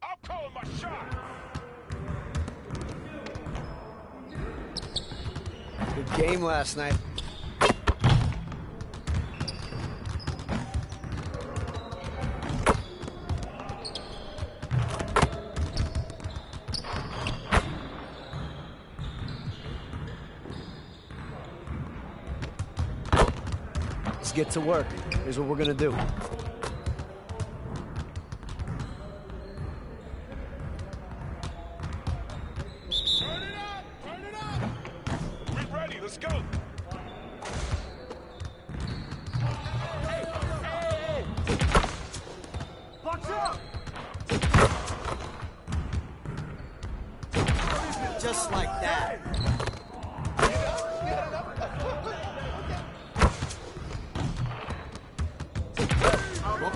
I'm calling my shot. Good game last night. Let's get to work. Here's what we're gonna do. Let's go. Box up. Just like that.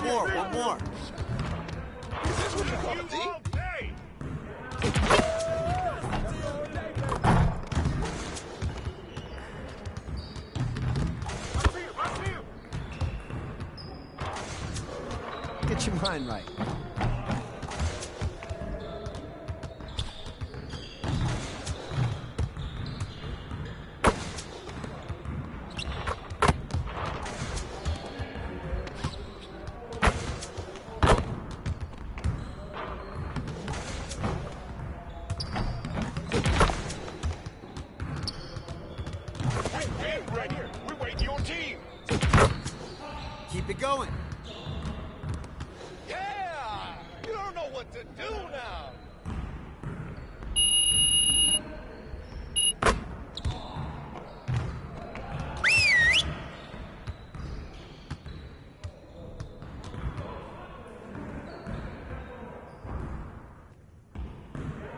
One more. Is this what you call a D? Get your mind right. Right here. We're waiting your team. Keep it going. Yeah! You don't know what to do now.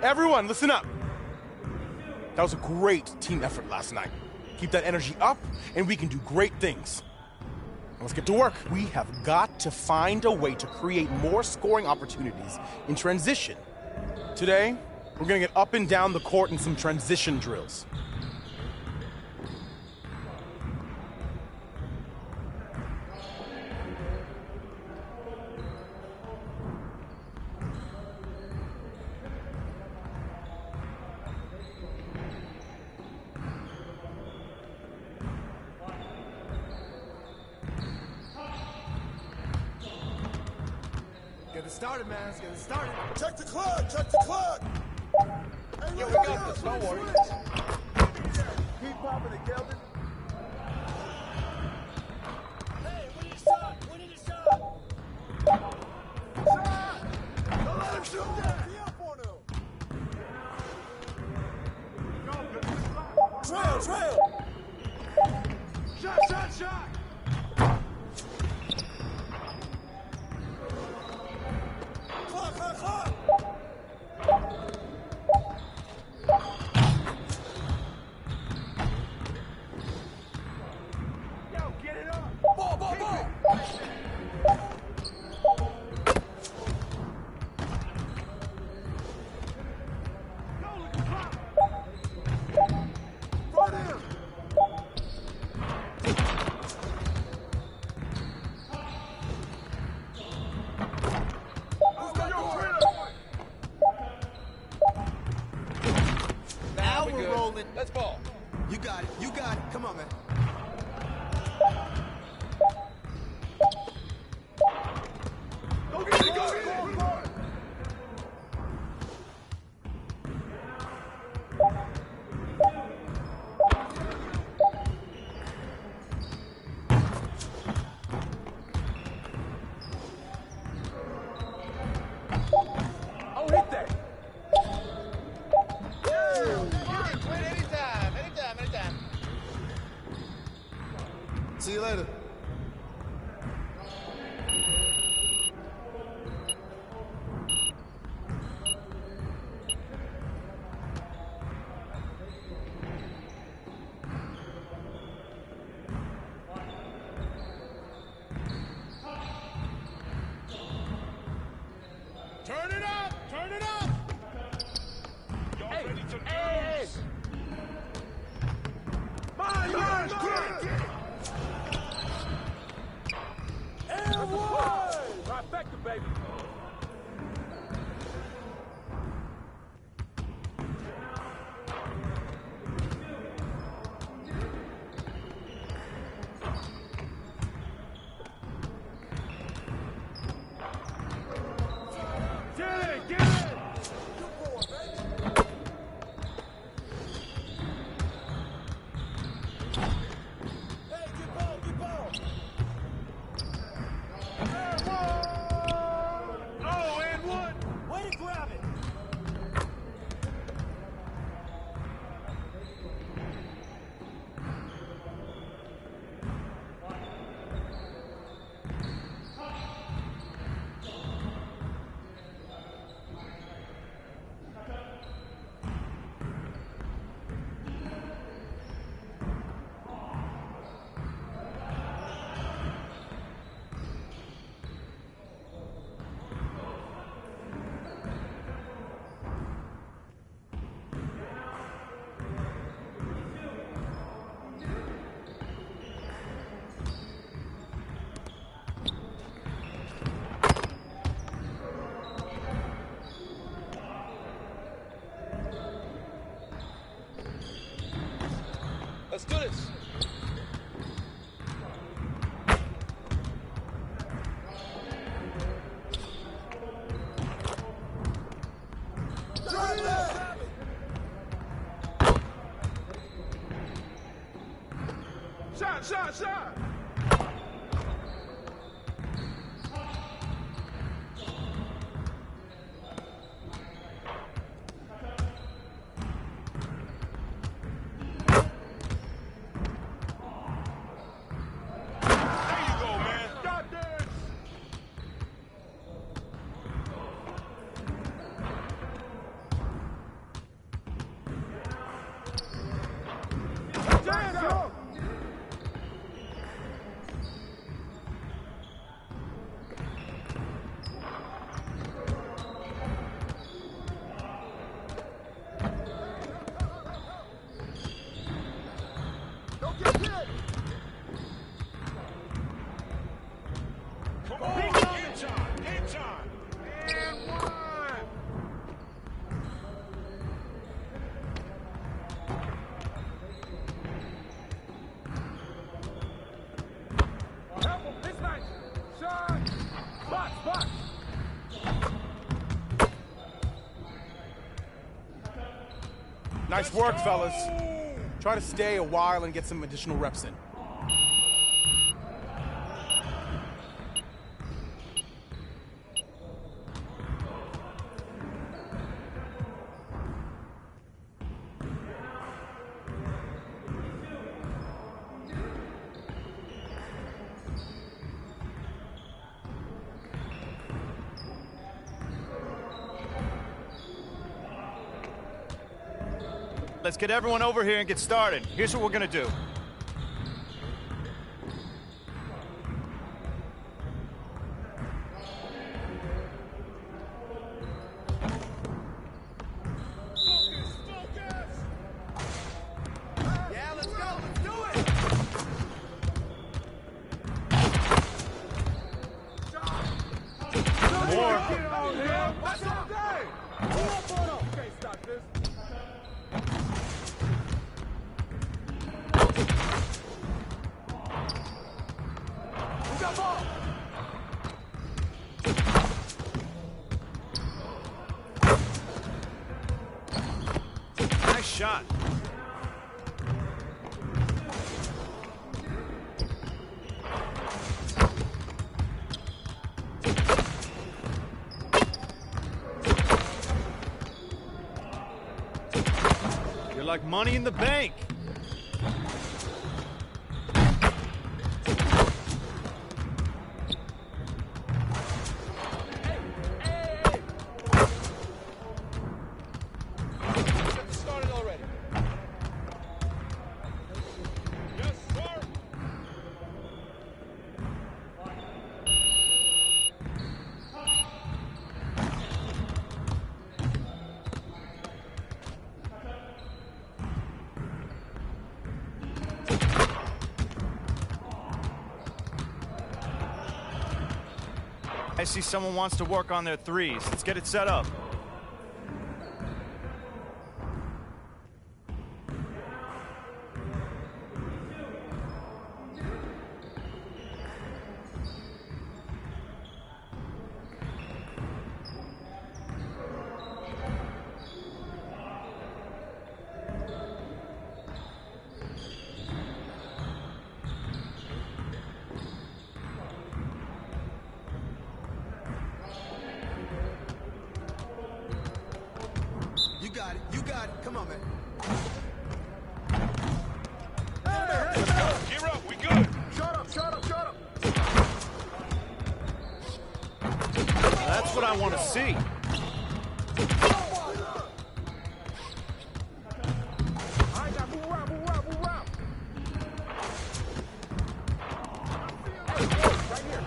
Everyone, listen up. That was a great team effort last night. Keep that energy up, and we can do great things. Now let's get to work. We have got to find a way to create more scoring opportunities in transition. Today, we're going to get up and down the court in some transition drills. Get it started, man. Let's get it started. Check the clock. Check the clock. Hey, yeah, we got this. Don't worry. Keep popping it, Kelvin. Hey, we need a shot. We need a shot. Shot. Don't let him shoot that. Be up on him. Trail, trail. Shot, shot, shot. Let's ball. You got it. You got it. Come on, man. Go get it. Go get it. Oh, hit that. Nice work, fellas. Try to stay a while and get some additional reps in. Let's get everyone over here and get started. Here's what we're gonna do. Yeah, let's go. Let's do it. More. That's all day. You can't stop this. Who got ball? Nice shot. You're like money in the bank. Started already. Yes, sir. I see someone wants to work on their threes. Let's get it set up. You got it. You got it. Come on, man. Gear up, we good. Shut up. Shut up. Shut up. That's what I want to see. All right, now move around. Move around. Move around. Hey, right here.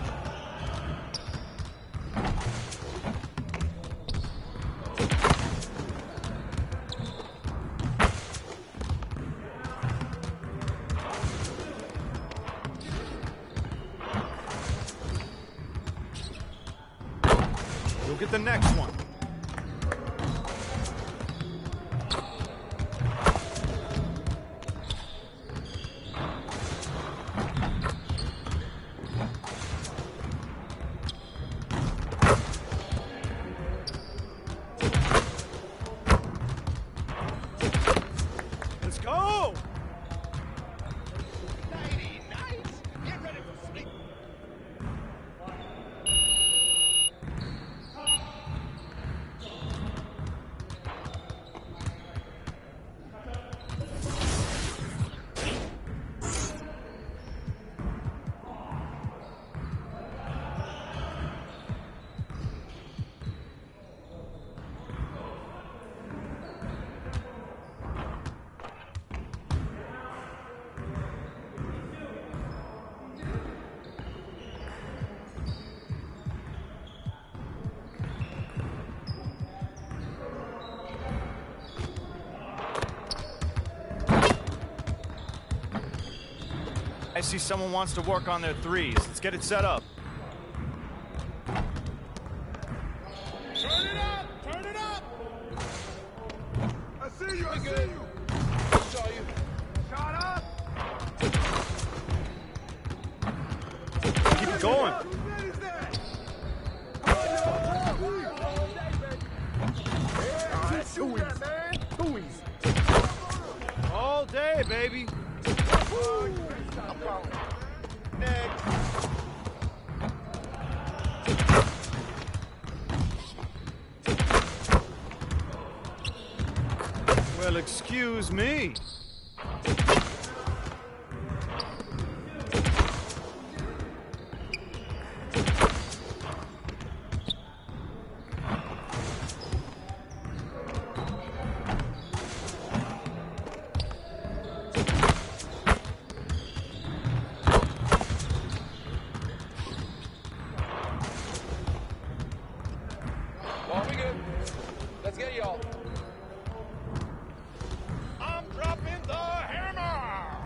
You'll get the next one. Let's go! Get ready for sleep. I see someone wants to work on their threes. Let's get it set up. Turn it up. Turn it up. I see you. I see you. Saw you. Shut up. Keep it going. All right, too easy. Too easy. all day, baby. Next. Well, excuse me. Well, we good. Let's get y'all. I'm dropping the hammer.